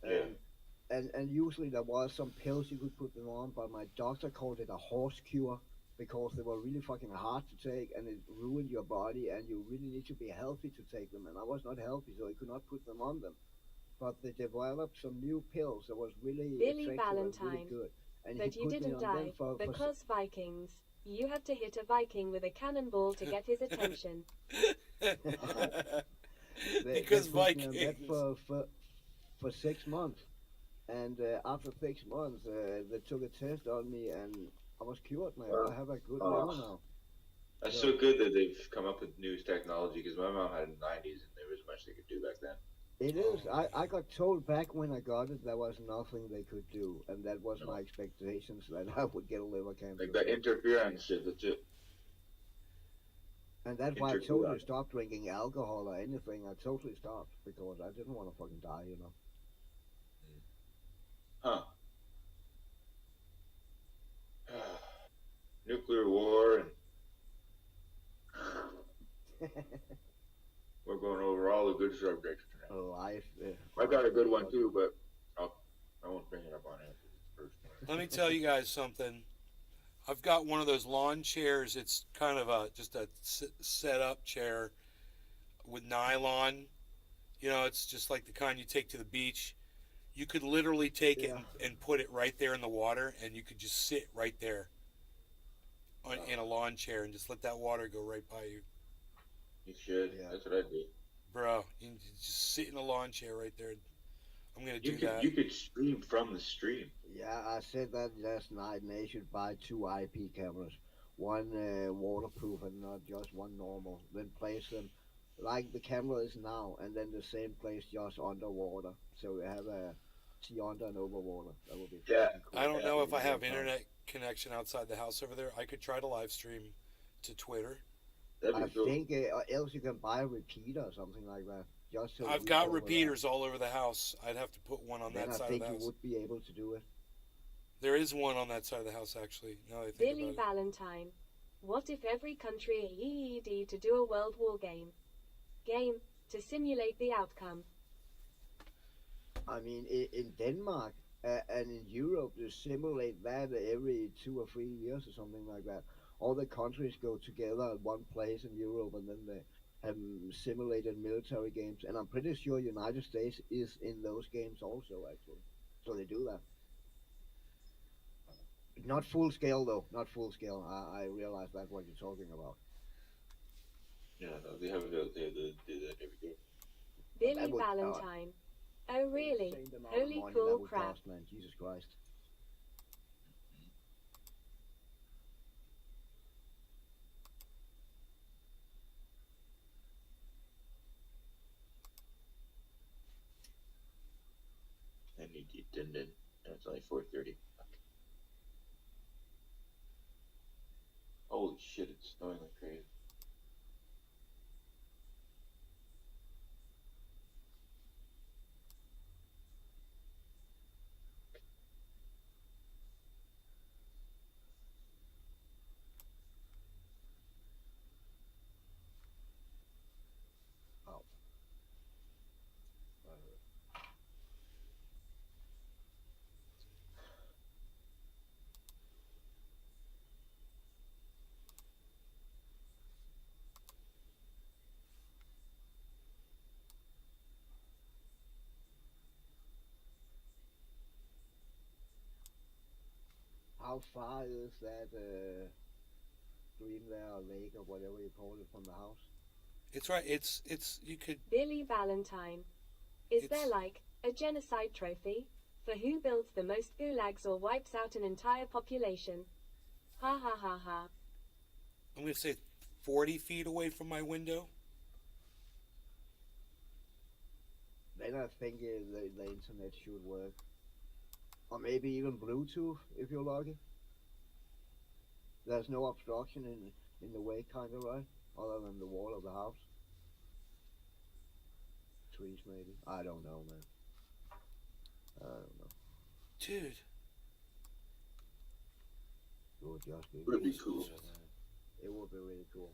Yeah. And usually there was some pills you could put them on, but my doctor called it a horse cure because they were really fucking hard to take and it ruined your body and you really need to be healthy to take them. And I was not healthy, so I could not put them on them. But they developed some new pills that was really Billy effective and Valentine. really good. And But he you put me didn't on them die for because Vikings. You had to hit a Viking with a cannonball to get his attention. Because they put me on Vikings. that for 6 months. And after 6 months, they took a test on me, and I was cured, man. I have a good liver now. That's so good that they've come up with new technology because my mom had it in the 90s and there was much they could do back then. It is. I got told back when I got it there was nothing they could do, and that was my expectations that I would get a liver cancer. Like that interferon shit, that's it. And that's why I totally stopped drinking alcohol or anything. I totally stopped because I didn't want to fucking die, you know. Huh. Nuclear war and we're going over all the good subjects tonight. Life. I got a good one too, but I won't bring it up on it first. Let me tell you guys something. I've got one of those lawn chairs. It's kind of just a set-up chair with nylon. You know, it's just like the kind you take to the beach. You could literally take it and put it right there in the water, and you could just sit right there in a lawn chair and just let that water go right by you. You should. Yeah. That's what I'd do. Bro, you can just sit in a lawn chair right there. I'm going to do that. You could stream from the stream. Yeah, I said that last night, and they should buy 2 IP cameras. One waterproof and not just one normal. Then place them like the camera is now, and then the same place just underwater. So we have a see under and over water. That would be cool. I don't know if I have internet connection outside the house over there. I could try to live stream to Twitter. I think else you can buy a repeater or something like that. Just so I've got repeaters all over the house. I'd have to put one on that side of the house. I think you would be able to do it. There is one on that side of the house, actually. Now I think Billy Valentine. What if every country EED to do a World War game to simulate the outcome? I mean, in Denmark and in Europe, they simulate that every 2 or 3 years or something like that. All the countries go together at one place in Europe, and then they have simulated military games. And I'm pretty sure United States is in those games also, actually. So they do that. Not full scale, though. Not full scale. I realize that's what you're talking about. Yeah, no, they have they do that every year. Billy Valentine. Oh, really? Holy cool crap. Cost, man. Jesus Christ. I need to eat din. And it's only 4:30. Holy shit, it's snowing like crazy. How far is that stream there, or lake, or whatever you call it, from the house? It's right. It's you could. Billy Valentine. Is It's- there like a genocide trophy for who builds the most gulags or wipes out an entire population? Ha ha ha ha. I'm gonna say 40 feet away from my window. Then I think the internet should work. Or maybe even Bluetooth, if you're lucky. There's no obstruction in the way, kind of, right? Other than the wall of the house. Trees, maybe. I don't know, man. I don't know. Dude. It would just be Would be really cool. man. It would be really cool.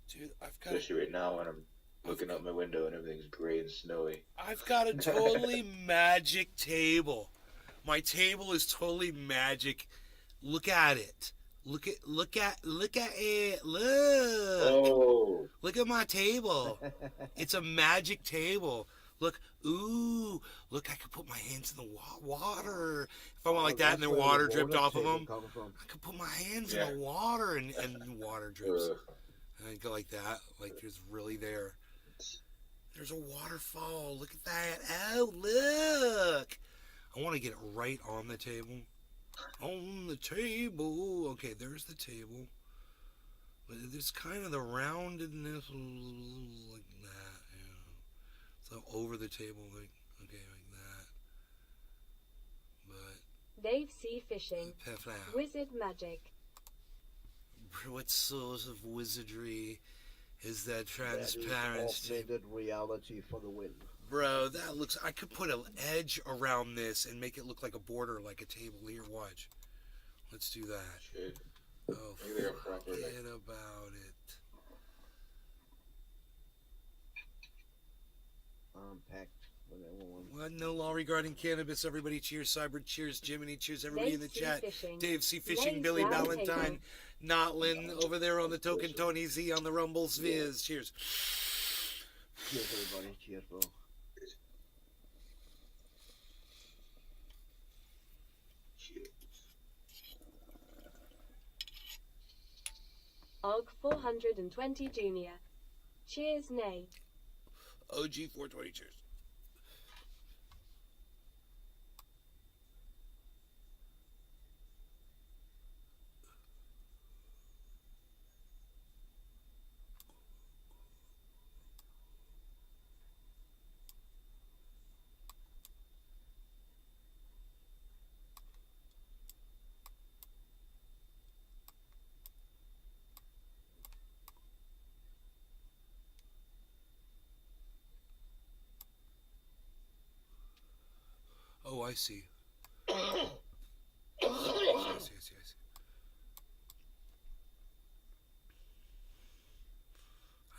Dude, Especially right now when I'm looking out my window and everything's gray and snowy. I've got a totally magic table. My table is totally magic. Look at it. Look at it. Look. Oh, Look at my table. It's a magic table. Look, ooh, look, I could put my hands in the water. If I went like that and the water dripped off of them, I could put my hands in the water and water drips. And I go like that, like it's really there. There's a waterfall. Look at that. Oh, look. I want to get it right on the table. On the table. Okay, there's the table. But there's kind of the roundedness like that. Yeah. So over the table, like, okay, like that. But Dave Sea Fishing. Wizard Magic. What sort of wizardry is that That is transparent? augmented reality for the win. Bro, that looks... I could put an edge around this and make it look like a border, like a table. Here, watch. Let's do that. shit. Oh, Maybe they're proper, like- forget about it. Unpacked. What? No law regarding cannabis. Everybody cheers. Cyber cheers. Jiminy cheers. Everybody in the chat. Dave C. Fishing. Billy Valentine. Notlin over there on the token. Tony Z on the Rumble. Viz. Cheers. Cheers, everybody. Cheers, bro. Og 420 Junior. Cheers, nay. OG 420 cheers. Oh, I see. I see.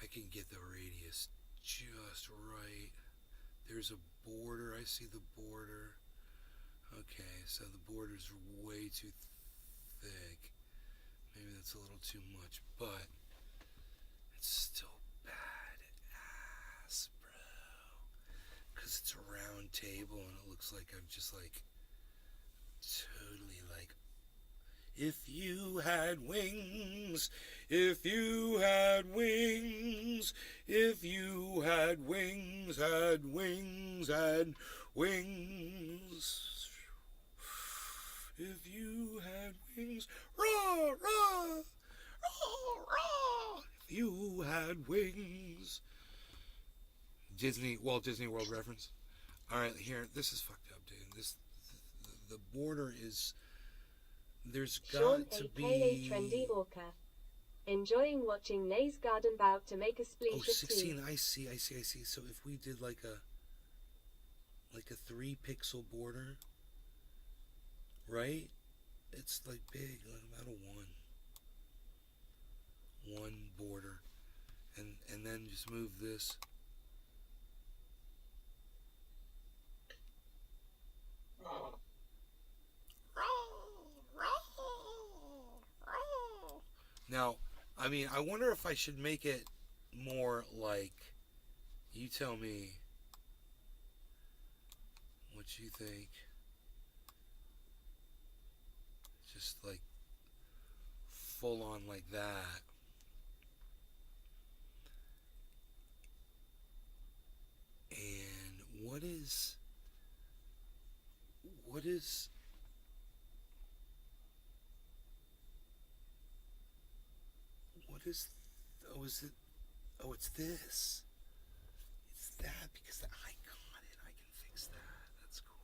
I can get the radius just right. There's a border. I see the border. Okay, so the border's way too thick. Maybe that's a little too much, but it's still badass, bro. Because it's a round table and it looks like I'm just like totally like, if you had wings, if you had wings, if you had wings, had wings, had wings. If you had wings, raw, raw, raw, raw. If you had wings. Walt Disney World reference. All right, here, this is fucked up, dude. The border is. There's Sean got to aka be. Trendy Orca. Enjoying watching Nay's garden bout to make a splash Oh, of tea. 16. I see. So if we did like a 3-pixel border, right? It's like big, like about a one border, and then just move this. Now, I mean, I wonder if I should make it more like, you tell me what you think. Just like full on like that. And what is oh, is it, oh, it's this. It's that because I got it. I can fix that. That's cool.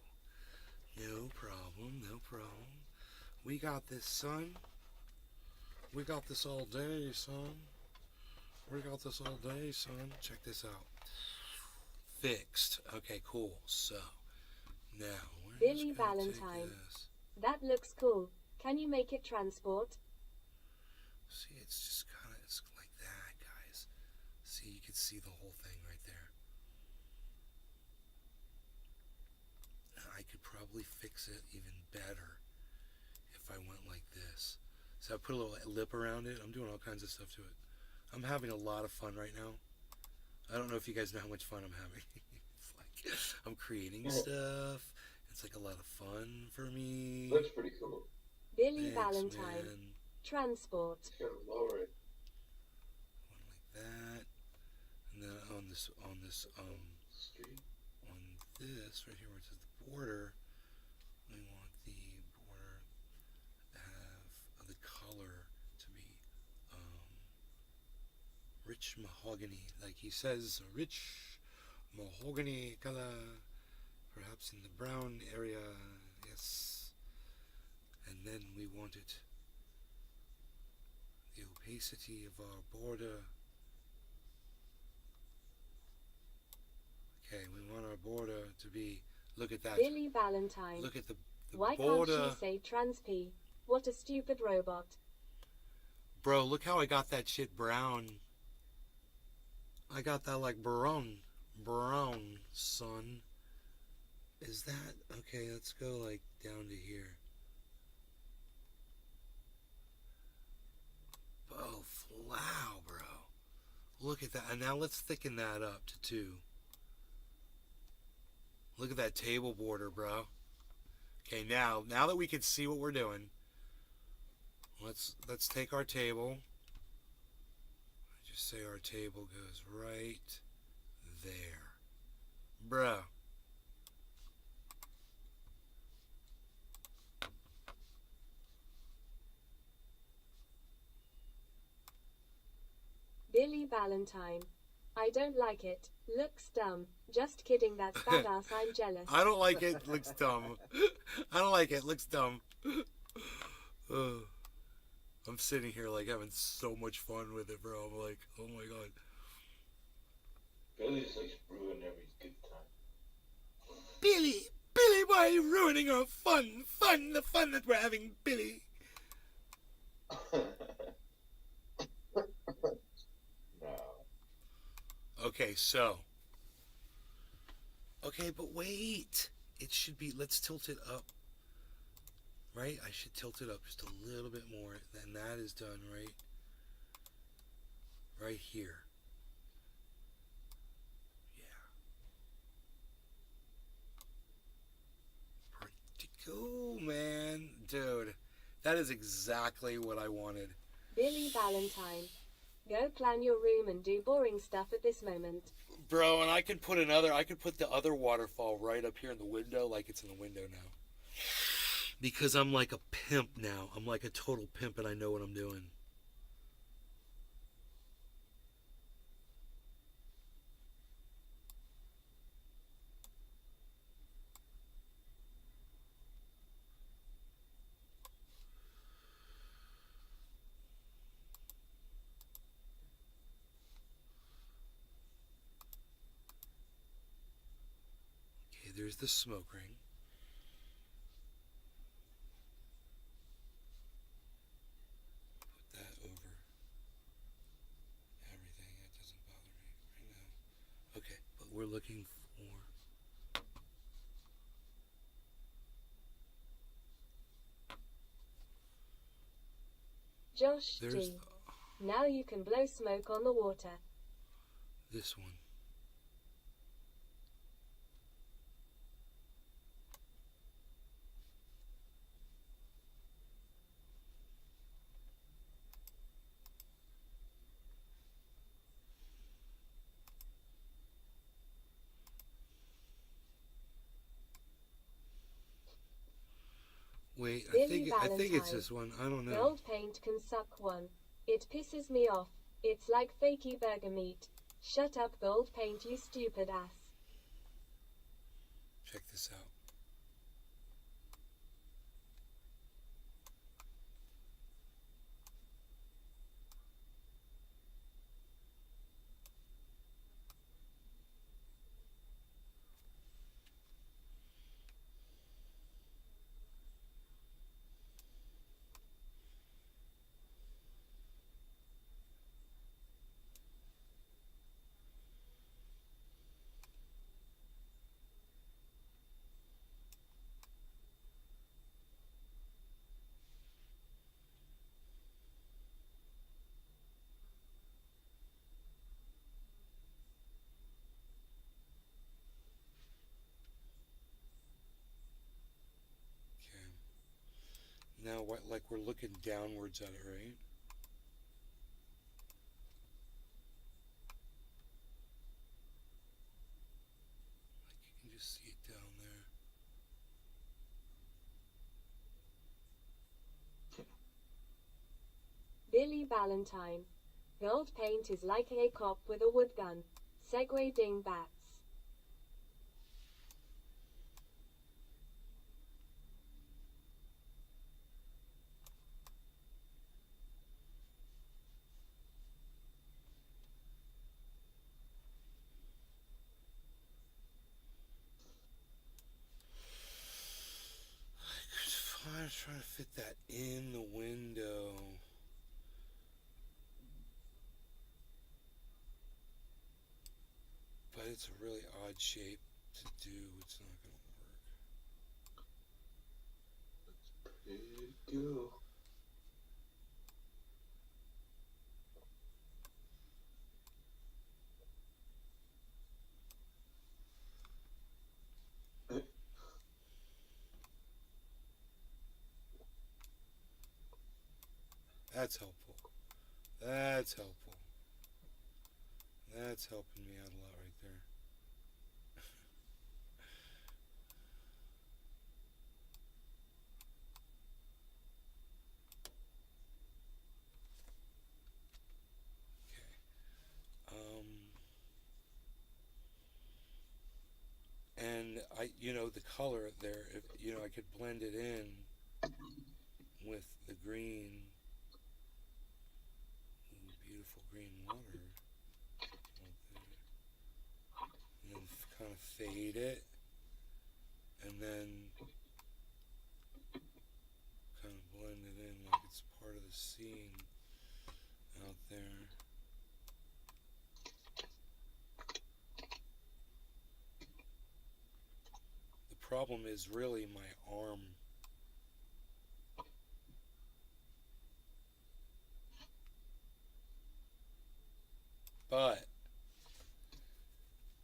No problem, no problem. We got this, son. We got this all day, son. We got this all day, son. Check this out. Fixed. Okay, cool. So, now, Billy Valentine. That looks cool. Can you make it transport? See, it's just kind of, it's like that, guys. See, you can see the whole thing right there. Now, I could probably fix it even better if I went like this. So I put a little lip around it. I'm doing all kinds of stuff to it. I'm having a lot of fun right now. I don't know if you guys know how much fun I'm having. It's like I'm creating stuff. It's like a lot of fun for me. Looks pretty cool. Billy Thanks, Valentine. man. Transport. It's kind of lower it. One like that. And then on this Street. on this right here where it says the border, we want the border to have the color to be rich mahogany, like he says, rich mahogany color, perhaps in the brown area, yes. And then we want it, the opacity of our border. Okay, we want our border to be, look at that. Billy Valentine. Look at the Why border. can't she say trans P? What a stupid robot. Bro, look how I got that shit brown. I got that like brown, son. Is that, okay, let's go like down to here. Oh, wow, bro. Look at that. And now let's thicken that up to 2. Look at that table border, bro. Okay, now that we can see what we're doing, let's take our table. Just say our table goes right there. Bro. Billy Valentine. I don't like it. Looks dumb. Just kidding, that's badass. I'm jealous. I don't like it. Looks dumb. I don't like it. Looks dumb. I'm sitting here like having so much fun with it, bro. I'm like, oh my god. Billy just likes ruining every good time. Billy, why are you ruining our fun? The fun that we're having, Billy. No. Okay, so. Okay, but wait. It should be, let's tilt it up. Right? I should tilt it up just a little bit more. And that is done right here. Yeah. Pretty cool, man. Dude, that is exactly what I wanted. Billy Valentine. Go plan your room and do boring stuff at this moment. Bro, and I could put the other waterfall right up here in the window like it's in the window now. Because I'm like a pimp now. I'm like a total pimp and I know what I'm doing. Okay, there's the smoke ring. We're looking for Josh D. Now you can blow smoke on the water. This one. Wait, I Billy think it's Valentine. this one. I don't know. Gold paint can suck one. It pisses me off. It's like fakey burger meat. Shut up, gold paint, you stupid ass. Check this out. Now, what? Like we're looking downwards at it, right? Like you can just see it down there. Billy Valentine. Gold paint is like a cop with a wood gun. Segway dingbats. I was trying to fit that in the window. But it's a really odd shape to do. It's not going to work. Let's pretty go. That's helpful. That's helpful. That's helping me out a lot right there. And the color there, I could blend it in with the green. Ooh, beautiful green water. And then kind of fade it. And then kind of blend it in like it's part of the scene out there. The problem is really my arm. But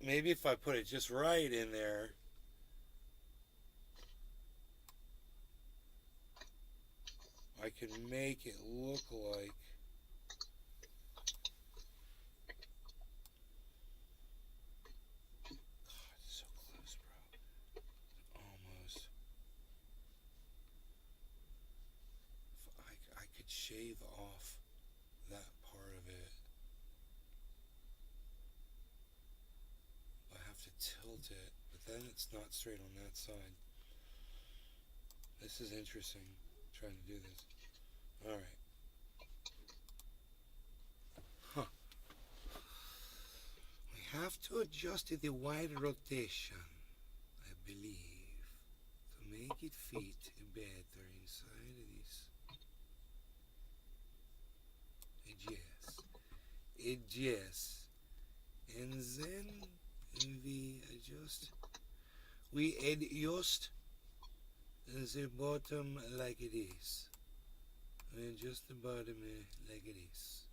maybe if I put it just right in there, I can make it look like so close, bro. Almost. If I could shave off that part of it. I have to tilt it, but then it's not straight on that side. This is interesting, trying to do this. Alright. Huh. We have to adjust the wide rotation, I believe, to make it fit better inside of this. Adjust. And then we adjust the bottom like it is. We adjust the bottom like it is.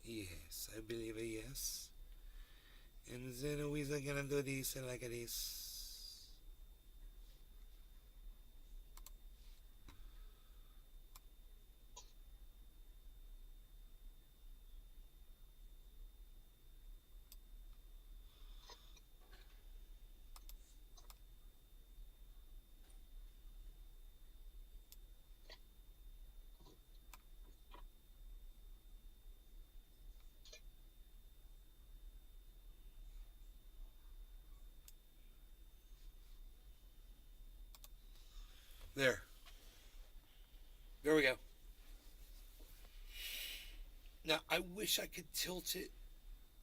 Yes, I believe a yes. And then we are gonna do this like this. I wish I could tilt it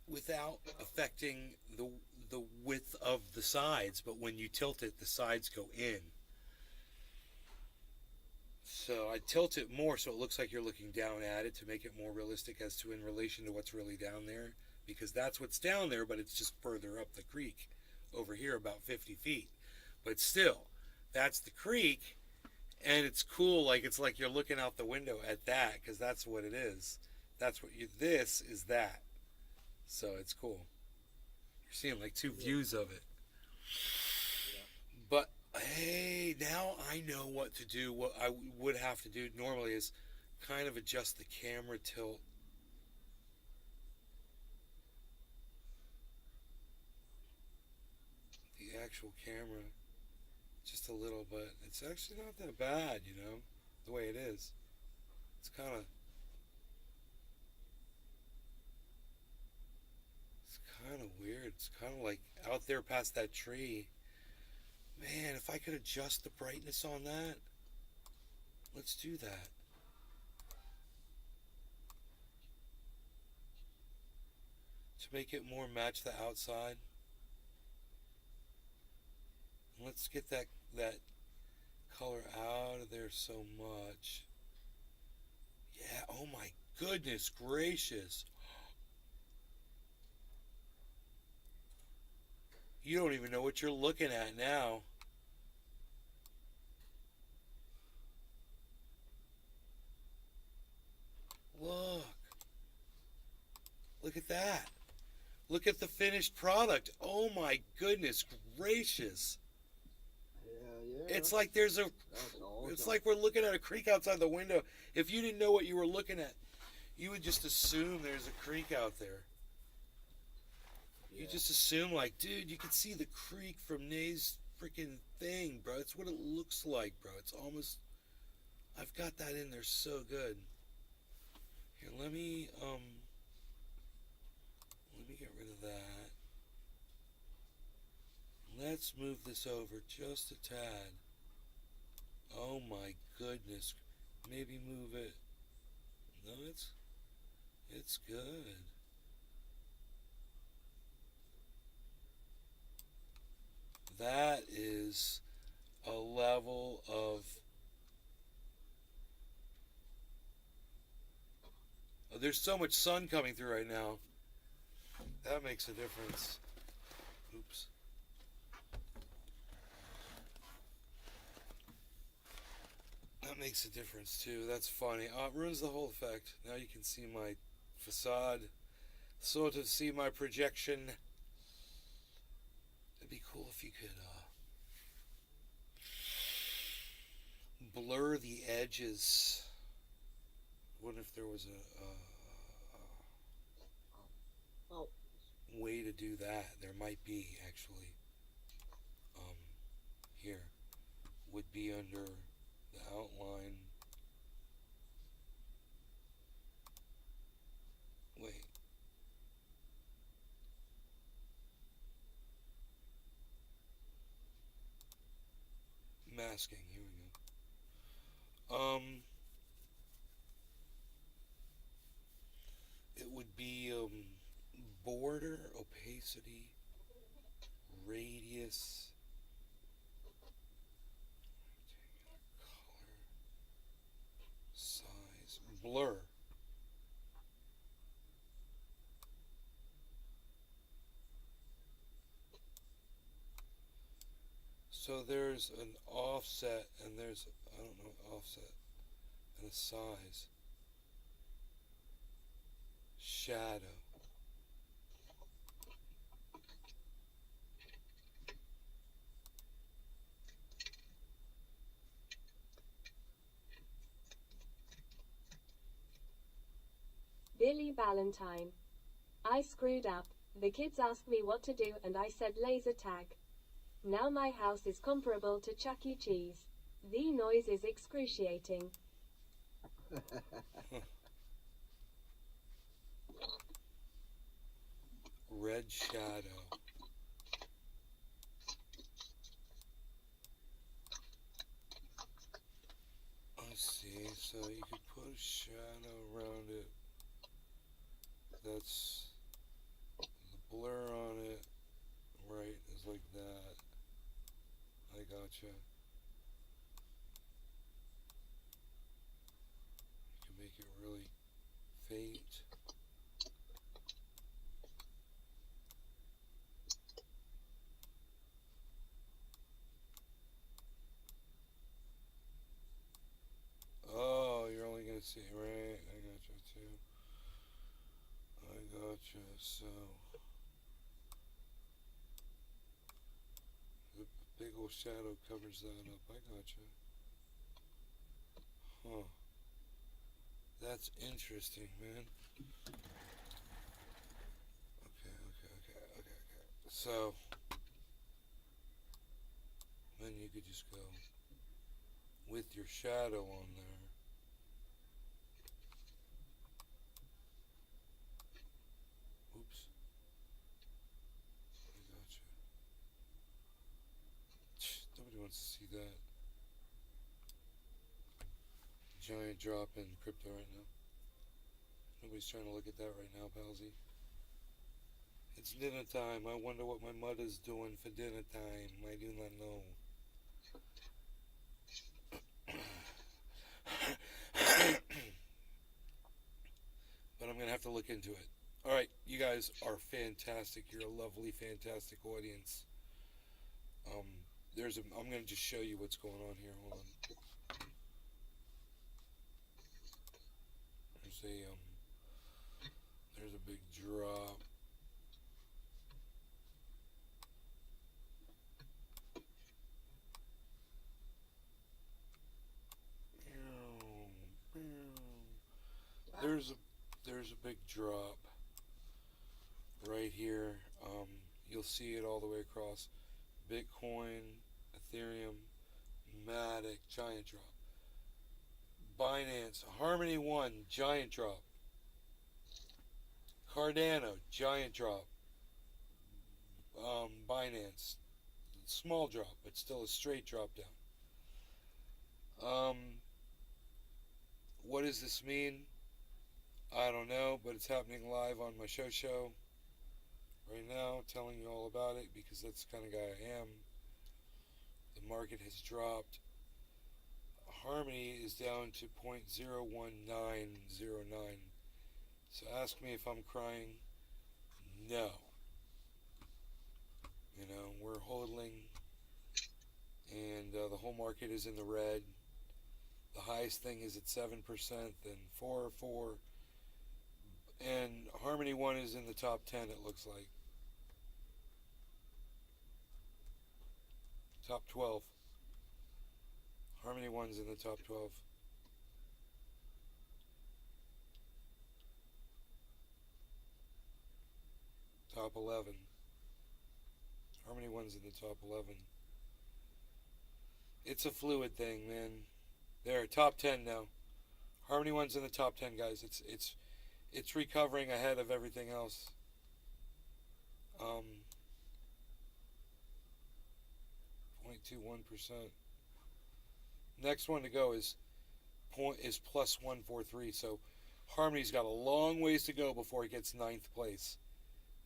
without affecting the width of the sides, but when you tilt it, the sides go in. So I tilt it more so it looks like you're looking down at it to make it more realistic as to in relation to what's really down there, because that's what's down there, but it's just further up the creek over here about 50 feet. But still, that's the creek, and it's cool. Like, it's like you're looking out the window at that, because that's what it is. That's what you, this is that. So it's cool. You're seeing like two views of it. But hey, now I know what to do. What I would have to do normally is kind of adjust the camera tilt. The actual camera. Just a little, but it's actually not that bad, you know, the way it is. It's kind of weird. It's kind of like out there past that tree. Man, if I could adjust the brightness on that, let's do that. To make it more match the outside. Let's get that color out of there so much. Yeah, oh my goodness gracious. You don't even know what you're looking at now. Look. Look at that. Look at the finished product. Oh my goodness gracious. Yeah. It's like there's a Awesome. it's like we're looking at a creek outside the window. If you didn't know what you were looking at, you would just assume there's a creek out there. You just assume, like, dude, you can see the creek from Nay's freaking thing, bro. It's what it looks like, bro. It's almost, I've got that in there so good. Here, let me get rid of that. Let's move this over just a tad. Oh my goodness. Maybe move it. No, it's good. That is a level of... Oh, there's so much sun coming through right now. That makes a difference. Oops. That makes a difference too. That's funny. It ruins the whole effect. Now you can see my facade. Sort of see my projection. It'd be cool if you could blur the edges. What if there was a way to do that? There might be, actually. Here would be under the outline. Wait. Masking, here we go. It would be border, opacity, radius, color, size, blur. So there's an offset, and there's, I don't know, offset, and a size. Shadow. Billy Valentine. I screwed up. The kids asked me what to do and I said laser tag. Now my house is comparable to Chuck E. Cheese. The noise is excruciating. Red shadow. Let's see, so you could put a shadow around it. let's, the blur on it, right, is like that. I gotcha. You can make it really faint. Oh, you're only gonna see, right? I gotcha too. I gotcha. So the big old shadow covers that up. I gotcha. Huh. That's interesting, man. Okay. So then you could just go with your shadow on there. Oops. I gotcha. Nobody wants to see that. Giant drop in crypto right now. Nobody's trying to look at that right now, palsy. It's dinner time. I wonder what my mother's doing for dinner time. I do not know. But I'm going to have to look into it. Alright, you guys are fantastic. You're a lovely, fantastic audience. I'm going to just show you what's going on here. Hold on. There's a big drop. There's a big drop right here. You'll see it all the way across. Bitcoin, Ethereum, Matic, giant drop. Binance, Harmony One, giant drop. Cardano, giant drop. Binance, small drop, but still a straight drop down. What does this mean? I don't know, but it's happening live on my show right now, telling you all about it because that's the kind of guy I am. The market has dropped. Harmony is down to 0.01909. So ask me if I'm crying. No. You know, we're hodling, and the whole market is in the red. The highest thing is at 7%, then 4, and Harmony One is in the top 10. It looks like top 12. Harmony One's in the top 12. Top 11. Harmony One's in the top 11. It's a fluid thing, man. There, top 10 now. Harmony One's in the top 10, guys. It's recovering ahead of everything else. 0.21%. Next one to go is plus 143. So Harmony's got a long ways to go before it gets 9th place.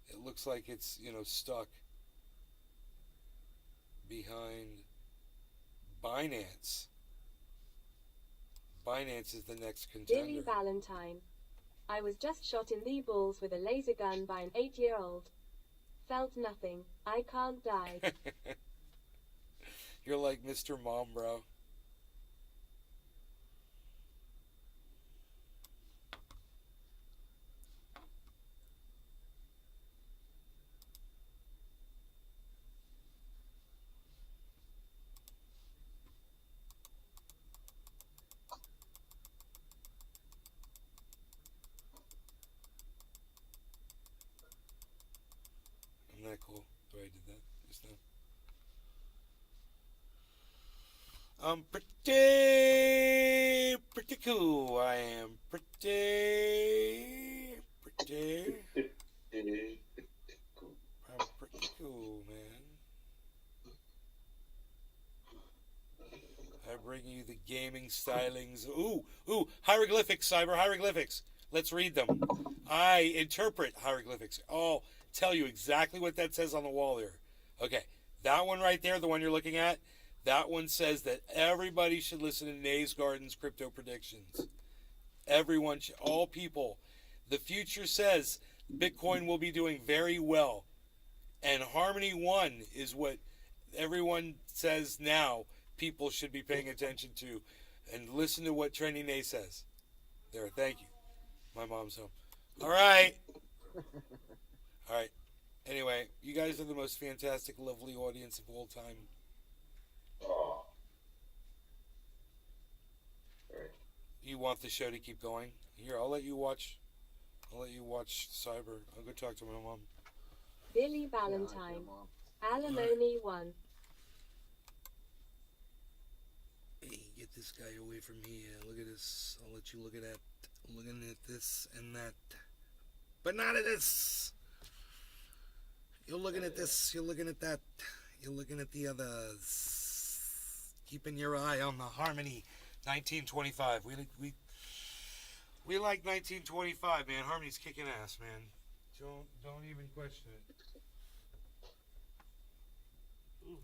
It looks like it's, stuck behind Binance. Binance is the next contender. Billy Valentine. I was just shot in the balls with a laser gun by an 8-year-old. Felt nothing. I can't die. You're like Mr. Mom, bro. Isn't that cool the way I did that just now? I'm pretty cool. I am pretty. I'm pretty cool, man. I bring you the gaming stylings. Ooh, hieroglyphics, cyber hieroglyphics. Let's read them. I interpret hieroglyphics. Oh, tell you exactly what that says on the wall there. Okay, that one right there, the one you're looking at, that one says that everybody should listen to Nays Garden's crypto predictions. Everyone, all people. The future says Bitcoin will be doing very well. And Harmony 1 is what everyone says now people should be paying attention to. And listen to what Trendy Nay says. There, thank you. My mom's home. All right. All right. Anyway, you guys are the most fantastic, lovely audience of all time. Oh. All right. You want the show to keep going? Here, I'll let you watch. I'll let you watch Cyber. I'll go talk to my mom. Billy Valentine. Alimony 1. Hey, get this guy away from me. Look at this. I'll let you look at that. Looking at this and that. But not at this. You're looking at this. You're looking at that. You're looking at the others. Keeping your eye on the Harmony 1925. We like 1925, man. Harmony's kicking ass, man. Don't even question it. Ooh.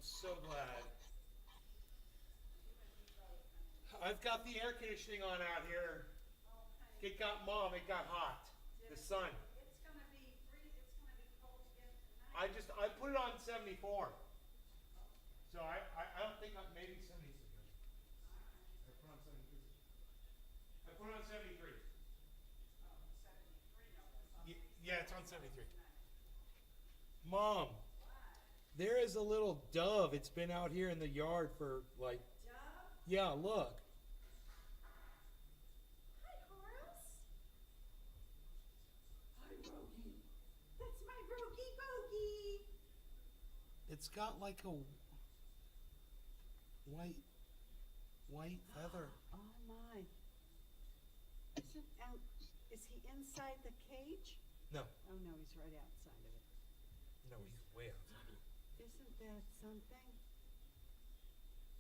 so glad. I've got the air conditioning on out here. It got hot. The sun. I put it on 74. So I don't think maybe 70 is good. I put on 73. I put it on 73. Yeah, it's on 73. Mom, there is a little dove. It's been out here in the yard for like. Dove? Yeah, look. Hi, Horace. Hi, Rogie. That's my Rogie Bogie. It's got like a white feather. Oh my. Is he inside the cage? No. Oh no, he's right outside of it. No, he's way outside. Isn't that something?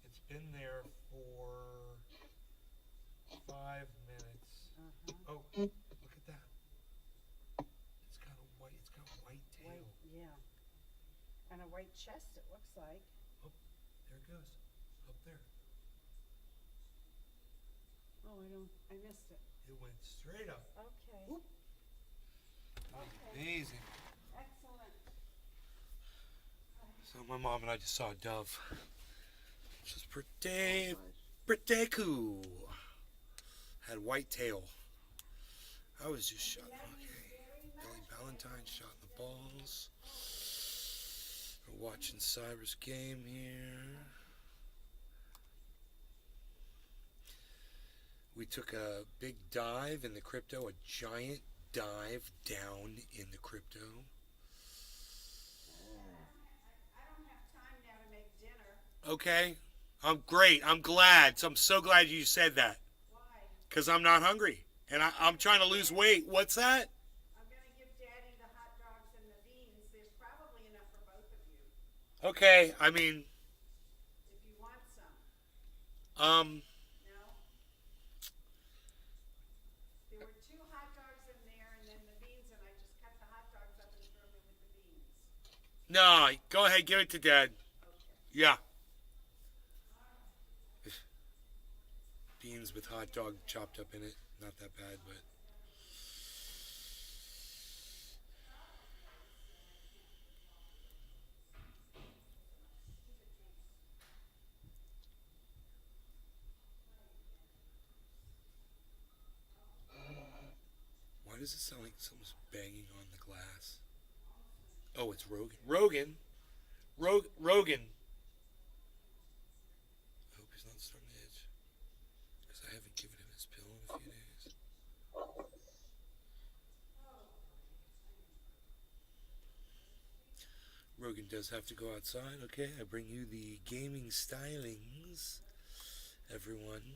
It's been there for 5 minutes. Uh-huh. Oh, look at that. It's got white tail. White, yeah. And a white chest, it looks like. Oh, there it goes. Up there. Oh, I missed it. It went straight up. Okay. Whoop. Okay. Amazing. Excellent. So my mom and I just saw a dove. Which is pretty, Nice. pretty cool. Had white tail. I was just shot. Okay. Billy Valentine shot in the balls. We're watching Cyber's game here. We took a big dive in the crypto, a giant dive down in the crypto. I don't have time now to make dinner. Okay. I'm great. I'm glad. So I'm so glad you said that. Why? Because I'm not hungry. And I'm trying to lose weight. What's that? I'm going to give Daddy the hot dogs and the beans. There's probably enough for both of you. Okay. I mean, If you want some. um, No? There were 2 hot dogs in there and then the beans, and I just cut the hot dogs up and threw them in with the beans. no. Go ahead. Give it to Dad. Okay. Yeah. Beans with hot dog chopped up in it. Not that bad, but. Why does it sound like someone's banging on the glass? Oh, it's Rogan. Rogan? Rogan. I hope he's not starting to itch. Because I haven't given him his pill in a few days. Rogan does have to go outside. Okay, I bring you the gaming stylings, everyone,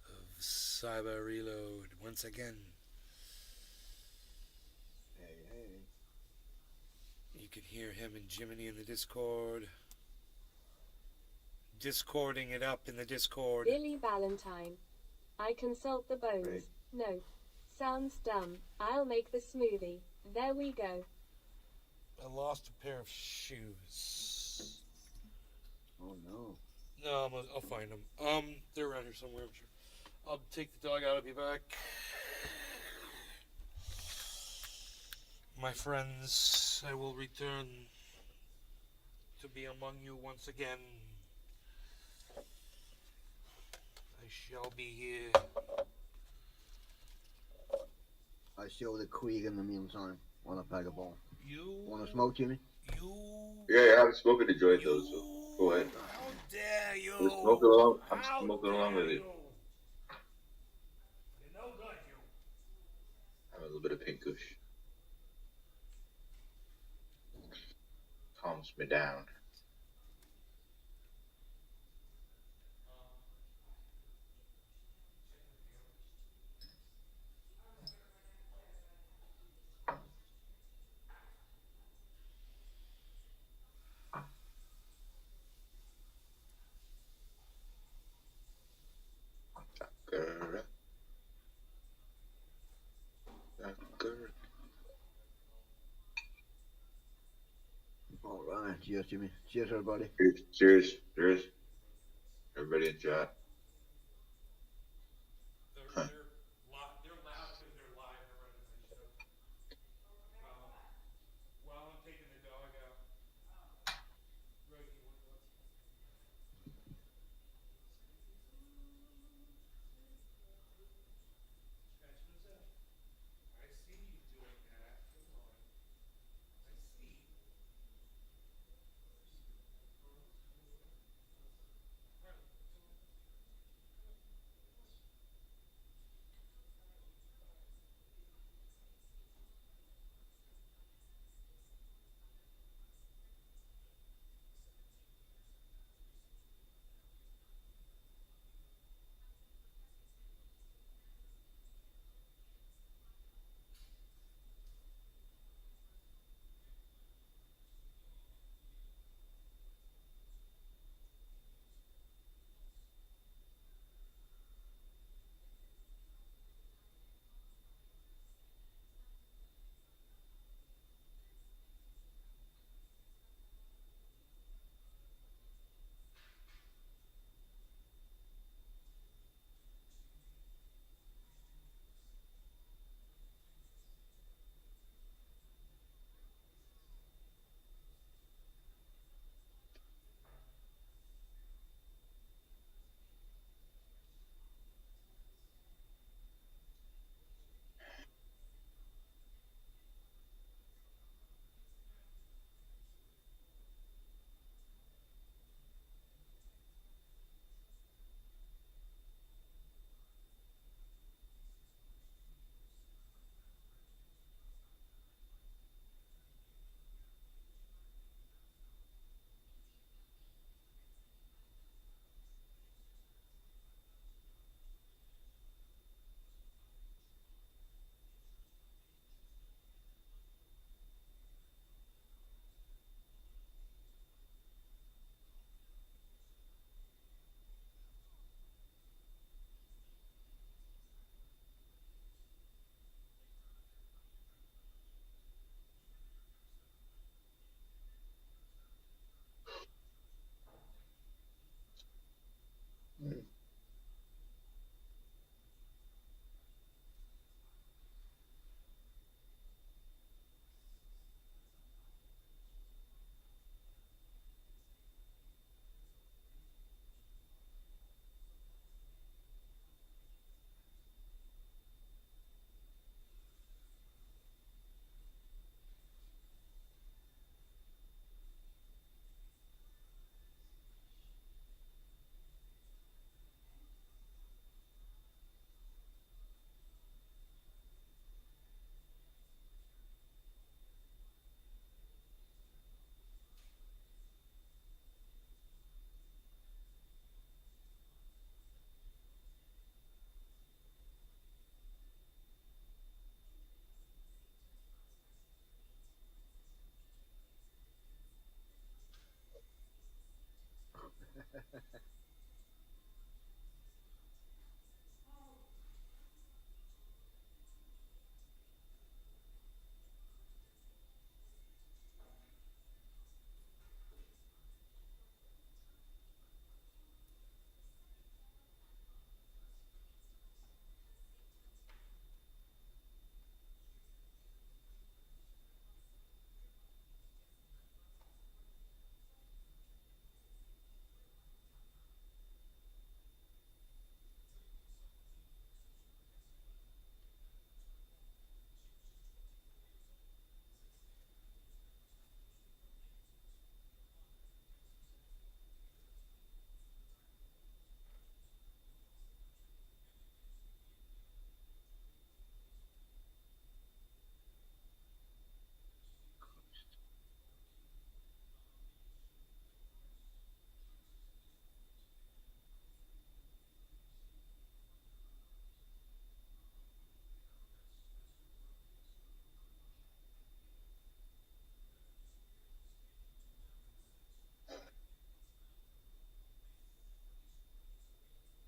of Cyber Reload once again. Hey. You can hear him and Jiminy in the Discord. Discording it up in the Discord. Billy Valentine. I consult the bones. Right. No. Sounds dumb. I'll make the smoothie. There we go. I lost a pair of shoes. Oh no. No, I'll find them. They're around here somewhere, I'm sure. I'll take the dog out. I'll be back. My friends, I will return to be among you once again. I shall be here. I show the Queen in the meantime while I pack a ball. You. Wanna smoke, Jimmy? You. Yeah, I haven't spoken to Joy though, so go ahead. How dare you? I'm smoking along. I'm How smoking along dare with you. You're no good, you. I have a little bit of pink kush. Calms me down. Girl. Girl. Alright. Cheers, Jimmy. Cheers, everybody. Cheers. Cheers. Everybody in chat. Huh. They're loud because they're live and running my show. While I'm taking the dog out. Rosie, what's scratching himself? I see you doing that. Come on. I see.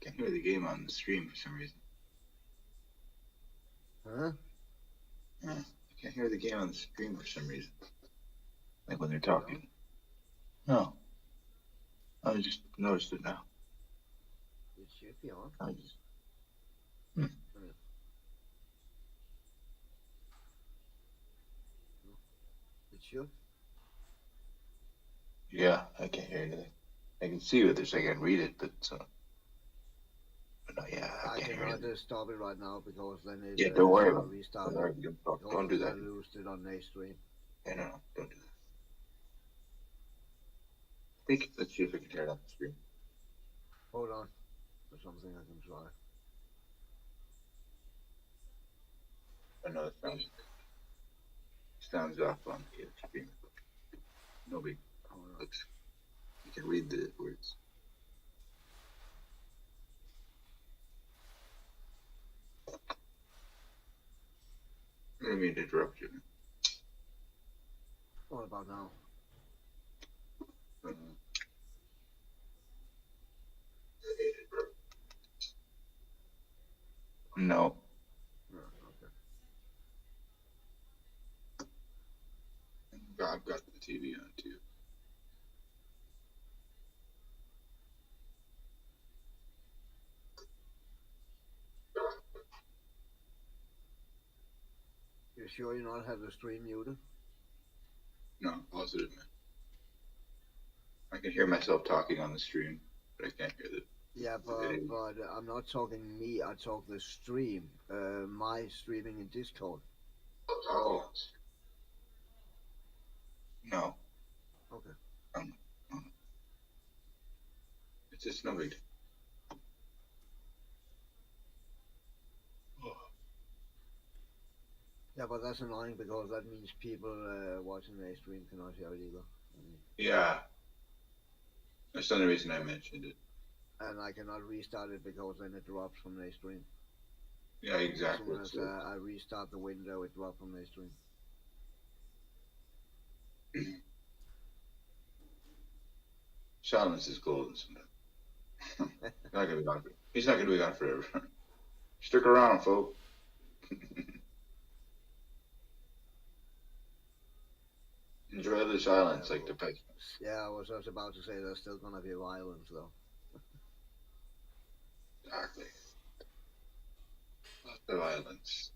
Can't hear the game on the stream for some reason. Huh? I can't hear the game on the stream for some reason. Like when they're talking. No, I just noticed it now. It should be on. I just, It should. yeah, I can't hear anything. I can see what they're saying. I can read it, but no, yeah, I I can't hear cannot anything. stop it right now because then it Yeah, don't worry about it. restart. Don't worry, don't do that. I lost it on next stream. Yeah, no, don't do that. Let's see if I can hear it on the screen. Hold on. There's something I can try. I know it sounds off on the screen. Nobody looks. You can read the words. I didn't mean to interrupt you. What about now? No. No, okay. I've got the TV on too. You sure you not have the stream muted? No, positive, man. I can hear myself talking on the stream, but I can't hear the. Yeah, but I'm not talking me. I talk the stream. My streaming in Discord. Oh. No. Okay. It's just no big. Yeah, but that's annoying because that means people watching the stream cannot hear it either. Yeah. That's the only reason I mentioned it. And I cannot restart it because then it drops from the stream. Yeah, exactly. As soon as I restart the window, it drops from the stream. Silence is golden sometimes. He's not gonna be gone forever. Stick around, folks. Enjoy the silence, like the pet. Yeah, I was just about to say there's still gonna be violence though. Exactly. Lots of violence.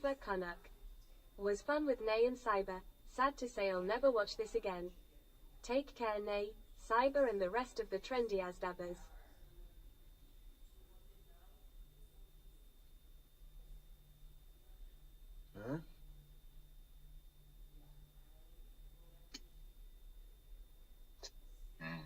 Cyber Canuck. Was fun with Nay and Cyber. Sad to say I'll never watch this again. Take care Nay, Cyber and the rest of the trendy Asdabbers. Huh? Mm.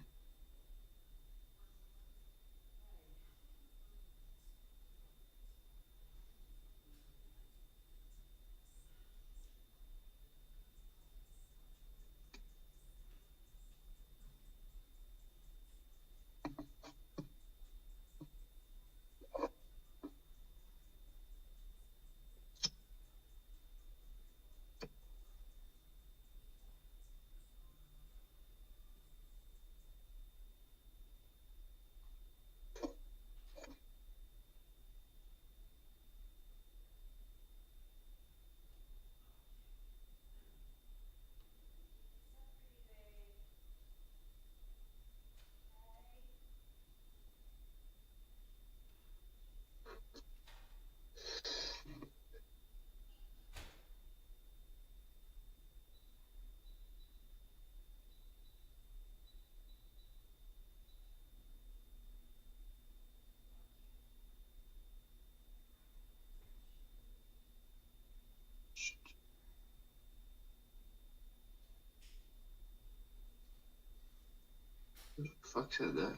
Who the fuck said that?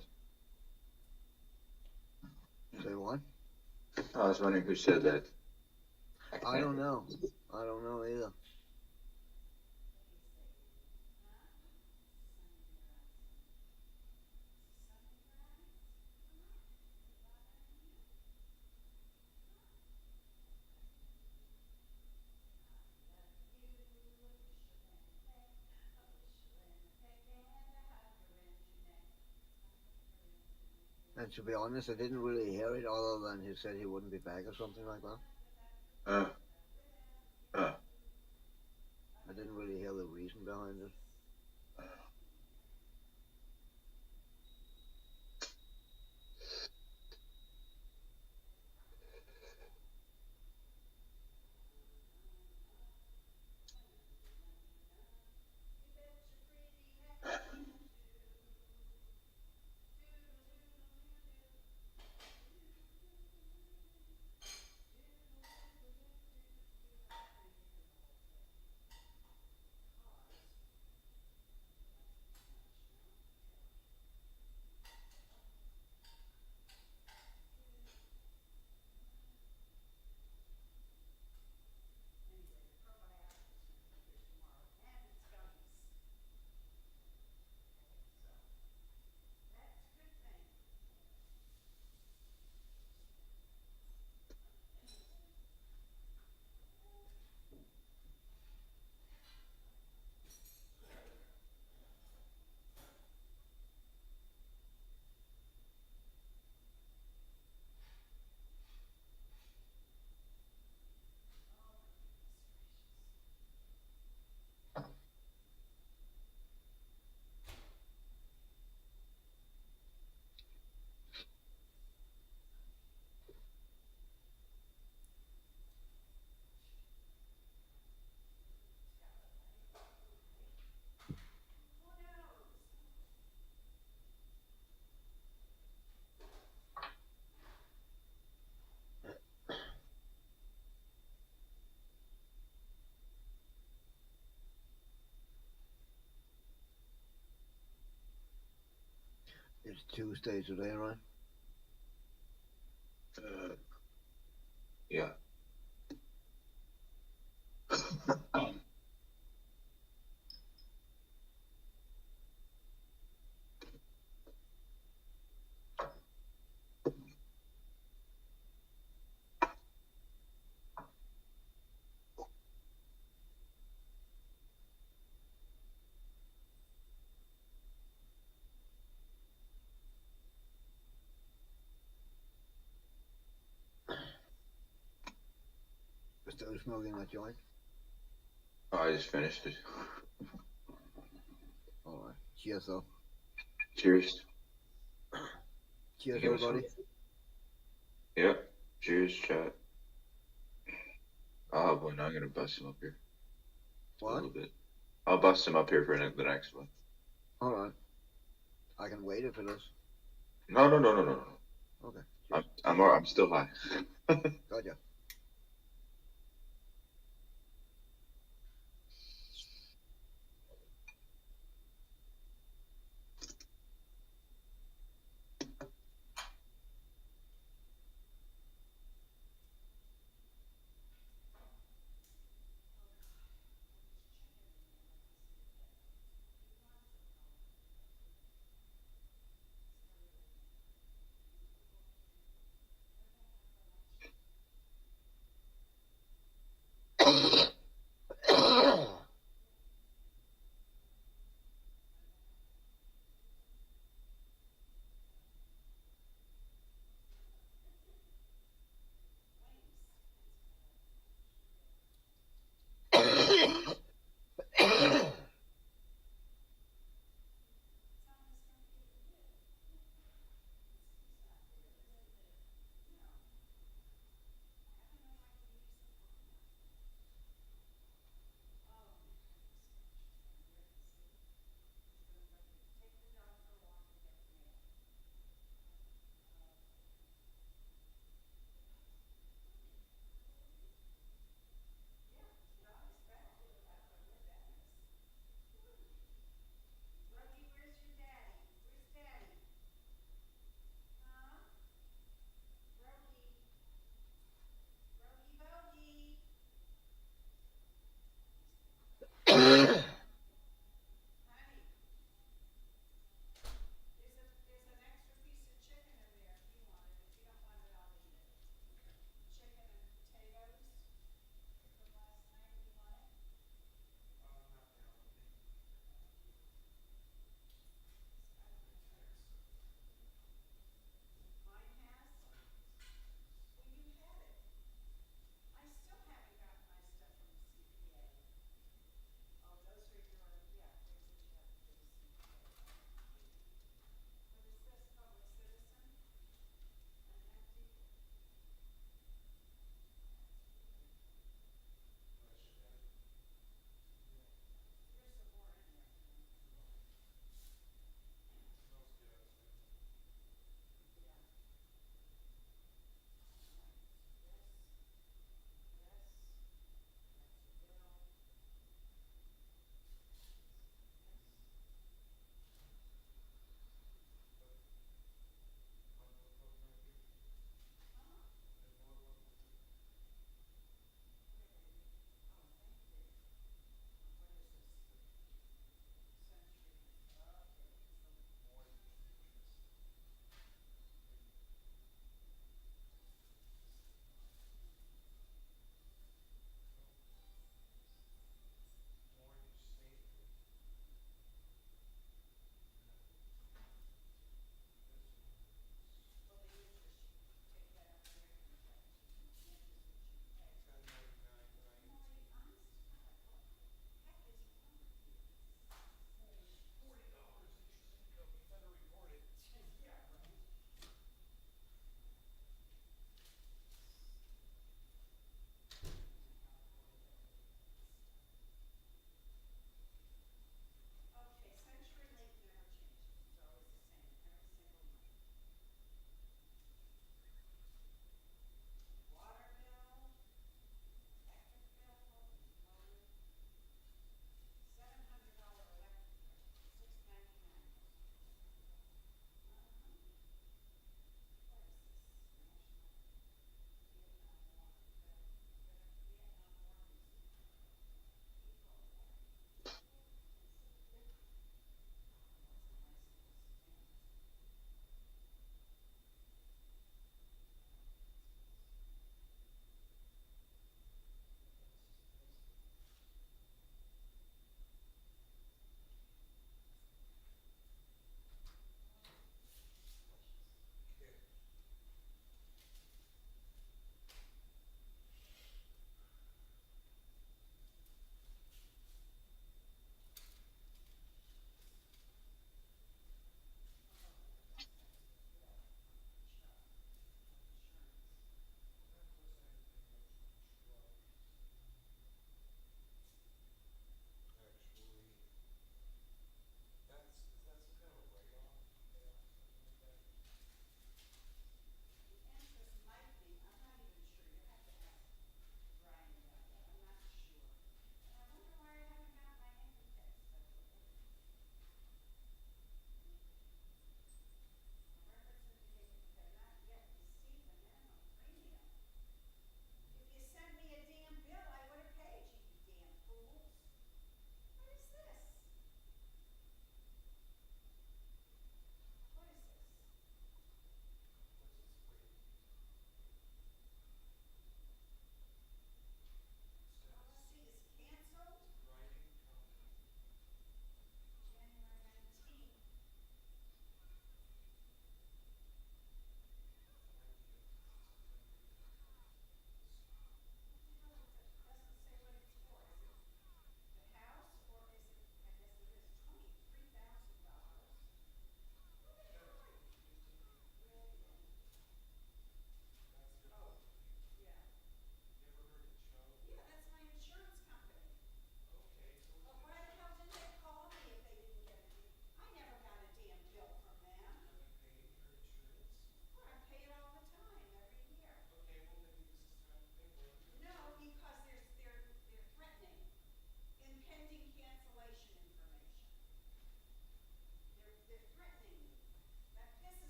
Say what? I was wondering who said that. I don't know. I don't know either. And to be honest, I didn't really hear it other than he said he wouldn't be back or something like that. Uh, uh, I didn't really hear the reason behind it. It's Tuesday today, right? Yeah. Still smoking that joint? Oh, I just finished it. Alright. Cheers, though. Cheers. Cheers, Give us everybody. Yep. Cheers, chat. Oh, boy, now I'm gonna bust him up here. A What? little bit. I'll bust him up here for the next one. All right. I can wait if it is. No, no, no, no, no, no. Okay. I'm still high. Gotcha.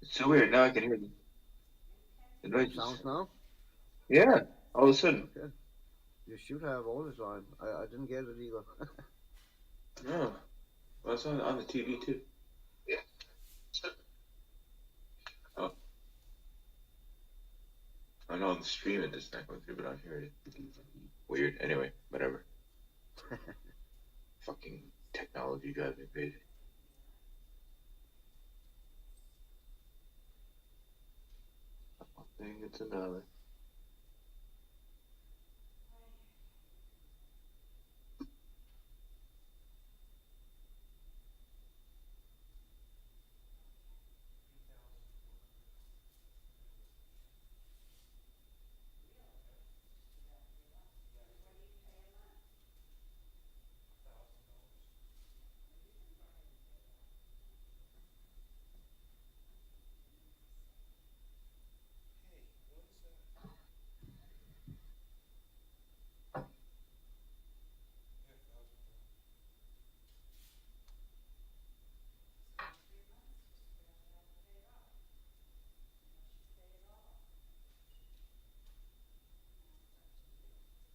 It's so weird. Now I can hear the noises. Sounds now? Yeah, all of a sudden. Okay. You should have all the time. I didn't get it either. No. Well, it's on the TV too. Yeah. Oh. I know on the stream it does not go through, but on here it weird. Anyway, whatever. Fucking technology drives me crazy. One thing, it's another.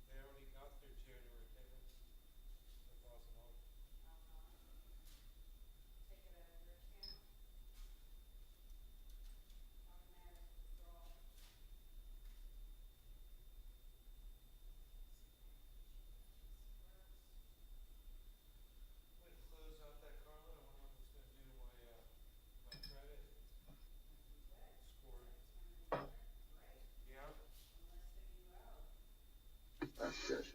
They already got their January payments. $1,000. Take it out of your account. Automatic withdrawal. I'm gonna close out that Carla. I wonder what it's gonna do to my credit score. Yeah. That's good.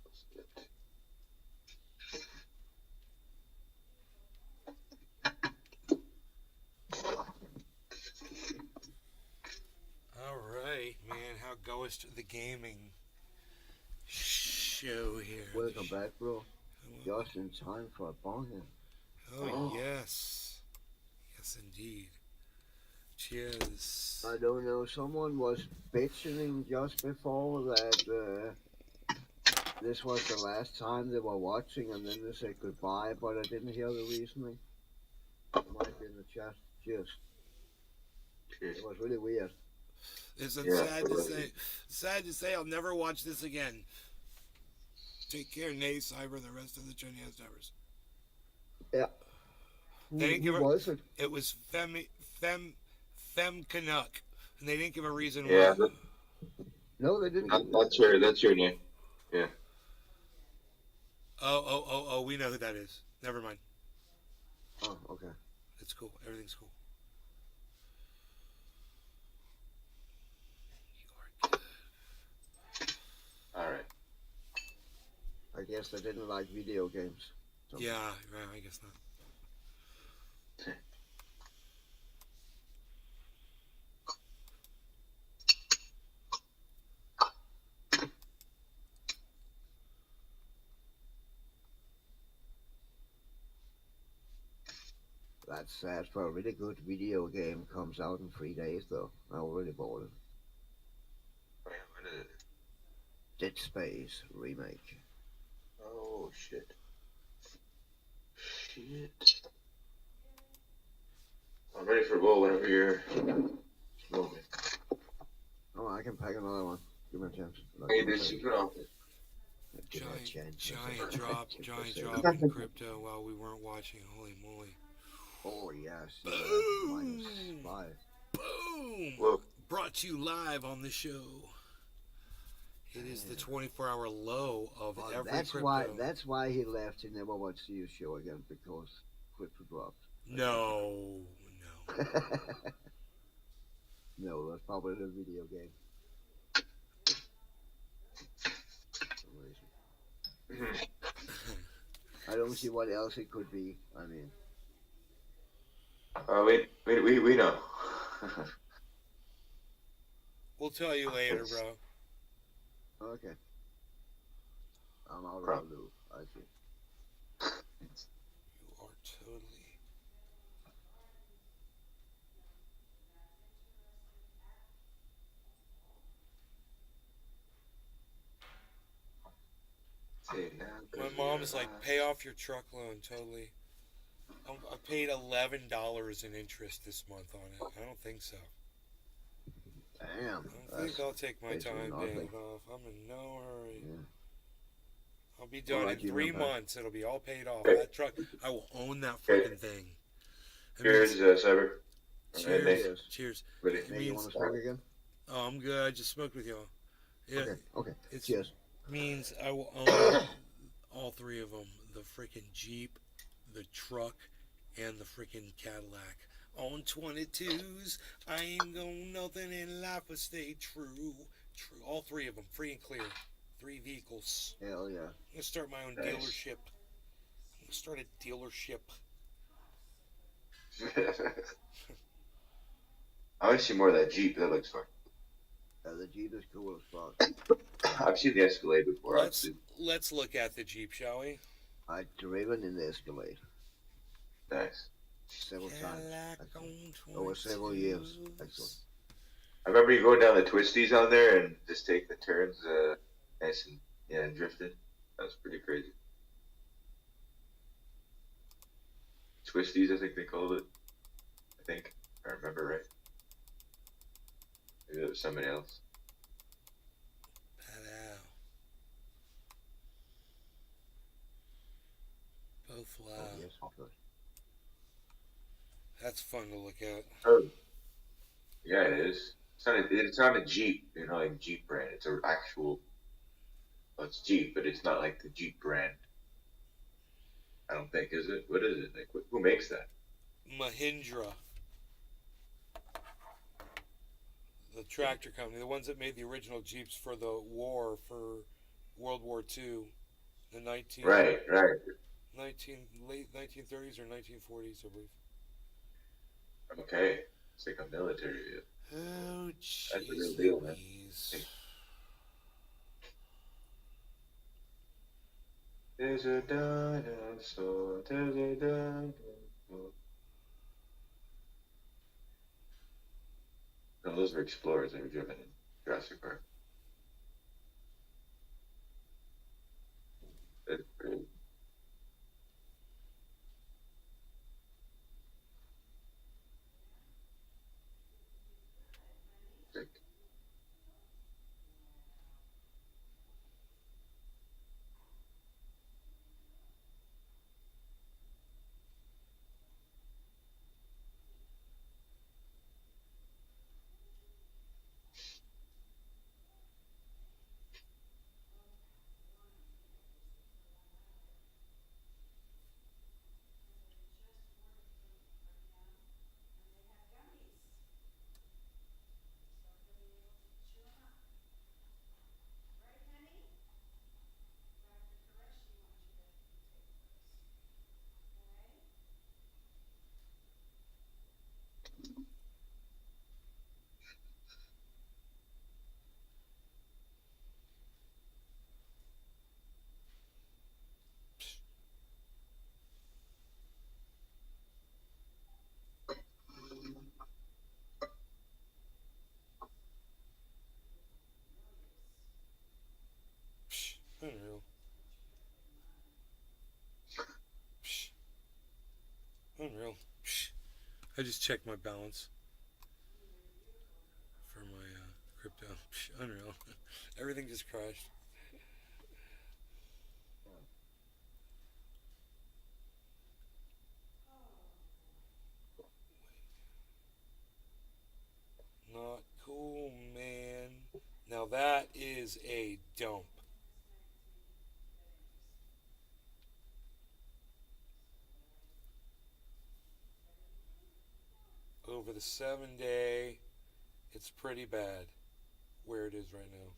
That's good. All right, man. How goes the gaming show here? Welcome back, bro. Just in time for a bonging. Oh, yes. Yes, indeed. Cheers. I don't know. Someone was bitching just before that this was the last time they were watching, and then they said goodbye. But I didn't hear the reasoning. It might be in the chat. Cheers. Cheers. It was really weird. It's Yeah, sad to say. Sad to say, I'll never watch this again. Take care, Nay, Cyber, the rest of the Chinese divers. Yeah. They didn't Who give was it? It was Fem Canuck, and they didn't give a reason Yeah, why. No, they didn't. that's your name. Yeah. Oh, we know who that is. Never mind. Oh, okay. It's cool. Everything's cool. You are good. All right. I guess they didn't like video games. So. Yeah, right, I guess not. That's sad for a really good video game comes out in 3 days though. I already bought it. Wait, when is it? Dead Space remake. Oh shit. I'm ready for a bowl whenever you're smoking. Oh, I can pack another one. Give me a chance. Hey, this is good office. Give me a chance. Giant drop in crypto while we weren't watching. Holy moly. Oh yes. Boom! -5. Boom! Whoa. Brought to you live on the show. It is the 24-hour low of Oh, every that's crypto. That's why he left. He never watched your show again because crypto dropped. No. No, that's probably the video game. I don't see what else it could be. I mean, We know. We'll tell you later, bro. okay. I'm out Bro. of the loop. I see. You are totally. Say now, My mom's like, pay off your truck loan, totally. I paid $11 in interest this month on it. I don't think so. Damn. I think I'll take my basically time nothing. paying it off. I'm in no hurry. Yeah. I'll be done Alright, in you 3 know, man. months. It'll be all paid off. That truck, I will own that freaking thing. It Cheers, means- Cyber. cheers. Nate. Cheers. Ready? It Nate, you means, want to smoke again? oh, I'm good. I just smoked with y'all. Yeah, Okay. it Cheers. means I will own all 3 of them. The freaking Jeep, the truck, and the freaking Cadillac. On 22s, I ain't going nothing in life but stay true. True. All 3 of them, free and clear. 3 vehicles. Hell yeah. I'm gonna start my own Nice. dealership. I'm gonna start a dealership. I want to see more of that Jeep. That looks fun. The Jeep is cool as fuck. I've seen the Escalade before. Let's look at the Jeep, shall we? I've driven in the Escalade Nice. several times. Cadillac Actually. on Over several years, 22s. actually. I remember you going down the twisties on there and just take the turns, nice and drifting. That was pretty crazy. Twisties, I think they called it. I think, if I remember right. Maybe it was somebody else. Hello. Both Oh, loud. yes, okay. That's fun to look at. Oh, yeah, it is. It's not a Jeep, like Jeep brand. It's an actual. Well, it's Jeep, but it's not like the Jeep brand. I don't think, is it? What is it? Like, who makes that? Mahindra. The tractor company, the ones that made the original Jeeps for the war, for World War II, the Right. late 1930s or 1940s, I believe. Okay. It's like a military. Oh, That's a real jeez deal, man. Louise. There's a dinosaur. There's a dinosaur. No, those were Explorers. They were driven in Jurassic Park. That's great. Sick. Psh, unreal. Psh, unreal. Psh. I just checked my balance for my crypto. Psh, unreal. Everything just crashed. Not cool, man. Now that is a dump. Over the 7-day, it's pretty bad where it is right now.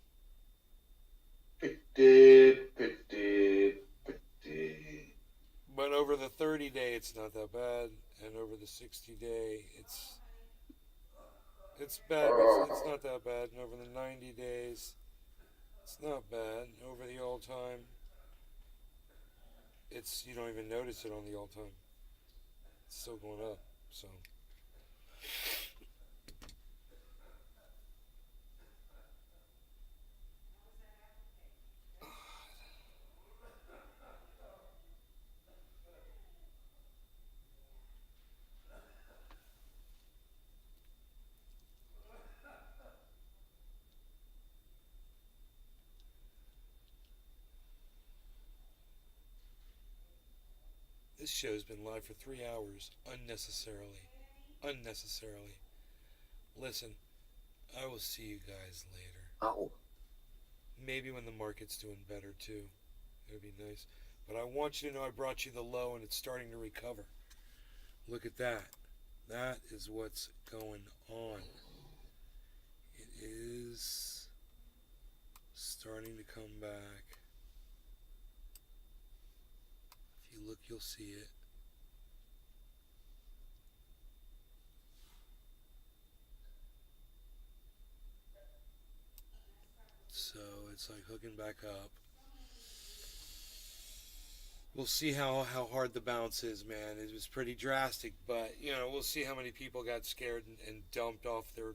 Pretty. But over the 30-day, it's not that bad, and over the 60-day, it's bad, but it's not that bad. And over the 90 days, it's not bad. Over the all time, you don't even notice it on the all time. It's still going up. So. This show's been live for 3 hours unnecessarily. Unnecessarily. Listen, I will see you guys later. Oh. Maybe when the market's doing better too. It would be nice. But I want you to know I brought you the low and it's starting to recover. Look at that. That is what's going on. It is starting to come back. If you look, you'll see it. So it's like hooking back up. We'll see how hard the bounce is, man. It was pretty drastic, but, you know, we'll see how many people got scared and dumped off their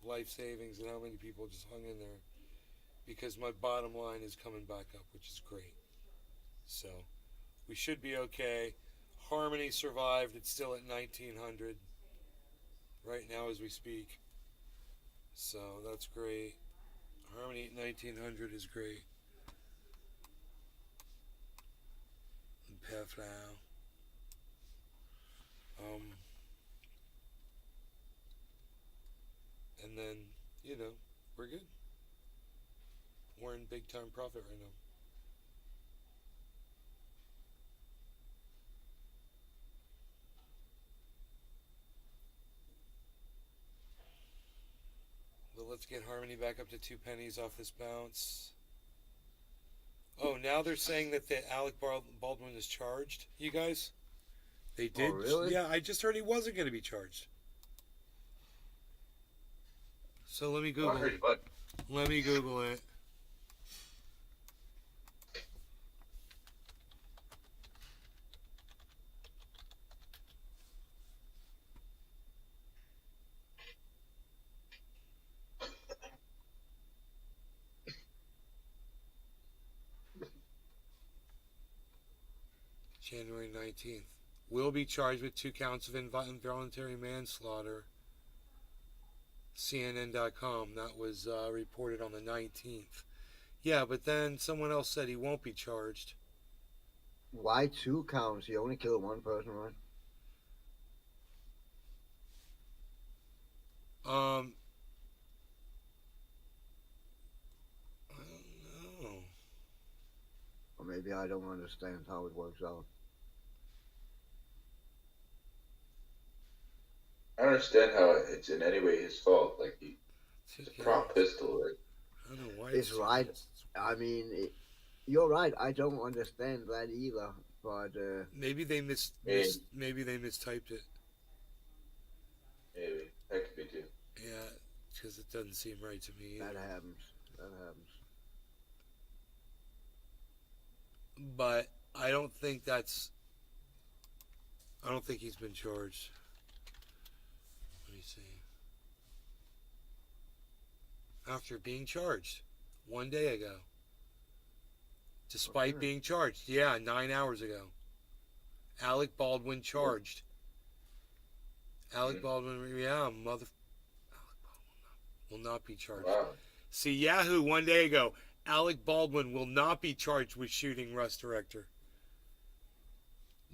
life savings and how many people just hung in there. Because my bottom line is coming back up, which is great. So, we should be okay. Harmony survived. It's still at 1900 right now as we speak. So, that's great. Harmony at 1900 is great. Perfect. And then, you know, we're good. We're in big time profit right now. But let's get Harmony back up to 2 pennies off this bounce. Oh, now they're saying that the Alec Baldwin is charged, you guys? They did? Oh, really? Yeah, I just heard he wasn't going to be charged. So let me Google it. Let me Google it. January 19th. Will be charged with 2 counts of involuntary manslaughter. CNN.com. That was reported on the 19th. Yeah, but then someone else said he won't be charged. Why 2 counts? He only killed 1 person, right? I don't know. Or maybe I don't understand how it works out. I don't understand how it's in any way his fault. Like, it's a prop pistol. Like, I don't know why It's right. I mean, you're right. I don't understand that either. But maybe they maybe they mistyped it. maybe that could be too. Yeah, because it doesn't seem right to me either. that happens. That happens. But I don't think he's been charged. Let me see. After being charged 1 day ago. Despite being charged. Yeah, 9 hours ago. Alec Baldwin charged. Alec Baldwin, Alec Baldwin will not be charged. Wow. See, Yahoo 1 day ago. Alec Baldwin will not be charged with shooting Rust director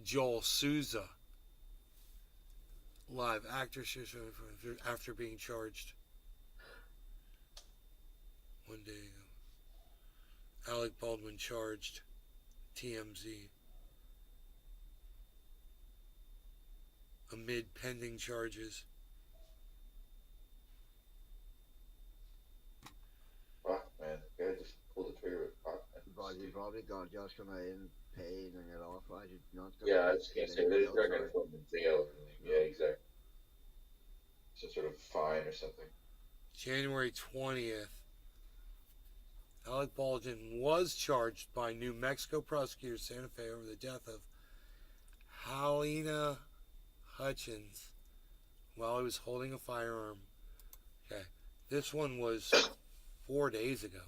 Joel Souza. Live actor after being charged 1 day ago. Alec Baldwin charged. TMZ. Amid pending charges. Fuck, man. The guy just pulled the trigger with cock. But you probably just gonna end paying it off, right? You're not Yeah, I gonna was gonna get say any they're jail not gonna time. put him in jail. Yeah, exactly. Some sort of fine or something. January 20th. Alec Baldwin was charged by New Mexico prosecutors Santa Fe over the death of Helena Hutchins while he was holding a firearm. Okay. This one was 4 days ago.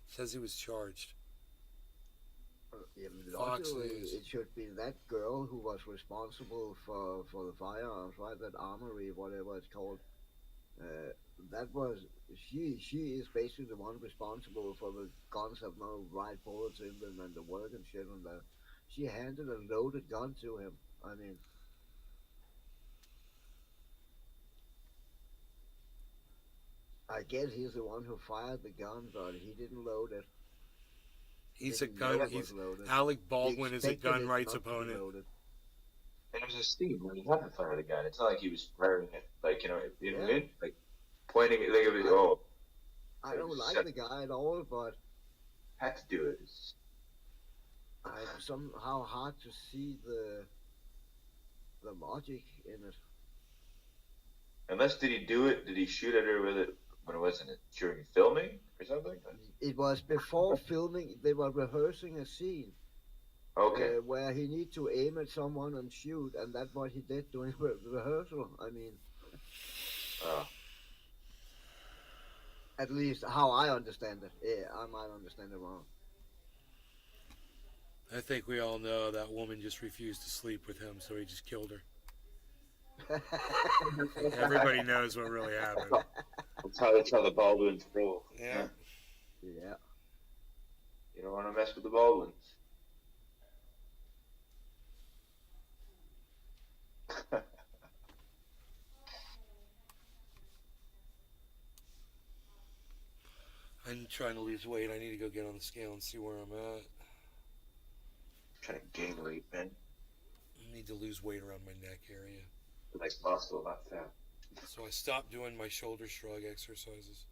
It says he was charged. Yeah, but Fox also, News. it should be that girl who was responsible for the firearms, right? That armory, whatever it's called. That was she is basically the one responsible for the guns have no right bullets in them and the work and shit on that. She handed a loaded gun to him. I mean, I guess he's the one who fired the gun, but he didn't load it. He's a Didn't know gun. it was He's loaded. Alec He Baldwin is a expected gun it rights not to be opponent. loaded. And it was a scene where he had to fire the gun. It's not like he was firing it, like, you know, in Yeah. mid, like, pointing it, like, it was, oh. I don't like the guy at all, but Had to do it. It's, I'm somehow hard to see the logic in it. unless did he do it? Did he shoot at her with it when it wasn't during filming or something? It was before filming. They were rehearsing a scene Okay. where he need to aim at someone and shoot, and that's what he did during rehearsal. I mean, Oh. at least how I understand it. Yeah, I might understand it wrong. I think we all know that woman just refused to sleep with him, so he just killed her. Everybody knows what really happened. That's how the Baldwins roll. Yeah. Yeah. You don't want to mess with the Baldwins. I'm trying to lose weight. I need to go get on the scale and see where I'm at. Trying to gain weight, man. I need to lose weight around my neck area. Like muscle, not fat. So I stopped doing my shoulder shrug exercises.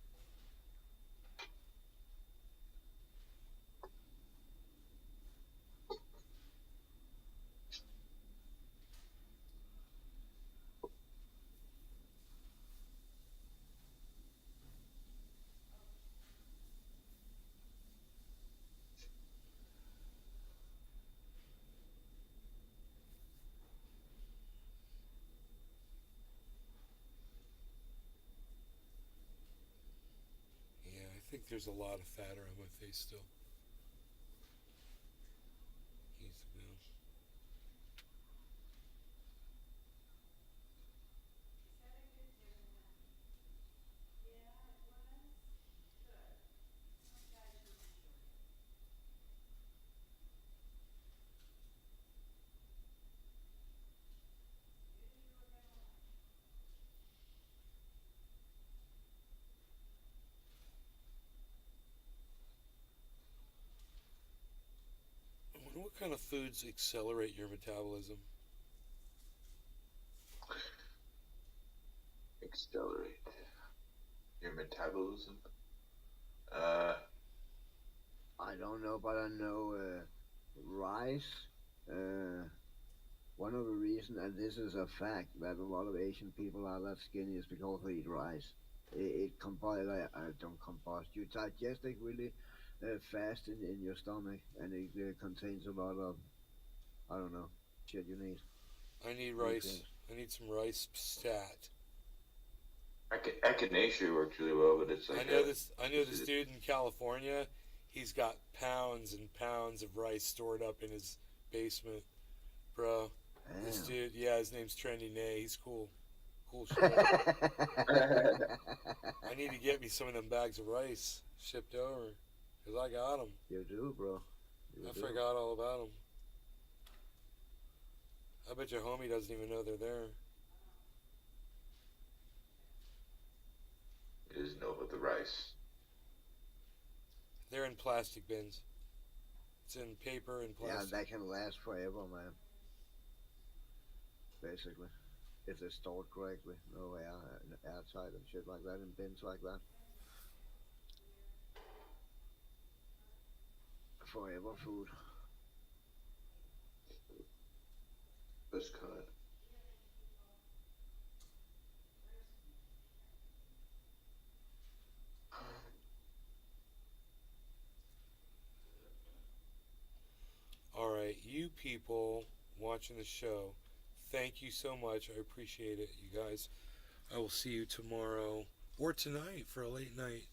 I think there's a lot of fat around my face still. Needs to go. What kind of foods accelerate your metabolism? Accelerate your metabolism. I don't know, but I know rice. One of the reasons, and this is a fact, that a lot of Asian people are that skinny is because they eat rice. It don't combust. You digest it really fast in your stomach, and it contains a lot of, I don't know, shit you need. I need rice. I need some rice stat. Echinacea works really well, but it's like I know this dude in California. He's got pounds and pounds of rice stored up in his basement, bro. Damn. This dude, yeah, his name's Trendy Nay. He's cool. Cool shit. I need to get me some of them bags of rice shipped over, because I got them. You do, bro. I forgot all about them. I bet your homie doesn't even know they're there. He doesn't know about the rice. They're in plastic bins. It's in paper and Yeah, plastic. that can last forever, man. Basically. If they're stored correctly. No airtight and shit like that in bins like that. Forever food. Best kind. Alright, you people watching the show, thank you so much. I appreciate it, you guys. I will see you tomorrow or tonight for a late night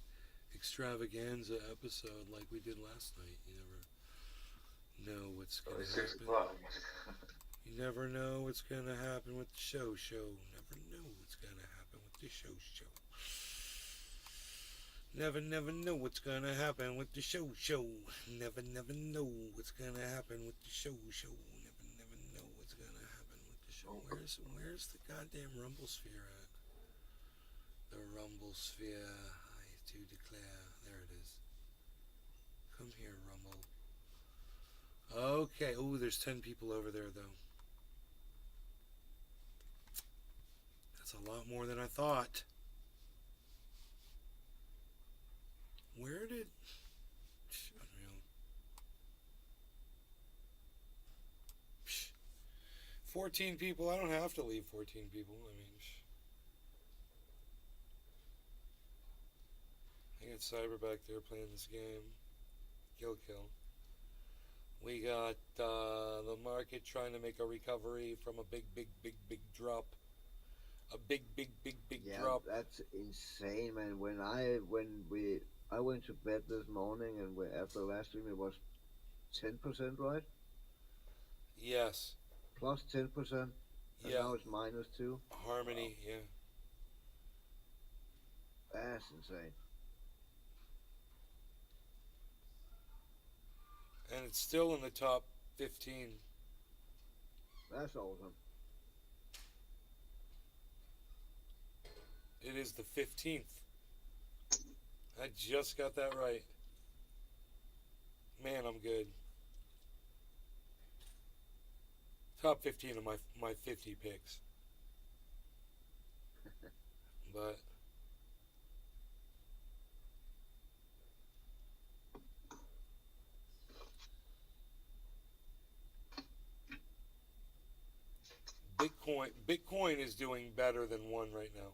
extravaganza episode like we did last night. You never know what's going to 6 happen. o'clock. You never know what's going to happen with the show. Never know what's going to happen with the show. Never know what's gonna happen with the show. Never know what's gonna happen with the show. Never know what's gonna happen with the show. Where's the goddamn rumble sphere at? The rumble sphere, I do declare. There it is. Come here, rumble. Okay. Oh, there's 10 people over there, though. That's a lot more than I thought. Where did... Unreal. 14 people. I don't have to leave 14 people. I mean... I got Cyber back there playing this game. Kill. We got the market trying to make a recovery from a big drop. A big drop. That's insane, man. I went to bed this morning, and after last stream it was 10%, right? Yes. Plus 10%. And Yeah. now it's -2. Harmony, wow. yeah. That's insane. And it's still in the top 15. That's awesome. It is the 15th. I just got that right. Man, I'm good. Top 15 of my 50 picks. But Bitcoin is doing better than 1 right now.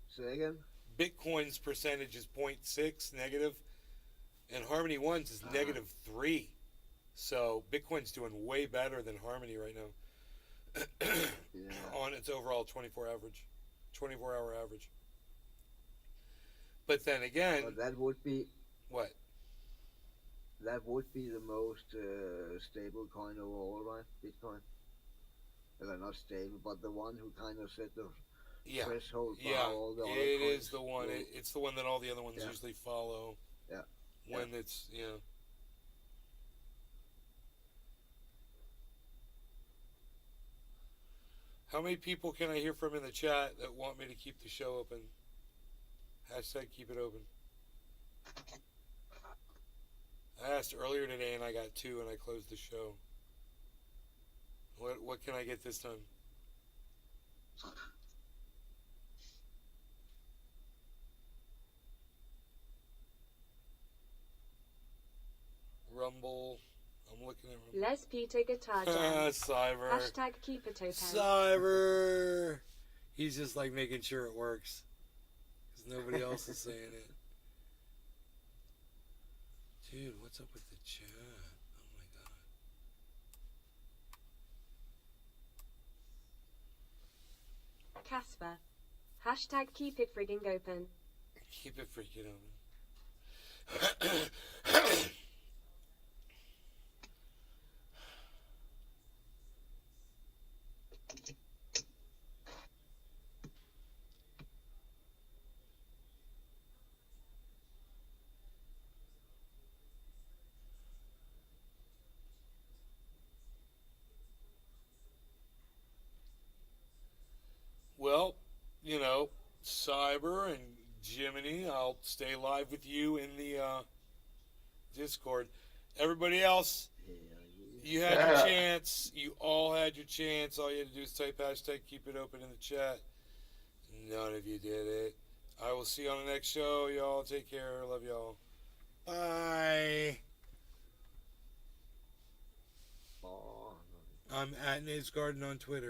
Say again? Bitcoin's percentage is 0.6 negative, and Harmony 1's is -3. So Bitcoin's doing way better than Harmony right now. Yeah. On its overall 24-hour average. But then again, But that would be what? That would be the most stable coin overall, right? Bitcoin. Well, not stable, but the one who kind of set the threshold for all the other it coins. is the one. It's the one that all the other ones usually follow. Yeah. When it's How many people can I hear from in the chat that want me to keep the show open? Hashtag keep it open. I asked earlier today and I got 2 and I closed the show. What can I get this time? Rumble. I'm looking at Rumble. Les Peter Guitar Jam. Cyber. Hashtag keep it open. Cyber. He's just like making sure it works. Because nobody else is saying it. Dude, what's up with the chat? Oh my god. Casper. Hashtag keep it frigging open. Keep it freaking open. Well, Cyber and Jiminy, I'll stay live with you in the Discord. Everybody else, you had your chance. You all had your chance. All you had to do is type hashtag keep it open in the chat. None of you did it. I will see you on the next show. Y'all take care. Love y'all. Bye. I'm at Nate's Garden on Twitter.